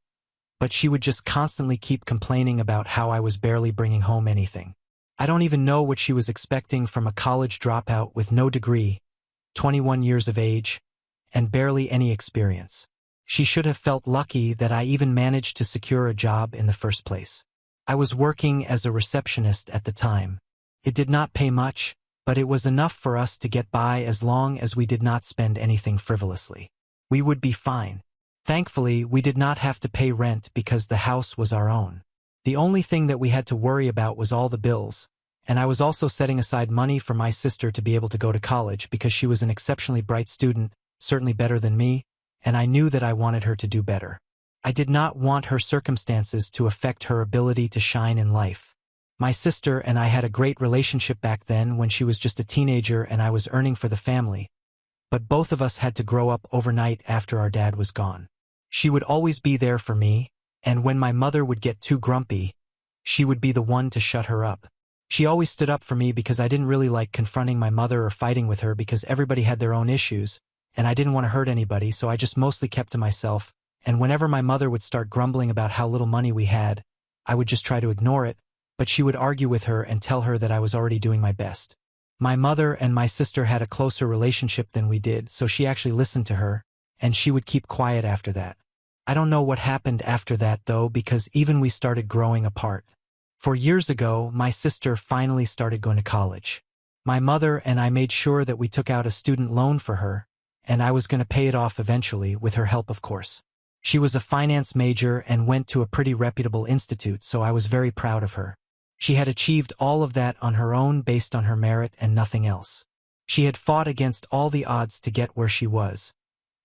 but she would just constantly keep complaining about how I was barely bringing home anything. I don't even know what she was expecting from a college dropout with no degree, 21 years of age, and barely any experience. She should have felt lucky that I even managed to secure a job in the first place. I was working as a receptionist at the time. It did not pay much, but it was enough for us to get by as long as we did not spend anything frivolously. We would be fine. Thankfully, we did not have to pay rent because the house was our own. The only thing that we had to worry about was all the bills, and I was also setting aside money for my sister to be able to go to college because she was an exceptionally bright student, certainly better than me, and I knew that I wanted her to do better. I did not want her circumstances to affect her ability to shine in life. My sister and I had a great relationship back then when she was just a teenager and I was earning for the family, but both of us had to grow up overnight after our dad was gone. She would always be there for me, and when my mother would get too grumpy, she would be the one to shut her up. She always stood up for me because I didn't really like confronting my mother or fighting with her because everybody had their own issues, and I didn't want to hurt anybody, so I just mostly kept to myself, and whenever my mother would start grumbling about how little money we had, I would just try to ignore it, but she would argue with her and tell her that I was already doing my best. My mother and my sister had a closer relationship than we did, so she actually listened to her, and she would keep quiet after that. I don't know what happened after that though, because even we started growing apart. 4 years ago, my sister finally started going to college. My mother and I made sure that we took out a student loan for her, and I was going to pay it off eventually, with her help of course. She was a finance major and went to a pretty reputable institute, so I was very proud of her. She had achieved all of that on her own based on her merit and nothing else. She had fought against all the odds to get where she was,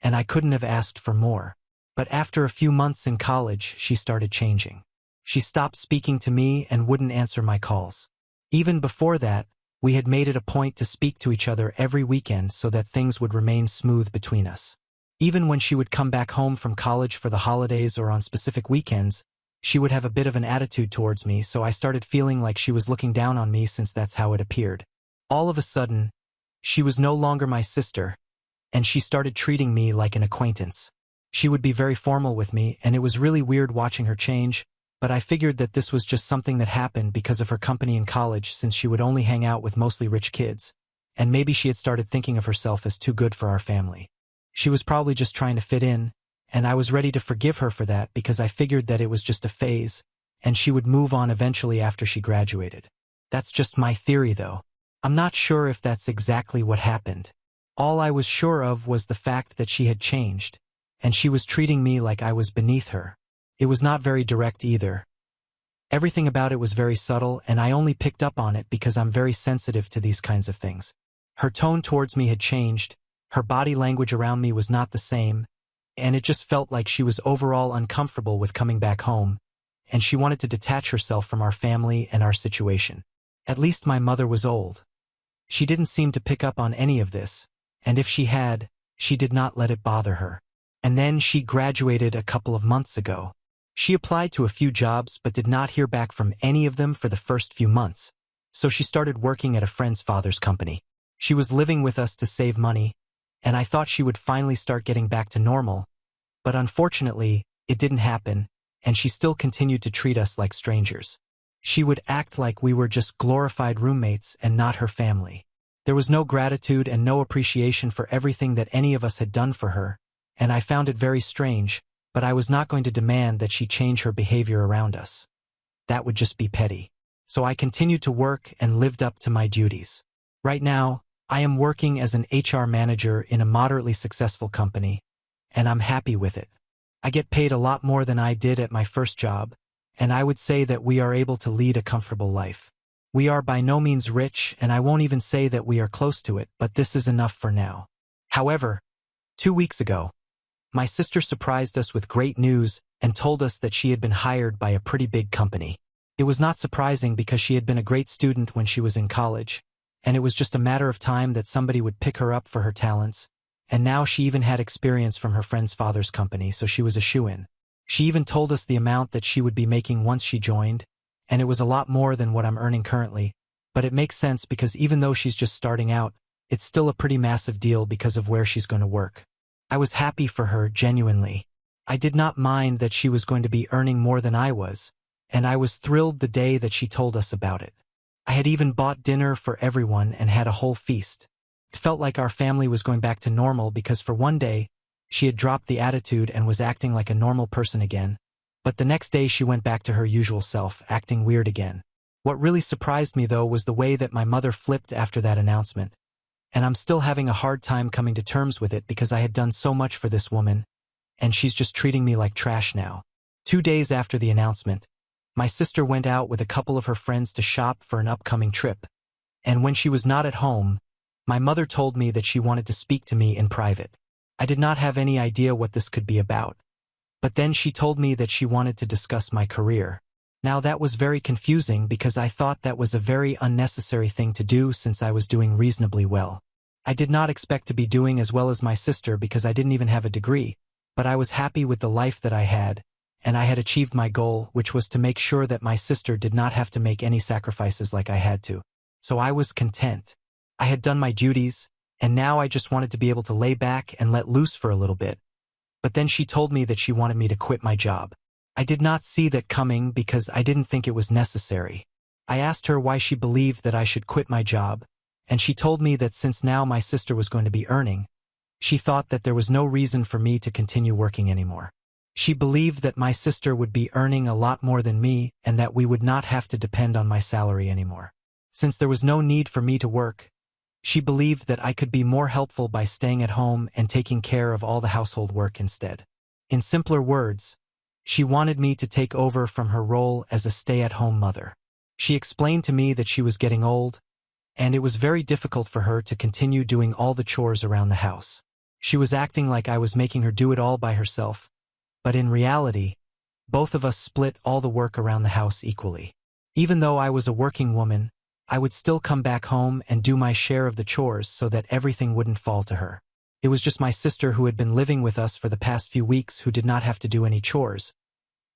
and I couldn't have asked for more. But after a few months in college, she started changing. She stopped speaking to me and wouldn't answer my calls. Even before that, we had made it a point to speak to each other every weekend so that things would remain smooth between us. Even when she would come back home from college for the holidays or on specific weekends, she would have a bit of an attitude towards me, so I started feeling like she was looking down on me since that's how it appeared. All of a sudden, she was no longer my sister, and she started treating me like an acquaintance. She would be very formal with me, and it was really weird watching her change, but I figured that this was just something that happened because of her company in college, since she would only hang out with mostly rich kids, and maybe she had started thinking of herself as too good for our family. She was probably just trying to fit in, and I was ready to forgive her for that because I figured that it was just a phase, and she would move on eventually after she graduated. That's just my theory though. I'm not sure if that's exactly what happened. All I was sure of was the fact that she had changed, and she was treating me like I was beneath her. It was not very direct either. Everything about it was very subtle, and I only picked up on it because I'm very sensitive to these kinds of things. Her tone towards me had changed, Her body language around me was not the same, and it just felt like she was overall uncomfortable with coming back home, and she wanted to detach herself from our family and our situation. At least my mother was old. She didn't seem to pick up on any of this, and if she had, she did not let it bother her. And then she graduated a couple of months ago. She applied to a few jobs but did not hear back from any of them for the first few months, so she started working at a friend's father's company. She was living with us to save money, and I thought she would finally start getting back to normal, but unfortunately, it didn't happen, and she still continued to treat us like strangers. She would act like we were just glorified roommates and not her family. There was no gratitude and no appreciation for everything that any of us had done for her, and I found it very strange, but I was not going to demand that she change her behavior around us. That would just be petty. So I continued to work and lived up to my duties. Right now, I am working as an HR manager in a moderately successful company, and I'm happy with it. I get paid a lot more than I did at my first job, and I would say that we are able to lead a comfortable life. We are by no means rich, and I won't even say that we are close to it, but this is enough for now. However, 2 weeks ago, my sister surprised us with great news and told us that she had been hired by a pretty big company. It was not surprising because she had been a great student when she was in college, and it was just a matter of time that somebody would pick her up for her talents, and now she even had experience from her friend's father's company, so she was a shoo-in. She even told us the amount that she would be making once she joined, and it was a lot more than what I'm earning currently, but it makes sense because even though she's just starting out, it's still a pretty massive deal because of where she's going to work. I was happy for her, genuinely. I did not mind that she was going to be earning more than I was, and I was thrilled the day that she told us about it. I had even bought dinner for everyone and had a whole feast. It felt like our family was going back to normal because for one day, she had dropped the attitude and was acting like a normal person again, but the next day she went back to her usual self, acting weird again. What really surprised me, though, was the way that my mother flipped after that announcement, and I'm still having a hard time coming to terms with it because I had done so much for this woman, and she's just treating me like trash now. 2 days after the announcement, my sister went out with a couple of her friends to shop for an upcoming trip, and when she was not at home, my mother told me that she wanted to speak to me in private. I did not have any idea what this could be about, but then she told me that she wanted to discuss my career. Now that was very confusing because I thought that was a very unnecessary thing to do since I was doing reasonably well. I did not expect to be doing as well as my sister because I didn't even have a degree, but I was happy with the life that I had, and I had achieved my goal, which was to make sure that my sister did not have to make any sacrifices like I had to. So I was content. I had done my duties, and now I just wanted to be able to lay back and let loose for a little bit. But then she told me that she wanted me to quit my job. I did not see that coming because I didn't think it was necessary. I asked her why she believed that I should quit my job, and she told me that since now my sister was going to be earning, she thought that there was no reason for me to continue working anymore. She believed that my sister would be earning a lot more than me and that we would not have to depend on my salary anymore. Since there was no need for me to work, she believed that I could be more helpful by staying at home and taking care of all the household work instead. In simpler words, she wanted me to take over from her role as a stay-at-home mother. She explained to me that she was getting old, and it was very difficult for her to continue doing all the chores around the house. She was acting like I was making her do it all by herself, but in reality, both of us split all the work around the house equally. Even though I was a working woman, I would still come back home and do my share of the chores so that everything wouldn't fall to her. It was just my sister who had been living with us for the past few weeks who did not have to do any chores.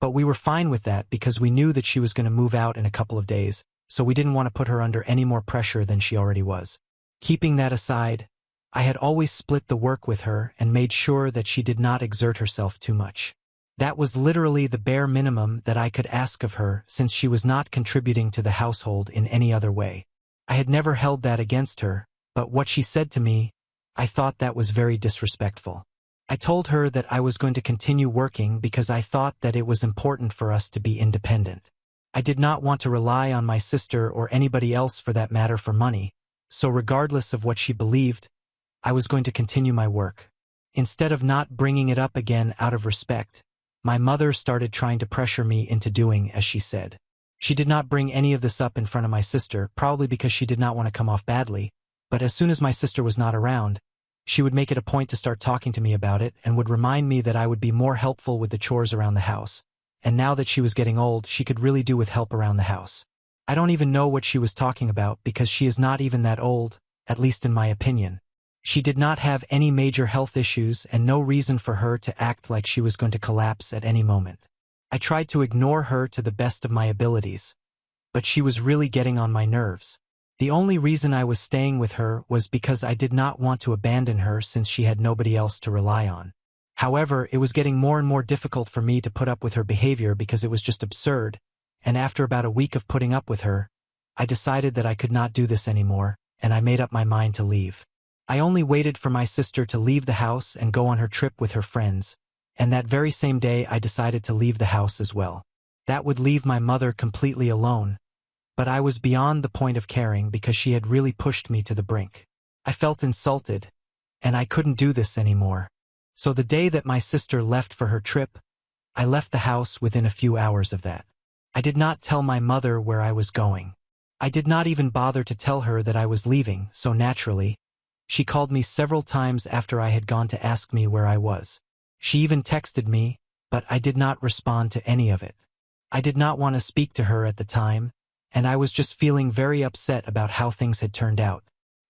But we were fine with that because we knew that she was going to move out in a couple of days, so we didn't want to put her under any more pressure than she already was. Keeping that aside, I had always split the work with her and made sure that she did not exert herself too much. That was literally the bare minimum that I could ask of her since she was not contributing to the household in any other way. I had never held that against her, but what she said to me, I thought that was very disrespectful. I told her that I was going to continue working because I thought that it was important for us to be independent. I did not want to rely on my sister or anybody else for that matter for money, so regardless of what she believed, I was going to continue my work. Instead of not bringing it up again out of respect, my mother started trying to pressure me into doing as she said. She did not bring any of this up in front of my sister, probably because she did not want to come off badly, but as soon as my sister was not around, She would make it a point to start talking to me about it and would remind me that I would be more helpful with the chores around the house. And now that she was getting old, she could really do with help around the house. I don't even know what she was talking about because she is not even that old, at least in my opinion. She did not have any major health issues and no reason for her to act like she was going to collapse at any moment. I tried to ignore her to the best of my abilities, but she was really getting on my nerves. The only reason I was staying with her was because I did not want to abandon her since she had nobody else to rely on. However, it was getting more and more difficult for me to put up with her behavior because it was just absurd, and after about a week of putting up with her, I decided that I could not do this anymore, and I made up my mind to leave. I only waited for my sister to leave the house and go on her trip with her friends, and that very same day I decided to leave the house as well. That would leave my mother completely alone, but I was beyond the point of caring because she had really pushed me to the brink. I felt insulted, and I couldn't do this anymore. So the day that my sister left for her trip, I left the house within a few hours of that. I did not tell my mother where I was going. I did not even bother to tell her that I was leaving, so naturally, she called me several times after I had gone to ask me where I was. She even texted me, but I did not respond to any of it. I did not want to speak to her at the time, and I was just feeling very upset about how things had turned out.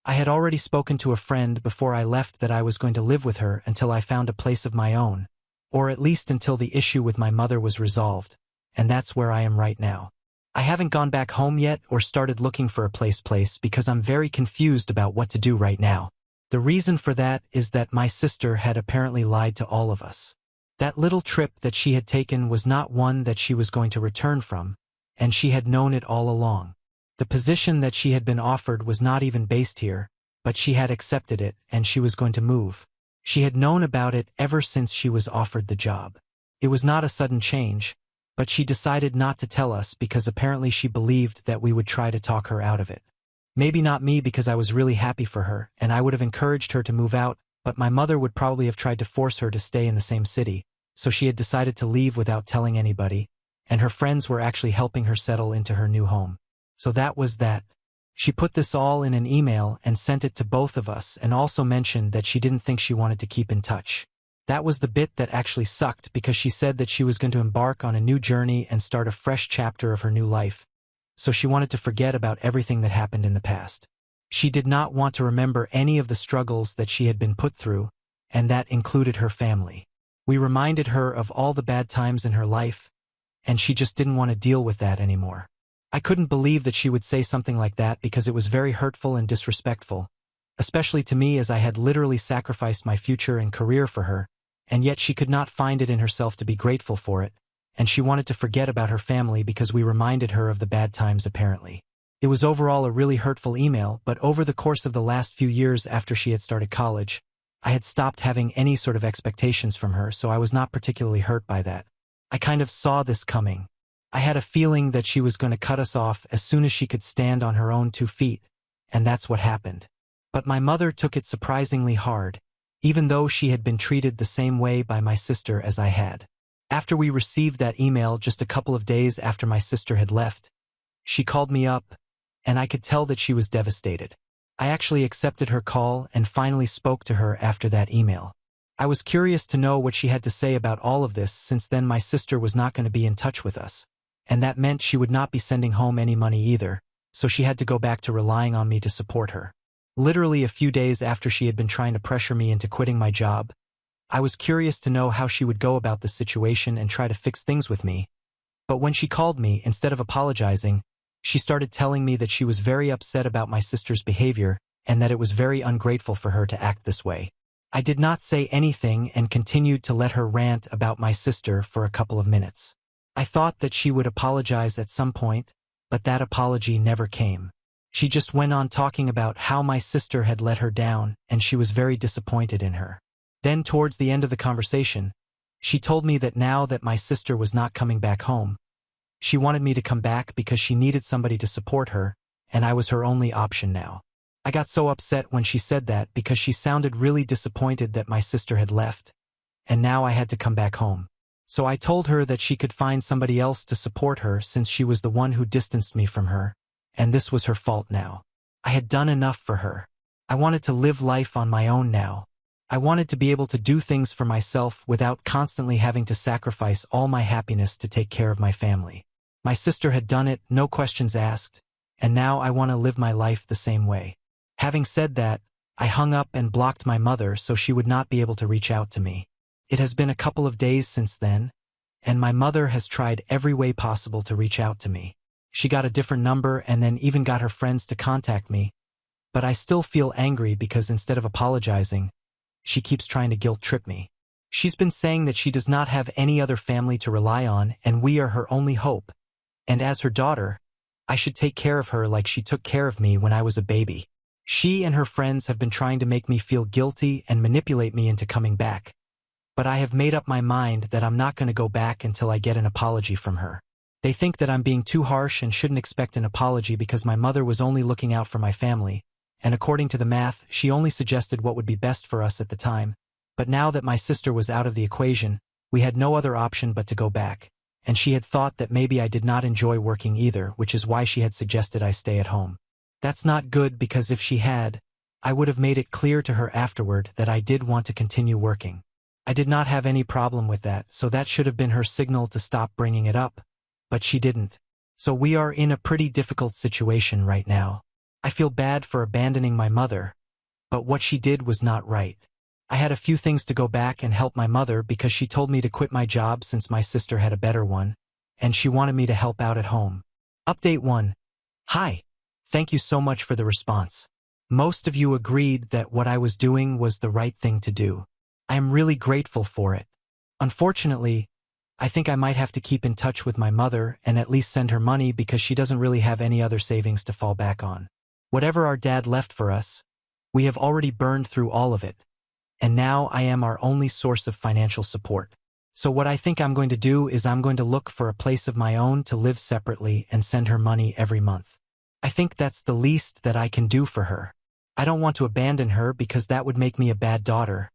I had already spoken to a friend before I left that I was going to live with her until I found a place of my own, or at least until the issue with my mother was resolved, and that's where I am right now. I haven't gone back home yet or started looking for a place because I'm very confused about what to do right now. The reason for that is that my sister had apparently lied to all of us. That little trip that she had taken was not one that she was going to return from, and she had known it all along. The position that she had been offered was not even based here, but she had accepted it and she was going to move. She had known about it ever since she was offered the job. It was not a sudden change, but she decided not to tell us because apparently she believed that we would try to talk her out of it. Maybe not me because I was really happy for her and I would have encouraged her to move out, but my mother would probably have tried to force her to stay in the same city, so she had decided to leave without telling anybody, and her friends were actually helping her settle into her new home. So that was that. She put this all in an email and sent it to both of us and also mentioned that she didn't think she wanted to keep in touch. That was the bit that actually sucked because she said that she was going to embark on a new journey and start a fresh chapter of her new life, so she wanted to forget about everything that happened in the past. She did not want to remember any of the struggles that she had been put through, and that included her family. We reminded her of all the bad times in her life, and she just didn't want to deal with that anymore. I couldn't believe that she would say something like that because it was very hurtful and disrespectful, especially to me as I had literally sacrificed my future and career for her, and yet she could not find it in herself to be grateful for it, and she wanted to forget about her family because we reminded her of the bad times apparently. It was overall a really hurtful email, but over the course of the last few years after she had started college, I had stopped having any sort of expectations from her, so I was not particularly hurt by that. I kind of saw this coming. I had a feeling that she was going to cut us off as soon as she could stand on her own 2 feet, and that's what happened. But my mother took it surprisingly hard, even though she had been treated the same way by my sister as I had. After we received that email just a couple of days after my sister had left, she called me up, and I could tell that she was devastated. I actually accepted her call and finally spoke to her after that email. I was curious to know what she had to say about all of this since then my sister was not going to be in touch with us, and that meant she would not be sending home any money either, so she had to go back to relying on me to support her. Literally a few days after she had been trying to pressure me into quitting my job, I was curious to know how she would go about the situation and try to fix things with me. But when she called me, instead of apologizing, she started telling me that she was very upset about my sister's behavior and that it was very ungrateful for her to act this way. I did not say anything and continued to let her rant about my sister for a couple of minutes. I thought that she would apologize at some point, but that apology never came. She just went on talking about how my sister had let her down and she was very disappointed in her. Then towards the end of the conversation, she told me that now that my sister was not coming back home, she wanted me to come back because she needed somebody to support her, and I was her only option now. I got so upset when she said that because she sounded really disappointed that my sister had left, and now I had to come back home. So I told her that she could find somebody else to support her since she was the one who distanced me from her, and this was her fault now. I had done enough for her. I wanted to live life on my own now, I wanted to be able to do things for myself without constantly having to sacrifice all my happiness to take care of my family. My sister had done it, no questions asked, and now I want to live my life the same way. Having said that, I hung up and blocked my mother so she would not be able to reach out to me. It has been a couple of days since then, and my mother has tried every way possible to reach out to me. She got a different number and then even got her friends to contact me, but I still feel angry because instead of apologizing, she keeps trying to guilt-trip me. She's been saying that she does not have any other family to rely on and we are her only hope, and as her daughter, I should take care of her like she took care of me when I was a baby. She and her friends have been trying to make me feel guilty and manipulate me into coming back, but I have made up my mind that I'm not going to go back until I get an apology from her. They think that I'm being too harsh and shouldn't expect an apology because my mother was only looking out for my family, and according to the math, she only suggested what would be best for us at the time. But now that my sister was out of the equation, we had no other option but to go back, and she had thought that maybe I did not enjoy working either, which is why she had suggested I stay at home. That's not good because if she had, I would have made it clear to her afterward that I did want to continue working. I did not have any problem with that, so that should have been her signal to stop bringing it up, but she didn't. So we are in a pretty difficult situation right now. I feel bad for abandoning my mother, but what she did was not right. I had a few things to go back and help my mother because she told me to quit my job since my sister had a better one, and she wanted me to help out at home. Update 1. Hi. Thank you so much for the response. Most of you agreed that what I was doing was the right thing to do. I am really grateful for it. Unfortunately, I think I might have to keep in touch with my mother and at least send her money because she doesn't really have any other savings to fall back on. Whatever our dad left for us, we have already burned through all of it, and now I am our only source of financial support. So what I think I'm going to do is I'm going to look for a place of my own to live separately and send her money every month. I think that's the least that I can do for her. I don't want to abandon her because that would make me a bad daughter,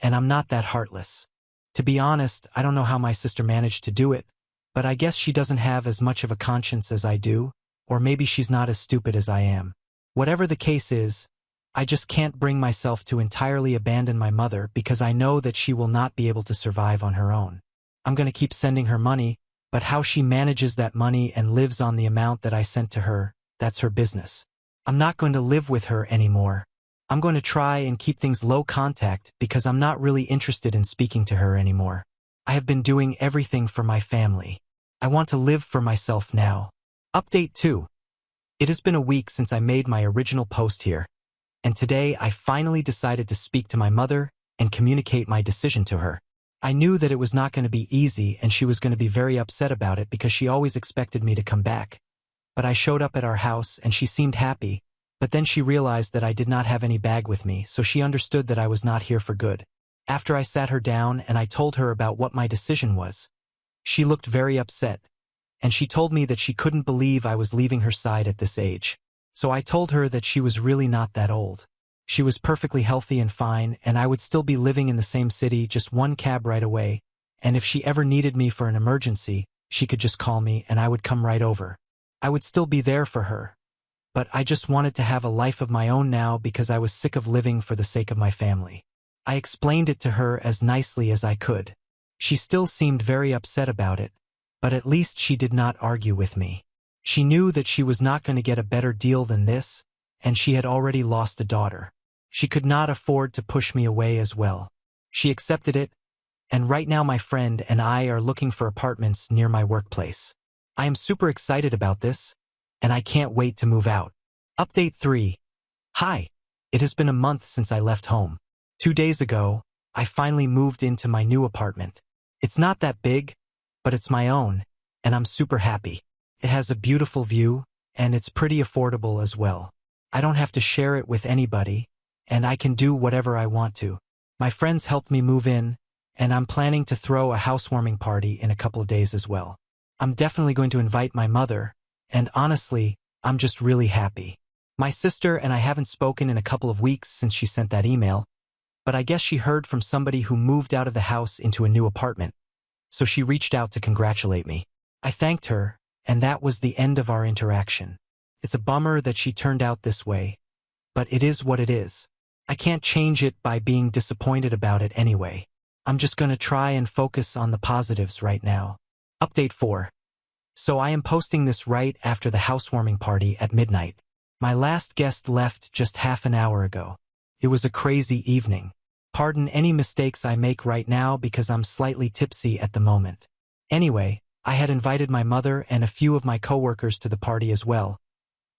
and I'm not that heartless. To be honest, I don't know how my sister managed to do it, but I guess she doesn't have as much of a conscience as I do, or maybe she's not as stupid as I am. Whatever the case is, I just can't bring myself to entirely abandon my mother because I know that she will not be able to survive on her own. I'm going to keep sending her money, but how she manages that money and lives on the amount that I sent to her, that's her business. I'm not going to live with her anymore. I'm going to try and keep things low contact because I'm not really interested in speaking to her anymore. I have been doing everything for my family. I want to live for myself now. Update 2. It has been a week since I made my original post here, and today I finally decided to speak to my mother and communicate my decision to her. I knew that it was not going to be easy and she was going to be very upset about it because she always expected me to come back. But I showed up at our house and she seemed happy, but then she realized that I did not have any bag with me, so she understood that I was not here for good. After I sat her down and I told her about what my decision was, she looked very upset, and she told me that she couldn't believe I was leaving her side at this age. So I told her that she was really not that old. She was perfectly healthy and fine, and I would still be living in the same city, just one cab right away, and if she ever needed me for an emergency, she could just call me and I would come right over. I would still be there for her, but I just wanted to have a life of my own now because I was sick of living for the sake of my family. I explained it to her as nicely as I could. She still seemed very upset about it, but at least she did not argue with me. She knew that she was not going to get a better deal than this, and she had already lost a daughter. She could not afford to push me away as well. She accepted it, and right now my friend and I are looking for apartments near my workplace. I am super excited about this, and I can't wait to move out. Update 3. Hi. It has been a month since I left home. 2 days ago, I finally moved into my new apartment. It's not that big, but it's my own, and I'm super happy. It has a beautiful view, and it's pretty affordable as well. I don't have to share it with anybody, and I can do whatever I want to. My friends helped me move in, and I'm planning to throw a housewarming party in a couple of days as well. I'm definitely going to invite my mother, and honestly, I'm just really happy. My sister and I haven't spoken in a couple of weeks since she sent that email, but I guess she heard from somebody who moved out of the house into a new apartment, so she reached out to congratulate me. I thanked her, and that was the end of our interaction. It's a bummer that she turned out this way, but it is what it is. I can't change it by being disappointed about it anyway. I'm just gonna try and focus on the positives right now. Update 4. So I am posting this right after the housewarming party at midnight. My last guest left just half an hour ago. It was a crazy evening. Pardon any mistakes I make right now because I'm slightly tipsy at the moment. Anyway, I had invited my mother and a few of my coworkers to the party as well,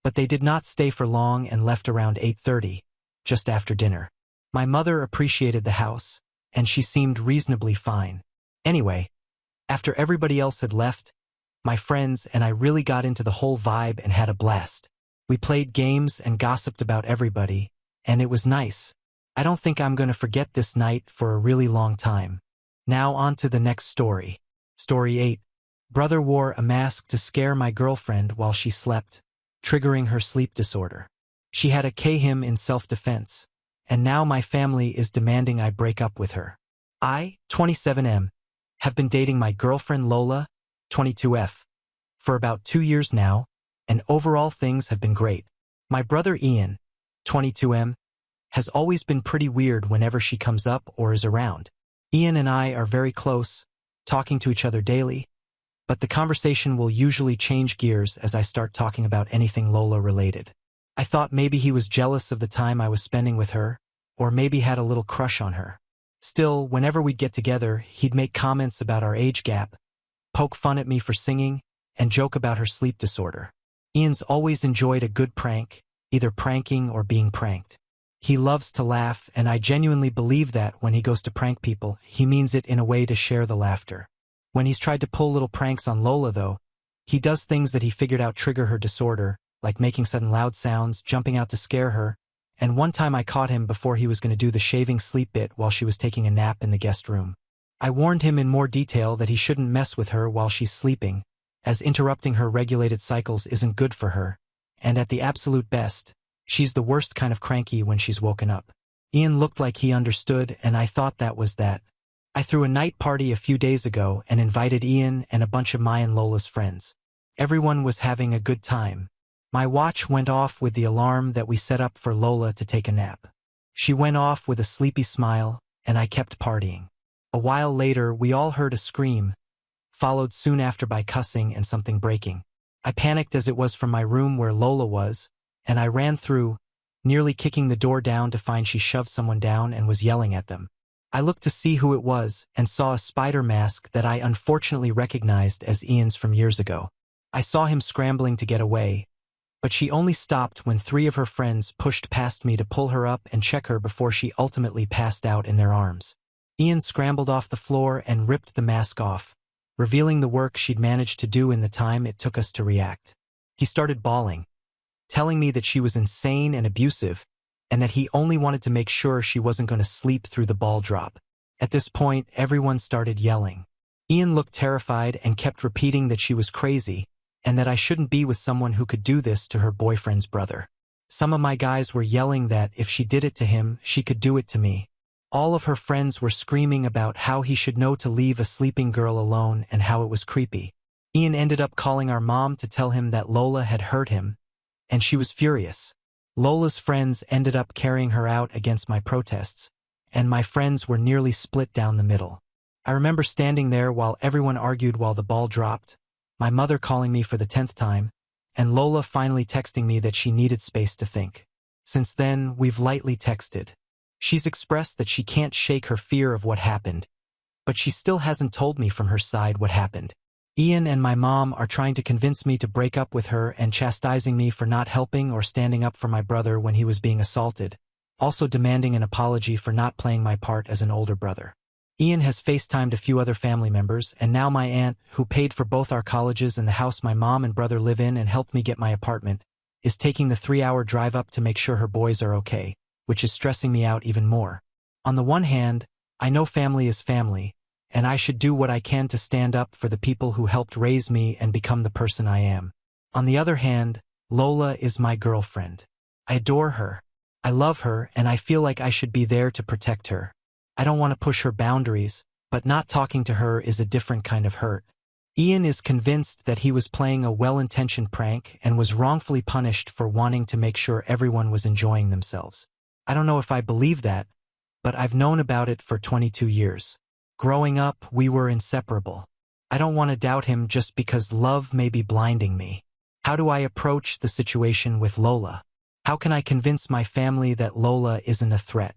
but they did not stay for long and left around 8:30, just after dinner. My mother appreciated the house, and she seemed reasonably fine. Anyway, after everybody else had left, my friends and I really got into the whole vibe and had a blast. We played games and gossiped about everybody, and it was nice. I don't think I'm going to forget this night for a really long time. Now on to the next story. Story 8. Brother wore a mask to scare my girlfriend while she slept, triggering her sleep disorder. She had a K-him in self-defense, and now my family is demanding I break up with her. I, 27M, have been dating my girlfriend Lola, 22F, for about 2 years now, and overall things have been great. My brother Ian, 22M, has always been pretty weird whenever she comes up or is around. Ian and I are very close, talking to each other daily, but the conversation will usually change gears as I start talking about anything Lola related. I thought maybe he was jealous of the time I was spending with her, or maybe had a little crush on her. Still, whenever we'd get together, he'd make comments about our age gap, poke fun at me for singing, and joke about her sleep disorder. Ian's always enjoyed a good prank, either pranking or being pranked. He loves to laugh, and I genuinely believe that when he goes to prank people, he means it in a way to share the laughter. When he's tried to pull little pranks on Lola, though, he does things that he figured out trigger her disorder, like making sudden loud sounds, jumping out to scare her, and one time I caught him before he was going to do the shaving sleep bit while she was taking a nap in the guest room. I warned him in more detail that he shouldn't mess with her while she's sleeping, as interrupting her regulated cycles isn't good for her, and at the absolute best, she's the worst kind of cranky when she's woken up. Ian looked like he understood, and I thought that was that. I threw a night party a few days ago and invited Ian and a bunch of my and Lola's friends. Everyone was having a good time. My watch went off with the alarm that we set up for Lola to take a nap. She went off with a sleepy smile, and I kept partying. A while later, we all heard a scream, followed soon after by cussing and something breaking. I panicked as it was from my room where Lola was, and I ran through, nearly kicking the door down to find she shoved someone down and was yelling at them. I looked to see who it was and saw a spider mask that I unfortunately recognized as Ian's from years ago. I saw him scrambling to get away, but she only stopped when 3 of her friends pushed past me to pull her up and check her before she ultimately passed out in their arms. Ian scrambled off the floor and ripped the mask off, revealing the work she'd managed to do in the time it took us to react. He started bawling, telling me that she was insane and abusive, and that he only wanted to make sure she wasn't going to sleep through the ball drop. At this point, everyone started yelling. Ian looked terrified and kept repeating that she was crazy, and that I shouldn't be with someone who could do this to her boyfriend's brother. Some of my guys were yelling that if she did it to him, she could do it to me. All of her friends were screaming about how he should know to leave a sleeping girl alone and how it was creepy. Ian ended up calling our mom to tell him that Lola had hurt him, and she was furious. Lola's friends ended up carrying her out against my protests, and my friends were nearly split down the middle. I remember standing there while everyone argued while the ball dropped, my mother calling me for the 10th time, and Lola finally texting me that she needed space to think. Since then, we've lightly texted. She's expressed that she can't shake her fear of what happened, but she still hasn't told me from her side what happened. Ian and my mom are trying to convince me to break up with her and chastising me for not helping or standing up for my brother when he was being assaulted, also demanding an apology for not playing my part as an older brother. Ian has FaceTimed a few other family members, and now my aunt, who paid for both our colleges and the house my mom and brother live in and helped me get my apartment, is taking the 3-hour drive up to make sure her boys are okay, which is stressing me out even more. On the one hand, I know family is family, and I should do what I can to stand up for the people who helped raise me and become the person I am. On the other hand, Lola is my girlfriend. I adore her. I love her, and I feel like I should be there to protect her. I don't want to push her boundaries, but not talking to her is a different kind of hurt. Ian is convinced that he was playing a well-intentioned prank and was wrongfully punished for wanting to make sure everyone was enjoying themselves. I don't know if I believe that, but I've known about it for 22 years. Growing up, we were inseparable. I don't want to doubt him just because love may be blinding me. How do I approach the situation with Lola? How can I convince my family that Lola isn't a threat?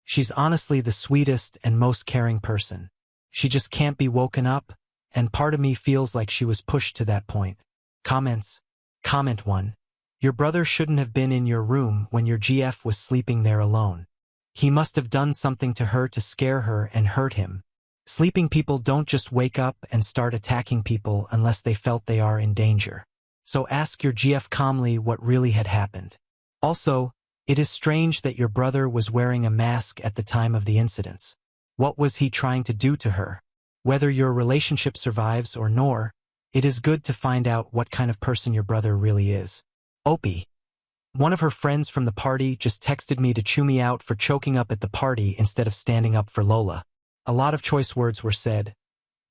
She's honestly the sweetest and most caring person. She just can't be woken up, and part of me feels like she was pushed to that point. Comments. Comment 1. Your brother shouldn't have been in your room when your GF was sleeping there alone. He must have done something to her to scare her and hurt him. Sleeping people don't just wake up and start attacking people unless they felt they are in danger. So ask your GF calmly what really had happened. Also, it is strange that your brother was wearing a mask at the time of the incidents. What was he trying to do to her? Whether your relationship survives or nor, it is good to find out what kind of person your brother really is. Opie. One of her friends from the party just texted me to chew me out for choking up at the party instead of standing up for Lola. A lot of choice words were said,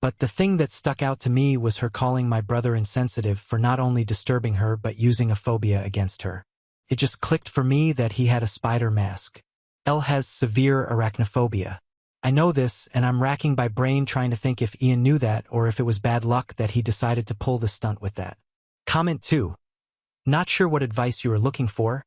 but the thing that stuck out to me was her calling my brother insensitive for not only disturbing her but using a phobia against her. It just clicked for me that he had a spider mask. Elle has severe arachnophobia. I know this, and I'm racking my brain trying to think if Ian knew that or if it was bad luck that he decided to pull the stunt with that. Comment 2. Not sure what advice you are looking for,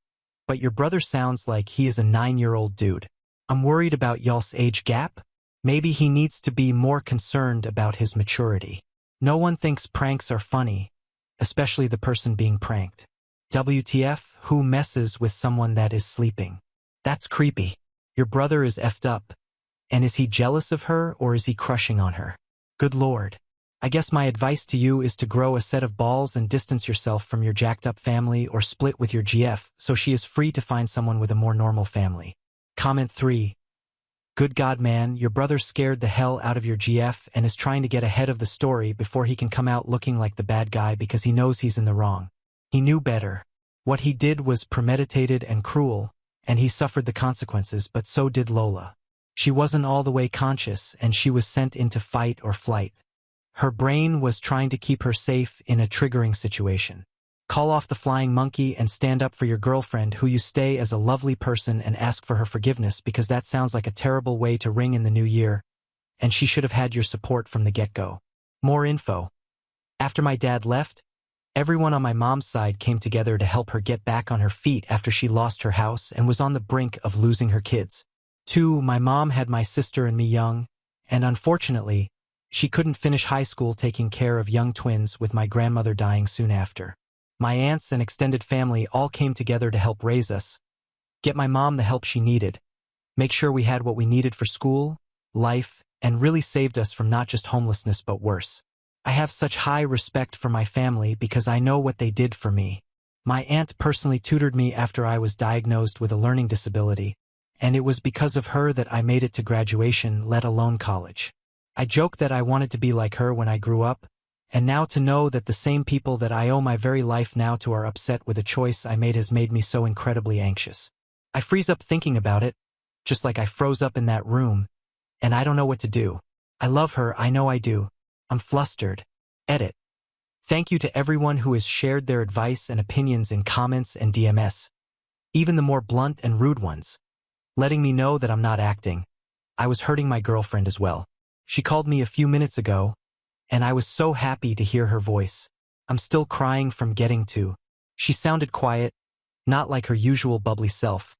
but your brother sounds like he is a 9-year-old dude. I'm worried about y'all's age gap. Maybe he needs to be more concerned about his maturity. No one thinks pranks are funny, especially the person being pranked. WTF, who messes with someone that is sleeping? That's creepy. Your brother is effed up. And is he jealous of her or is he crushing on her? Good Lord. I guess my advice to you is to grow a set of balls and distance yourself from your jacked up family or split with your GF so she is free to find someone with a more normal family. Comment 3. Good God, man, your brother scared the hell out of your GF and is trying to get ahead of the story before he can come out looking like the bad guy because he knows he's in the wrong. He knew better. What he did was premeditated and cruel, and he suffered the consequences, but so did Lola. She wasn't all the way conscious, and she was sent into fight or flight. Her brain was trying to keep her safe in a triggering situation. Call off the flying monkey and stand up for your girlfriend who you stay as a lovely person and ask for her forgiveness because that sounds like a terrible way to ring in the new year, and she should have had your support from the get-go. More info. After my dad left, everyone on my mom's side came together to help her get back on her feet after she lost her house and was on the brink of losing her kids. 2. My mom had my sister and me young, and unfortunately, she couldn't finish high school taking care of young twins with my grandmother dying soon after. My aunts and extended family all came together to help raise us, get my mom the help she needed, make sure we had what we needed for school, life, and really saved us from not just homelessness but worse. I have such high respect for my family because I know what they did for me. My aunt personally tutored me after I was diagnosed with a learning disability, and it was because of her that I made it to graduation, let alone college. I joke that I wanted to be like her when I grew up, and now to know that the same people that I owe my very life now to are upset with a choice I made has made me so incredibly anxious. I freeze up thinking about it, just like I froze up in that room, and I don't know what to do. I love her, I know I do. I'm flustered. Edit. Thank you to everyone who has shared their advice and opinions in comments and DMs, even the more blunt and rude ones, letting me know that I'm not acting. I was hurting my girlfriend as well. She called me a few minutes ago, and I was so happy to hear her voice. I'm still crying from getting to. She sounded quiet, not like her usual bubbly self,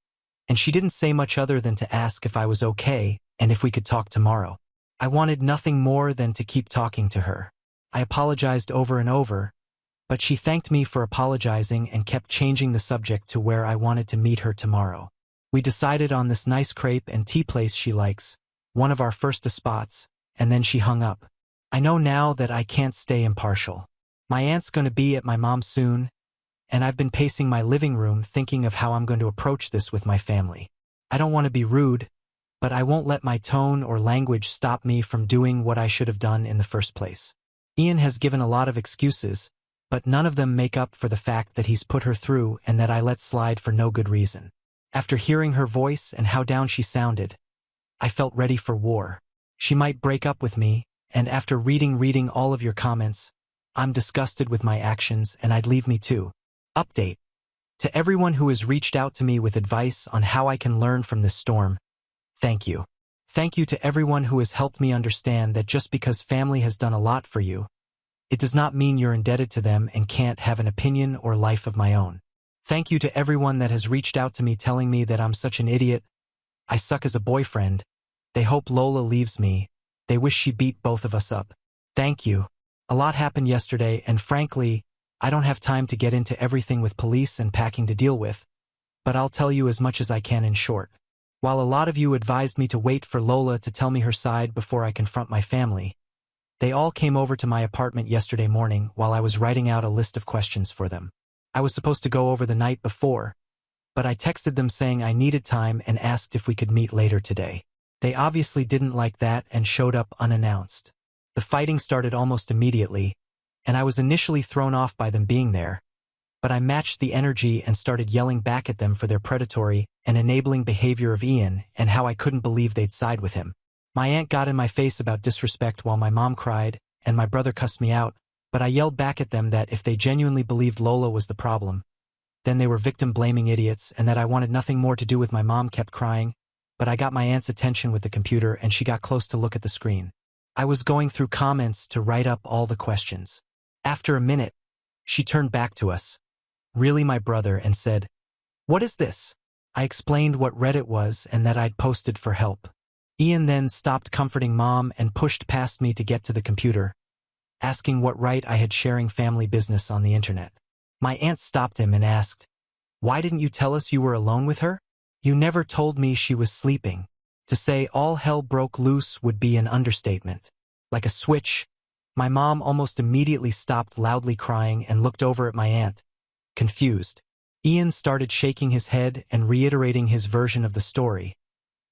and she didn't say much other than to ask if I was okay and if we could talk tomorrow. I wanted nothing more than to keep talking to her. I apologized over and over, but she thanked me for apologizing and kept changing the subject to where I wanted to meet her tomorrow. We decided on this nice crepe and tea place she likes, one of our first spots, and then she hung up. I know now that I can't stay impartial. My aunt's going to be at my mom's soon, and I've been pacing my living room thinking of how I'm going to approach this with my family. I don't want to be rude, but I won't let my tone or language stop me from doing what I should have done in the first place. Ian has given a lot of excuses, but none of them make up for the fact that he's put her through and that I let slide for no good reason. After hearing her voice and how down she sounded, I felt ready for war. She might break up with me, and after reading all of your comments, I'm disgusted with my actions and I'd leave me too. Update. To everyone who has reached out to me with advice on how I can learn from this storm, thank you. Thank you to everyone who has helped me understand that just because family has done a lot for you, it does not mean you're indebted to them and can't have an opinion or life of my own. Thank you to everyone that has reached out to me telling me that I'm such an idiot, I suck as a boyfriend, they hope Lola leaves me, they wish she beat both of us up. Thank you. A lot happened yesterday and frankly, I don't have time to get into everything with police and packing to deal with, but I'll tell you as much as I can in short. While a lot of you advised me to wait for Lola to tell me her side before I confront my family, they all came over to my apartment yesterday morning while I was writing out a list of questions for them. I was supposed to go over the night before, but I texted them saying I needed time and asked if we could meet later today. They obviously didn't like that and showed up unannounced. The fighting started almost immediately, and I was initially thrown off by them being there, but I matched the energy and started yelling back at them for their predatory and enabling behavior of Ian and how I couldn't believe they'd side with him. My aunt got in my face about disrespect while my mom cried, and my brother cussed me out, but I yelled back at them that if they genuinely believed Lola was the problem, then they were victim-blaming idiots and that I wanted nothing more to do with. My mom kept crying, but I got my aunt's attention with the computer and she got close to look at the screen. I was going through comments to write up all the questions. After a minute, she turned back to us, really my brother, and said, "What is this?" I explained what Reddit was and that I'd posted for help. Ian then stopped comforting mom and pushed past me to get to the computer, asking what right I had sharing family business on the internet. My aunt stopped him and asked, "Why didn't you tell us you were alone with her? You never told me she was sleeping." To say all hell broke loose would be an understatement. Like a switch, my mom almost immediately stopped loudly crying and looked over at my aunt, confused. Ian started shaking his head and reiterating his version of the story,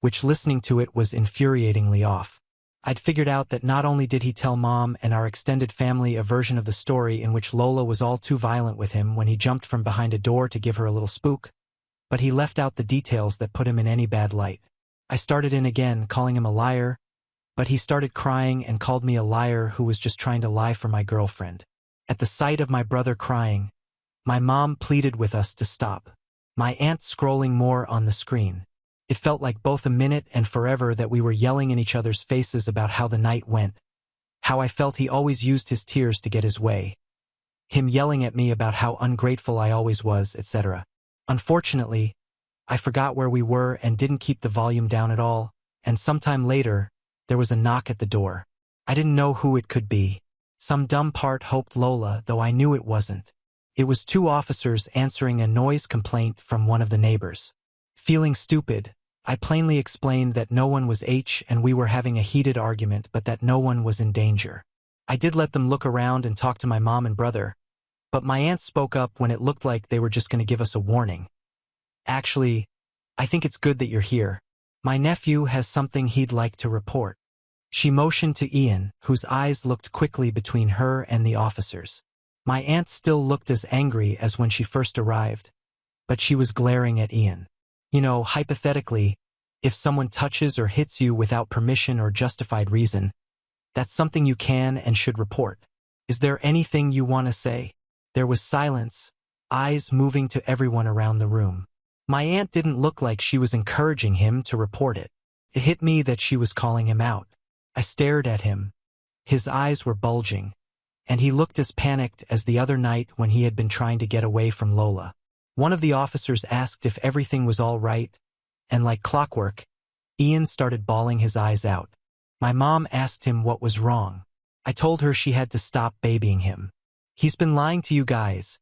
which listening to it was infuriatingly off. I'd figured out that not only did he tell mom and our extended family a version of the story in which Lola was all too violent with him when he jumped from behind a door to give her a little spook, but he left out the details that put him in any bad light. I started in again, calling him a liar, but he started crying and called me a liar who was just trying to lie for my girlfriend. At the sight of my brother crying, my mom pleaded with us to stop. My aunt scrolling more on the screen. It felt like both a minute and forever that we were yelling in each other's faces about how the night went, how I felt he always used his tears to get his way, him yelling at me about how ungrateful I always was, etc. Unfortunately, I forgot where we were and didn't keep the volume down at all, and sometime later, there was a knock at the door. I didn't know who it could be. Some dumb part hoped Lola, though I knew it wasn't. It was two officers answering a noise complaint from one of the neighbors. Feeling stupid, I plainly explained that no one was H and we were having a heated argument but that no one was in danger. I did let them look around and talk to my mom and brother, but my aunt spoke up when it looked like they were just going to give us a warning. "Actually, I think it's good that you're here. My nephew has something he'd like to report." She motioned to Ian, whose eyes looked quickly between her and the officers. My aunt still looked as angry as when she first arrived, but she was glaring at Ian. You know, hypothetically, if someone touches or hits you without permission or justified reason, that's something you can and should report. Is there anything you want to say? There was silence, eyes moving to everyone around the room. My aunt didn't look like she was encouraging him to report it. It hit me that she was calling him out. I stared at him. His eyes were bulging, and he looked as panicked as the other night when he had been trying to get away from Lola. One of the officers asked if everything was all right, and like clockwork, Ian started bawling his eyes out. My mom asked him what was wrong. I told her she had to stop babying him. "He's been lying to you guys."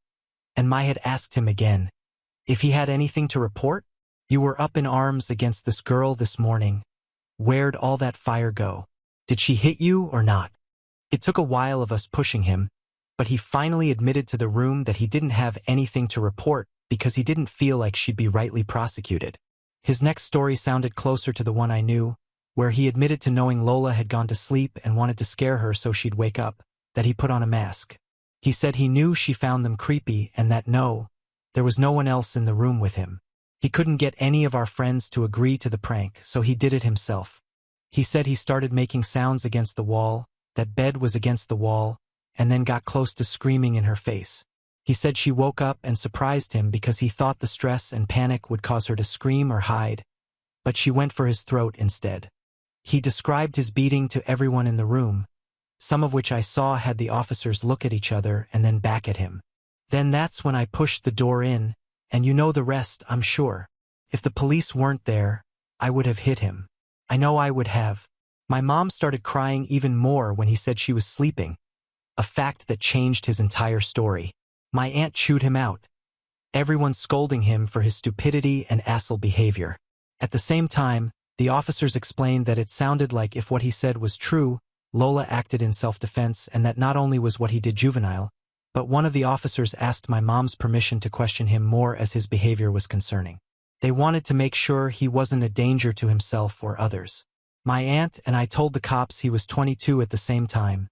And Mai had asked him again if he had anything to report. "You were up in arms against this girl this morning. Where'd all that fire go? Did she hit you or not?" It took a while of us pushing him, but he finally admitted to the room that he didn't have anything to report because he didn't feel like she'd be rightly prosecuted. His next story sounded closer to the one I knew, where he admitted to knowing Lola had gone to sleep and wanted to scare her so she'd wake up, that he put on a mask. He said he knew she found them creepy and that there was no one else in the room with him. He couldn't get any of our friends to agree to the prank, so he did it himself. He said he started making sounds against the wall, that bed was against the wall, and then got close to screaming in her face. He said she woke up and surprised him because he thought the stress and panic would cause her to scream or hide, but she went for his throat instead. He described his beating to everyone in the room, some of which I saw had the officers look at each other and then back at him. Then that's when I pushed the door in, and you know the rest, I'm sure. If the police weren't there, I would have hit him. I know I would have. My mom started crying even more when he said she was sleeping, a fact that changed his entire story. My aunt chewed him out, everyone scolding him for his stupidity and asshole behavior. At the same time, the officers explained that it sounded like if what he said was true, Lola acted in self-defense and that not only was what he did juvenile, but one of the officers asked my mom's permission to question him more as his behavior was concerning. They wanted to make sure he wasn't a danger to himself or others. My aunt and I told the cops he was 22 at the same time,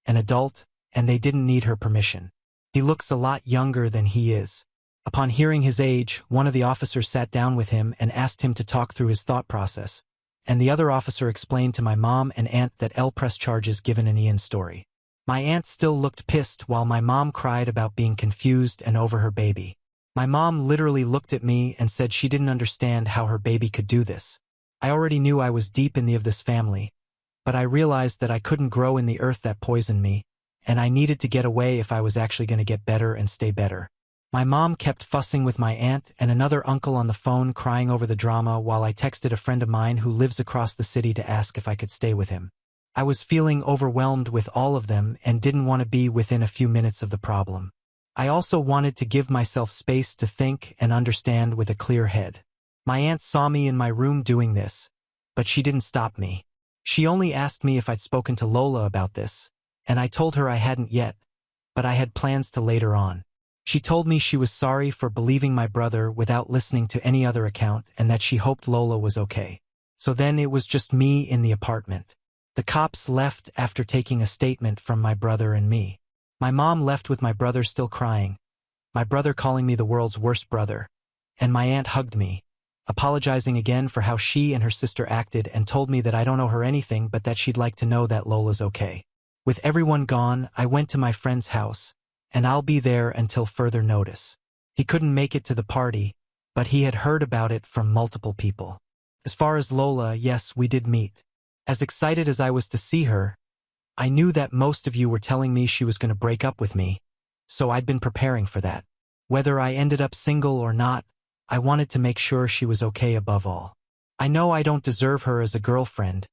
an adult, and they didn't need her permission. He looks a lot younger than he is. Upon hearing his age, one of the officers sat down with him and asked him to talk through his thought process, and the other officer explained to my mom and aunt that L pressed charges given in Ian's story. My aunt still looked pissed while my mom cried about being confused and over her baby. My mom literally looked at me and said she didn't understand how her baby could do this. I already knew I was deep in the of this family, but I realized that I couldn't grow in the earth that poisoned me, and I needed to get away if I was actually going to get better and stay better. My mom kept fussing with my aunt and another uncle on the phone crying over the drama while I texted a friend of mine who lives across the city to ask if I could stay with him. I was feeling overwhelmed with all of them and didn't want to be within a few minutes of the problem. I also wanted to give myself space to think and understand with a clear head. My aunt saw me in my room doing this, but she didn't stop me. She only asked me if I'd spoken to Lola about this, and I told her I hadn't yet, but I had plans to later on. She told me she was sorry for believing my brother without listening to any other account and that she hoped Lola was okay. So then it was just me in the apartment. The cops left after taking a statement from my brother and me. My mom left with my brother still crying, my brother calling me the world's worst brother, and my aunt hugged me, apologizing again for how she and her sister acted and told me that I don't owe her anything but that she'd like to know that Lola's okay. With everyone gone, I went to my friend's house, and I'll be there until further notice. He couldn't make it to the party, but he had heard about it from multiple people. As far as Lola, yes, we did meet. As excited as I was to see her, I knew that most of you were telling me she was going to break up with me, so I'd been preparing for that. Whether I ended up single or not, I wanted to make sure she was okay above all. I know I don't deserve her as a girlfriend,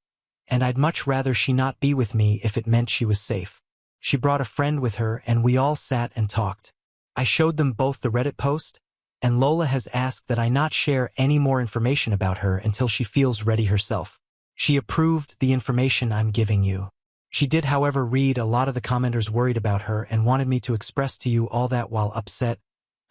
and I'd much rather she not be with me if it meant she was safe. She brought a friend with her and we all sat and talked. I showed them both the Reddit post, and Lola has asked that I not share any more information about her until she feels ready herself. She approved the information I'm giving you. She did, however, read a lot of the commenters worried about her and wanted me to express to you all that while upset,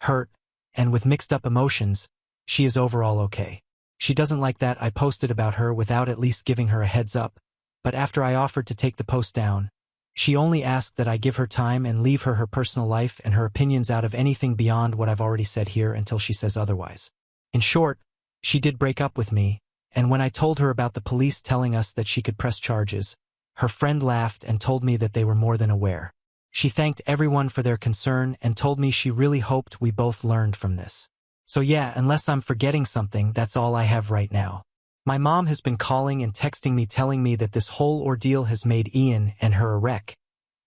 hurt, and with mixed up emotions, she is overall okay. She doesn't like that I posted about her without at least giving her a heads up, but after I offered to take the post down, she only asked that I give her time and leave her personal life and her opinions out of anything beyond what I've already said here until she says otherwise. In short, she did break up with me, and when I told her about the police telling us that she could press charges, her friend laughed and told me that they were more than aware. She thanked everyone for their concern and told me she really hoped we both learned from this. So yeah, unless I'm forgetting something, that's all I have right now. My mom has been calling and texting me telling me that this whole ordeal has made Ian and her a wreck,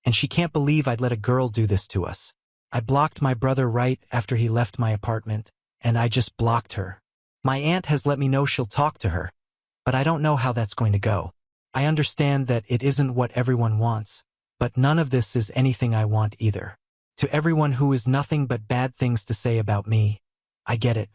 and she can't believe I'd let a girl do this to us. I blocked my brother right after he left my apartment, and I just blocked her. My aunt has let me know she'll talk to her, but I don't know how that's going to go. I understand that it isn't what everyone wants, but none of this is anything I want either. To everyone who has nothing but bad things to say about me, I get it.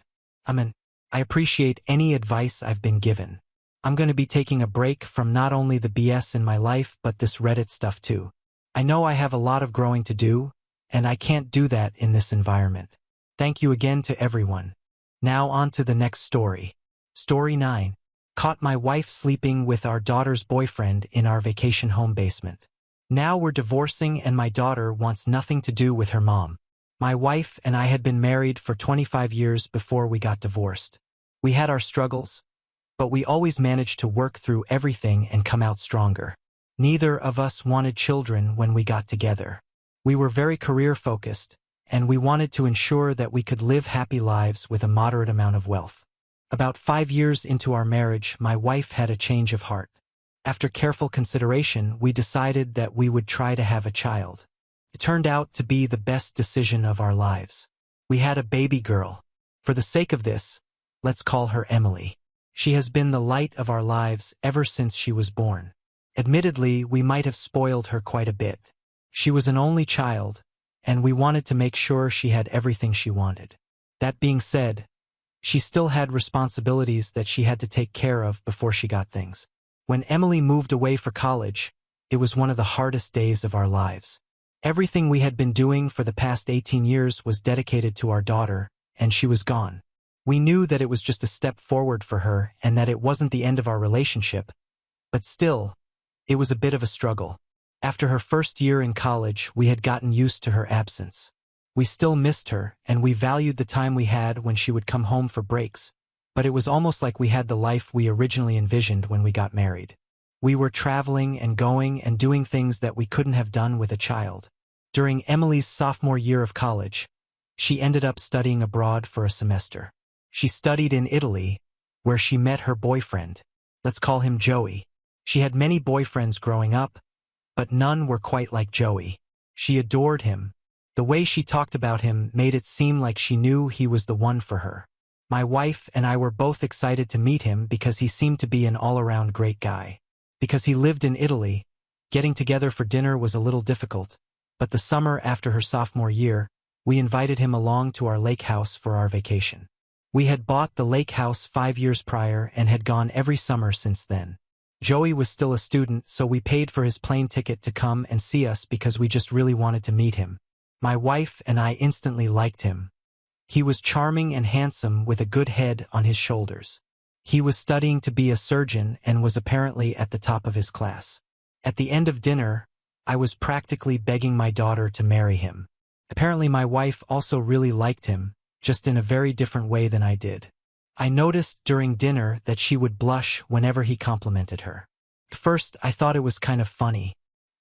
I appreciate any advice I've been given. I'm going to be taking a break from not only the BS in my life but this Reddit stuff too. I know I have a lot of growing to do, and I can't do that in this environment. Thank you again to everyone. Now on to the next story. Story 9. Caught my wife sleeping with our daughter's boyfriend in our vacation home basement. Now we're divorcing and my daughter wants nothing to do with her mom. My wife and I had been married for 25 years before we got divorced. We had our struggles, but we always managed to work through everything and come out stronger. Neither of us wanted children when we got together. We were very career-focused, and we wanted to ensure that we could live happy lives with a moderate amount of wealth. About 5 years into our marriage, my wife had a change of heart. After careful consideration, we decided that we would try to have a child. It turned out to be the best decision of our lives. We had a baby girl. For the sake of this, let's call her Emily. She has been the light of our lives ever since she was born. Admittedly, we might have spoiled her quite a bit. She was an only child, and we wanted to make sure she had everything she wanted. That being said, she still had responsibilities that she had to take care of before she got things. When Emily moved away for college, it was one of the hardest days of our lives. Everything we had been doing for the past 18 years was dedicated to our daughter, and she was gone. We knew that it was just a step forward for her and that it wasn't the end of our relationship, but still, it was a bit of a struggle. After her first year in college, we had gotten used to her absence. We still missed her, and we valued the time we had when she would come home for breaks, but it was almost like we had the life we originally envisioned when we got married. We were traveling and going and doing things that we couldn't have done with a child. During Emily's sophomore year of college, she ended up studying abroad for a semester. She studied in Italy, where she met her boyfriend. Let's call him Joey. She had many boyfriends growing up, but none were quite like Joey. She adored him. The way she talked about him made it seem like she knew he was the one for her. My wife and I were both excited to meet him because he seemed to be an all-around great guy. Because he lived in Italy, getting together for dinner was a little difficult, but the summer after her sophomore year, we invited him along to our lake house for our vacation. We had bought the lake house 5 years prior and had gone every summer since then. Joey was still a student, so we paid for his plane ticket to come and see us because we just really wanted to meet him. My wife and I instantly liked him. He was charming and handsome with a good head on his shoulders. He was studying to be a surgeon and was apparently at the top of his class. At the end of dinner, I was practically begging my daughter to marry him. Apparently my wife also really liked him, just in a very different way than I did. I noticed during dinner that she would blush whenever he complimented her. At first, I thought it was kind of funny.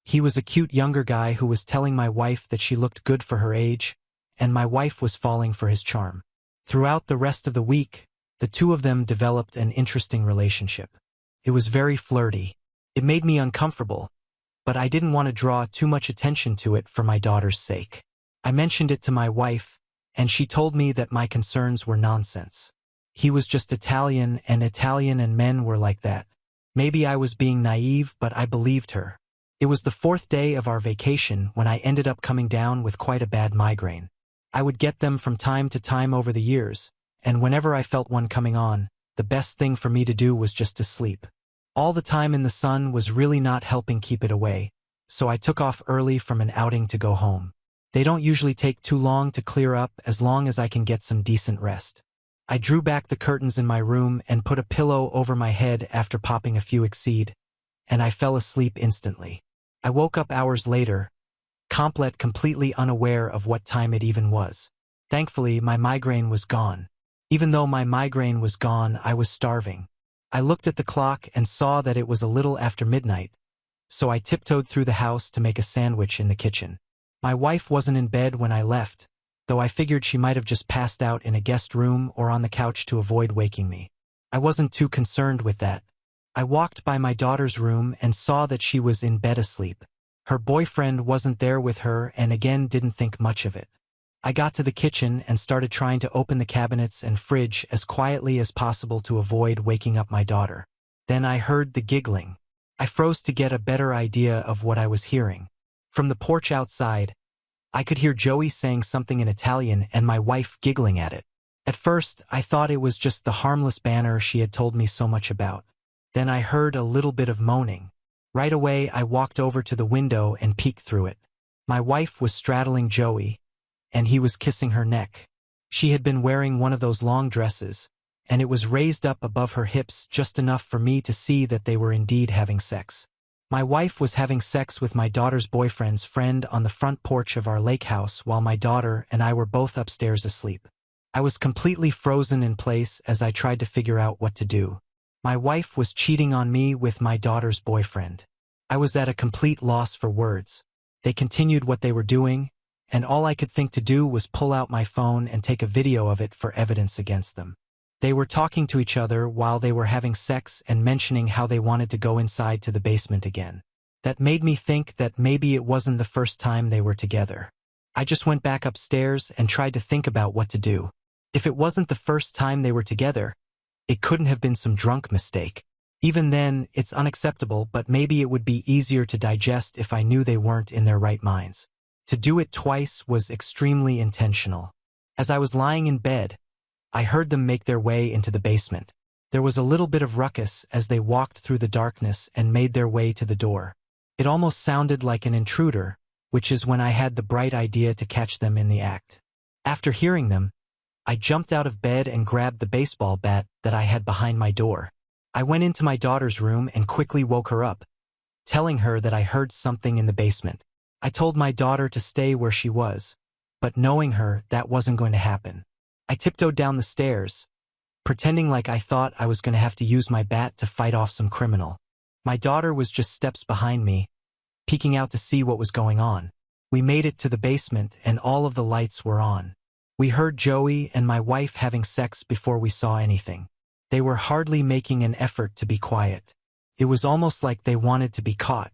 He was a cute younger guy who was telling my wife that she looked good for her age, and my wife was falling for his charm. Throughout the rest of the week, the two of them developed an interesting relationship. It was very flirty. It made me uncomfortable, but I didn't want to draw too much attention to it for my daughter's sake. I mentioned it to my wife, and she told me that my concerns were nonsense. He was just Italian and men were like that. Maybe I was being naive, but I believed her. It was the 4th day of our vacation when I ended up coming down with quite a bad migraine. I would get them from time to time over the years, and whenever I felt one coming on, the best thing for me to do was just to sleep. All the time in the sun was really not helping keep it away, so I took off early from an outing to go home. They don't usually take too long to clear up as long as I can get some decent rest. I drew back the curtains in my room and put a pillow over my head after popping a few Exceed, and I fell asleep instantly. I woke up hours later, completely unaware of what time it even was. Thankfully, my migraine was gone. Even though my migraine was gone, I was starving. I looked at the clock and saw that it was a little after midnight, so I tiptoed through the house to make a sandwich in the kitchen. My wife wasn't in bed when I left, though I figured she might have just passed out in a guest room or on the couch to avoid waking me. I wasn't too concerned with that. I walked by my daughter's room and saw that she was in bed asleep. Her boyfriend wasn't there with her and again didn't think much of it. I got to the kitchen and started trying to open the cabinets and fridge as quietly as possible to avoid waking up my daughter. Then I heard the giggling. I froze to get a better idea of what I was hearing. From the porch outside, I could hear Joey saying something in Italian and my wife giggling at it. At first, I thought it was just the harmless banter she had told me so much about. Then I heard a little bit of moaning. Right away, I walked over to the window and peeked through it. My wife was straddling Joey, and he was kissing her neck. She had been wearing one of those long dresses, and it was raised up above her hips just enough for me to see that they were indeed having sex. My wife was having sex with my daughter's boyfriend's friend on the front porch of our lake house while my daughter and I were both upstairs asleep. I was completely frozen in place as I tried to figure out what to do. My wife was cheating on me with my daughter's boyfriend. I was at a complete loss for words. They continued what they were doing, and all I could think to do was pull out my phone and take a video of it for evidence against them. They were talking to each other while they were having sex and mentioning how they wanted to go inside to the basement again. That made me think that maybe it wasn't the first time they were together. I just went back upstairs and tried to think about what to do. If it wasn't the first time they were together, it couldn't have been some drunk mistake. Even then, it's unacceptable, but maybe it would be easier to digest if I knew they weren't in their right minds. To do it twice was extremely intentional. As I was lying in bed, I heard them make their way into the basement. There was a little bit of ruckus as they walked through the darkness and made their way to the door. It almost sounded like an intruder, which is when I had the bright idea to catch them in the act. After hearing them, I jumped out of bed and grabbed the baseball bat that I had behind my door. I went into my daughter's room and quickly woke her up, telling her that I heard something in the basement. I told my daughter to stay where she was, but knowing her, that wasn't going to happen. I tiptoed down the stairs, pretending like I thought I was going to have to use my bat to fight off some criminal. My daughter was just steps behind me, peeking out to see what was going on. We made it to the basement and all of the lights were on. We heard Joey and my wife having sex before we saw anything. They were hardly making an effort to be quiet. It was almost like they wanted to be caught.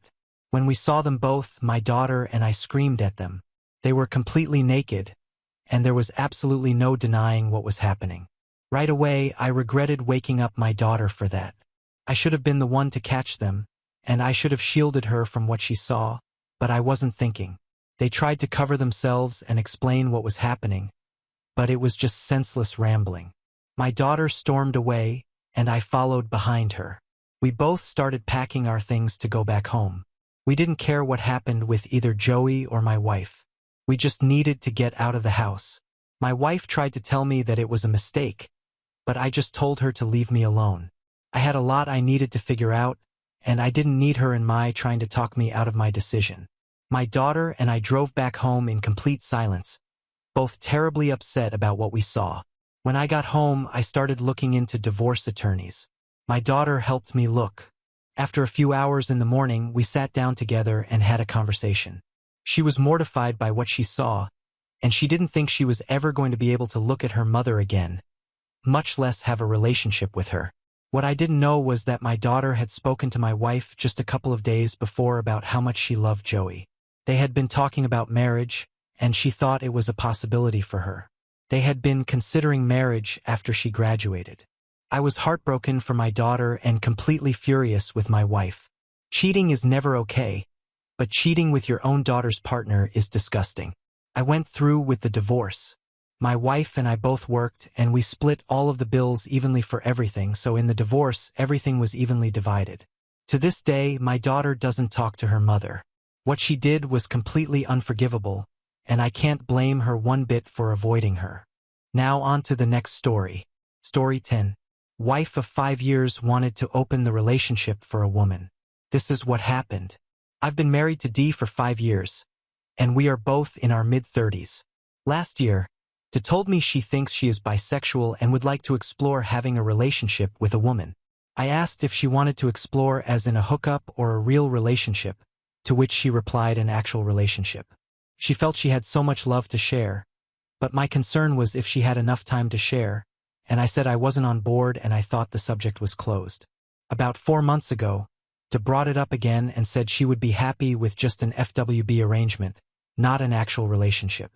When we saw them both, my daughter and I screamed at them. They were completely naked, and there was absolutely no denying what was happening. Right away, I regretted waking up my daughter for that. I should have been the one to catch them, and I should have shielded her from what she saw, but I wasn't thinking. They tried to cover themselves and explain what was happening, but it was just senseless rambling. My daughter stormed away, and I followed behind her. We both started packing our things to go back home. We didn't care what happened with either Joey or my wife. We just needed to get out of the house. My wife tried to tell me that it was a mistake, but I just told her to leave me alone. I had a lot I needed to figure out, and I didn't need her and my trying to talk me out of my decision. My daughter and I drove back home in complete silence, both terribly upset about what we saw. When I got home, I started looking into divorce attorneys. My daughter helped me look. After a few hours in the morning, we sat down together and had a conversation. She was mortified by what she saw, and she didn't think she was ever going to be able to look at her mother again, much less have a relationship with her. What I didn't know was that my daughter had spoken to my wife just a couple of days before about how much she loved Joey. They had been talking about marriage, and she thought it was a possibility for her. They had been considering marriage after she graduated. I was heartbroken for my daughter and completely furious with my wife. Cheating is never okay, but cheating with your own daughter's partner is disgusting. I went through with the divorce. My wife and I both worked, and we split all of the bills evenly for everything, so in the divorce, everything was evenly divided. To this day, my daughter doesn't talk to her mother. What she did was completely unforgivable, and I can't blame her one bit for avoiding her. Now on to the next story. Story 10. Wife of 5 years wanted to open the relationship for a woman. This is what happened. I've been married to D for 5 years, and we are both in our mid-30s. Last year, D told me she thinks she is bisexual and would like to explore having a relationship with a woman. I asked if she wanted to explore as in a hookup or a real relationship, to which she replied an actual relationship. She felt she had so much love to share, but my concern was if she had enough time to share, and I said I wasn't on board and I thought the subject was closed. About 4 months ago, D brought it up again and said she would be happy with just an FWB arrangement, not an actual relationship.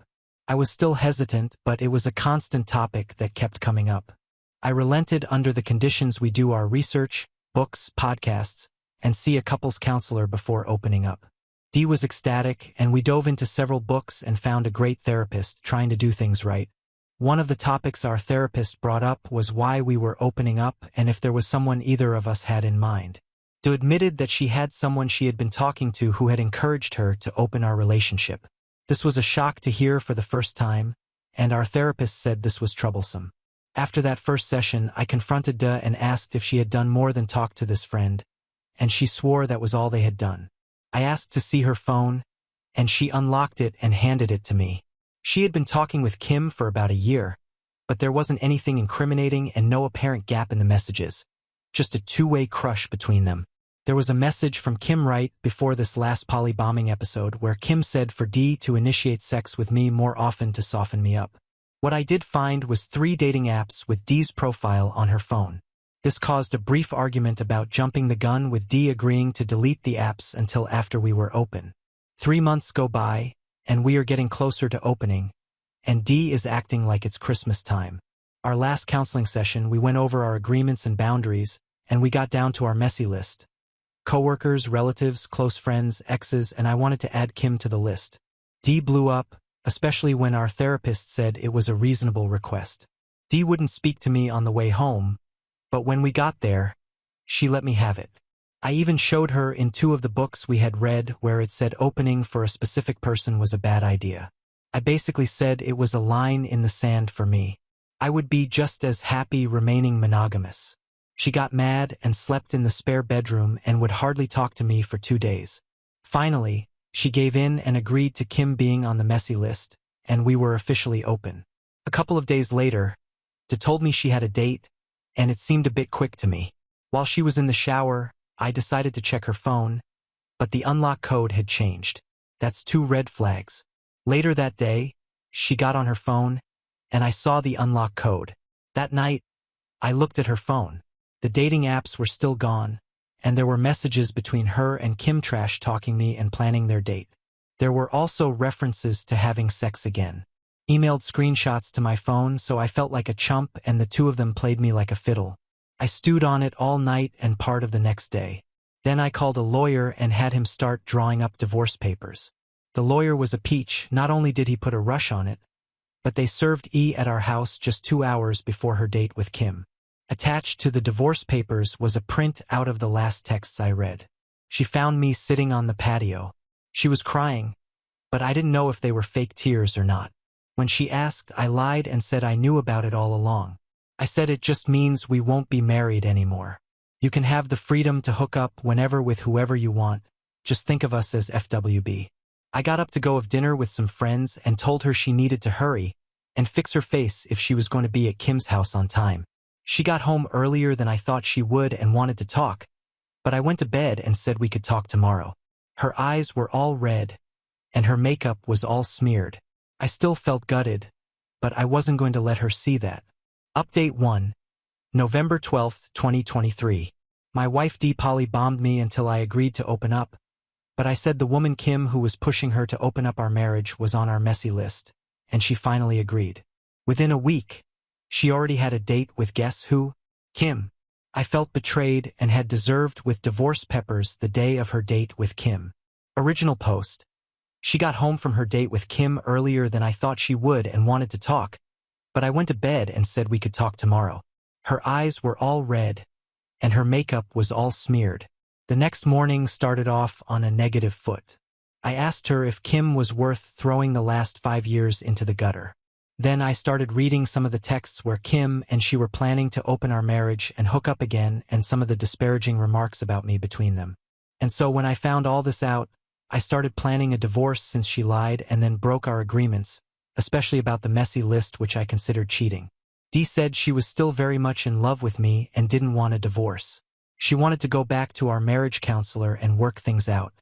I was still hesitant, but it was a constant topic that kept coming up. I relented under the conditions we do our research, books, podcasts, and see a couples counselor before opening up. D was ecstatic, and we dove into several books and found a great therapist trying to do things right. One of the topics our therapist brought up was why we were opening up and if there was someone either of us had in mind. D admitted that she had someone she had been talking to who had encouraged her to open our relationship. This was a shock to hear for the first time, and our therapist said this was troublesome. After that first session, I confronted D and asked if she had done more than talk to this friend, and she swore that was all they had done. I asked to see her phone, and she unlocked it and handed it to me. She had been talking with Kim for about a year, but there wasn't anything incriminating and no apparent gap in the messages, just a two-way crush between them. There was a message from Kim right before this last poly bombing episode where Kim said for D to initiate sex with me more often to soften me up. What I did find was 3 dating apps with D's profile on her phone. This caused a brief argument about jumping the gun, with D agreeing to delete the apps until after we were open. 3 months go by, and we are getting closer to opening, and D is acting like it's Christmas time. Our last counseling session, we went over our agreements and boundaries, and we got down to our messy list. Coworkers, relatives, close friends, exes, and I wanted to add Kim to the list. D blew up, especially when our therapist said it was a reasonable request. D wouldn't speak to me on the way home, but when we got there, she let me have it. I even showed her in 2 of the books we had read where it said opening for a specific person was a bad idea. I basically said it was a line in the sand for me. I would be just as happy remaining monogamous. She got mad and slept in the spare bedroom and would hardly talk to me for 2 days. Finally, she gave in and agreed to Kim being on the messy list, and we were officially open. A couple of days later, D told me she had a date, and it seemed a bit quick to me. While she was in the shower, I decided to check her phone, but the unlock code had changed. That's 2 red flags. Later that day, she got on her phone, and I saw the unlock code. That night, I looked at her phone. The dating apps were still gone, and there were messages between her and Kim trash-talking me and planning their date. There were also references to having sex again. Emailed screenshots to my phone, so I felt like a chump, and the 2 of them played me like a fiddle. I stewed on it all night and part of the next day. Then I called a lawyer and had him start drawing up divorce papers. The lawyer was a peach. Not only did he put a rush on it, but they served E at our house just 2 hours before her date with Kim. Attached to the divorce papers was a print out of the last texts I read. She found me sitting on the patio. She was crying, but I didn't know if they were fake tears or not. When she asked, I lied and said I knew about it all along. I said it just means we won't be married anymore. You can have the freedom to hook up whenever with whoever you want. Just think of us as FWB. I got up to go have dinner with some friends and told her she needed to hurry and fix her face if she was going to be at Kim's house on time. She got home earlier than I thought she would and wanted to talk, but I went to bed and said we could talk tomorrow. Her eyes were all red, and her makeup was all smeared. I still felt gutted, but I wasn't going to let her see that. Update 1. November 12, 2023. My wife D poly bombed me until I agreed to open up, but I said the woman Kim who was pushing her to open up our marriage was on our messy list, and she finally agreed. Within a week, she already had a date with guess who? Kim. I felt betrayed and had deserved with divorce peppers the day of her date with Kim. Original post. She got home from her date with Kim earlier than I thought she would and wanted to talk, but I went to bed and said we could talk tomorrow. Her eyes were all red, and her makeup was all smeared. The next morning started off on a negative foot. I asked her if Kim was worth throwing the last 5 years into the gutter. Then I started reading some of the texts where Kim and she were planning to open our marriage and hook up again, and some of the disparaging remarks about me between them. And so when I found all this out, I started planning a divorce since she lied and then broke our agreements, especially about the messy list, which I considered cheating. Dee said she was still very much in love with me and didn't want a divorce. She wanted to go back to our marriage counselor and work things out.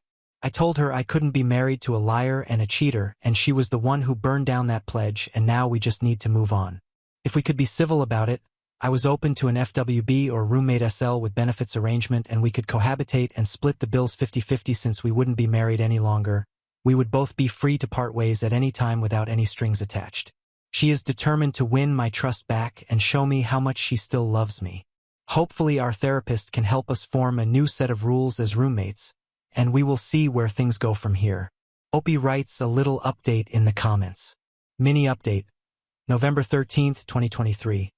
I told her I couldn't be married to a liar and a cheater, and she was the one who burned down that pledge, and now we just need to move on. If we could be civil about it, I was open to an FWB or roommate SL with benefits arrangement, and we could cohabitate and split the bills 50-50 since we wouldn't be married any longer. We would both be free to part ways at any time without any strings attached. She is determined to win my trust back and show me how much she still loves me. Hopefully our therapist can help us form a new set of rules as roommates, and we will see where things go from here. Opie writes a little update in the comments. Mini update. November 13th, 2023.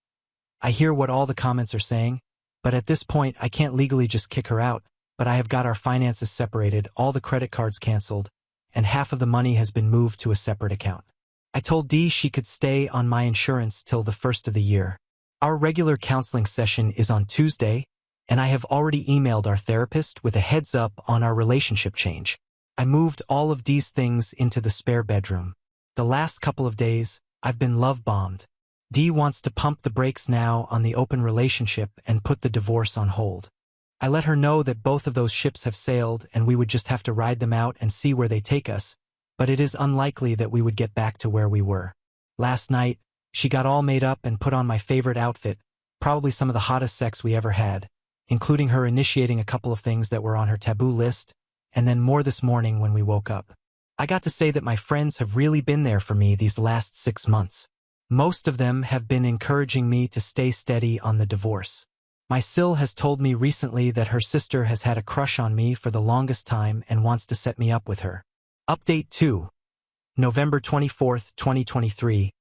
I hear what all the comments are saying, but at this point I can't legally just kick her out, but I have got our finances separated, all the credit cards canceled, and half of the money has been moved to a separate account. I told Dee she could stay on my insurance till the first of the year. Our regular counseling session is on Tuesday, and I have already emailed our therapist with a heads up on our relationship change. I moved all of Dee's things into the spare bedroom. The last couple of days, I've been love-bombed. Dee wants to pump the brakes now on the open relationship and put the divorce on hold. I let her know that both of those ships have sailed and we would just have to ride them out and see where they take us, but it is unlikely that we would get back to where we were. Last night, she got all made up and put on my favorite outfit, probably some of the hottest sex we ever had, including her initiating a couple of things that were on her taboo list, and then more this morning when we woke up. I got to say that my friends have really been there for me these last 6 months. Most of them have been encouraging me to stay steady on the divorce. My Sil has told me recently that her sister has had a crush on me for the longest time and wants to set me up with her. Update 2. November 24th, 2023.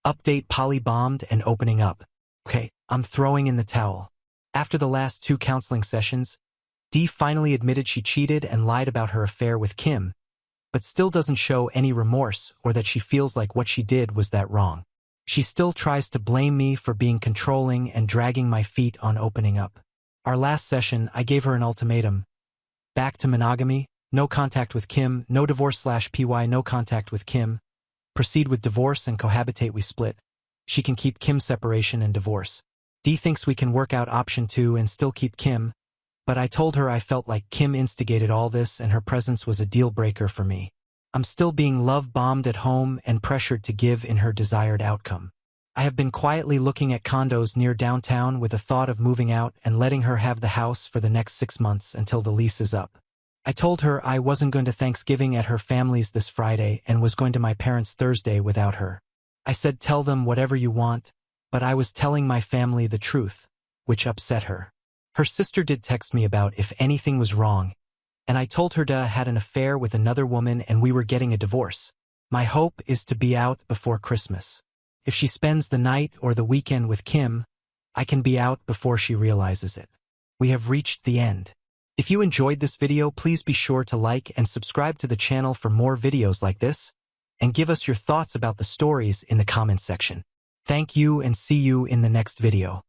Update: Polly bombed and opening up. Okay, I'm throwing in the towel. After the last 2 counseling sessions, Dee finally admitted she cheated and lied about her affair with Kim, but still doesn't show any remorse or that she feels like what she did was that wrong. She still tries to blame me for being controlling and dragging my feet on opening up. Our last session, I gave her an ultimatum. Back to monogamy, no contact with Kim, no divorce/PY, no contact with Kim. Proceed with divorce and cohabitate, we split. She can keep Kim's separation and divorce. Dee thinks we can work out option 2 and still keep Kim, but I told her I felt like Kim instigated all this and her presence was a deal breaker for me. I'm still being love-bombed at home and pressured to give in her desired outcome. I have been quietly looking at condos near downtown with a thought of moving out and letting her have the house for the next 6 months until the lease is up. I told her I wasn't going to Thanksgiving at her family's this Friday and was going to my parents' Thursday without her. I said tell them whatever you want, but I was telling my family the truth, which upset her. Her sister did text me about if anything was wrong, and I told her Da had an affair with another woman and we were getting a divorce. My hope is to be out before Christmas. If she spends the night or the weekend with Kim, I can be out before she realizes it. We have reached the end. If you enjoyed this video, please be sure to like and subscribe to the channel for more videos like this, and give us your thoughts about the stories in the comments section. Thank you and see you in the next video.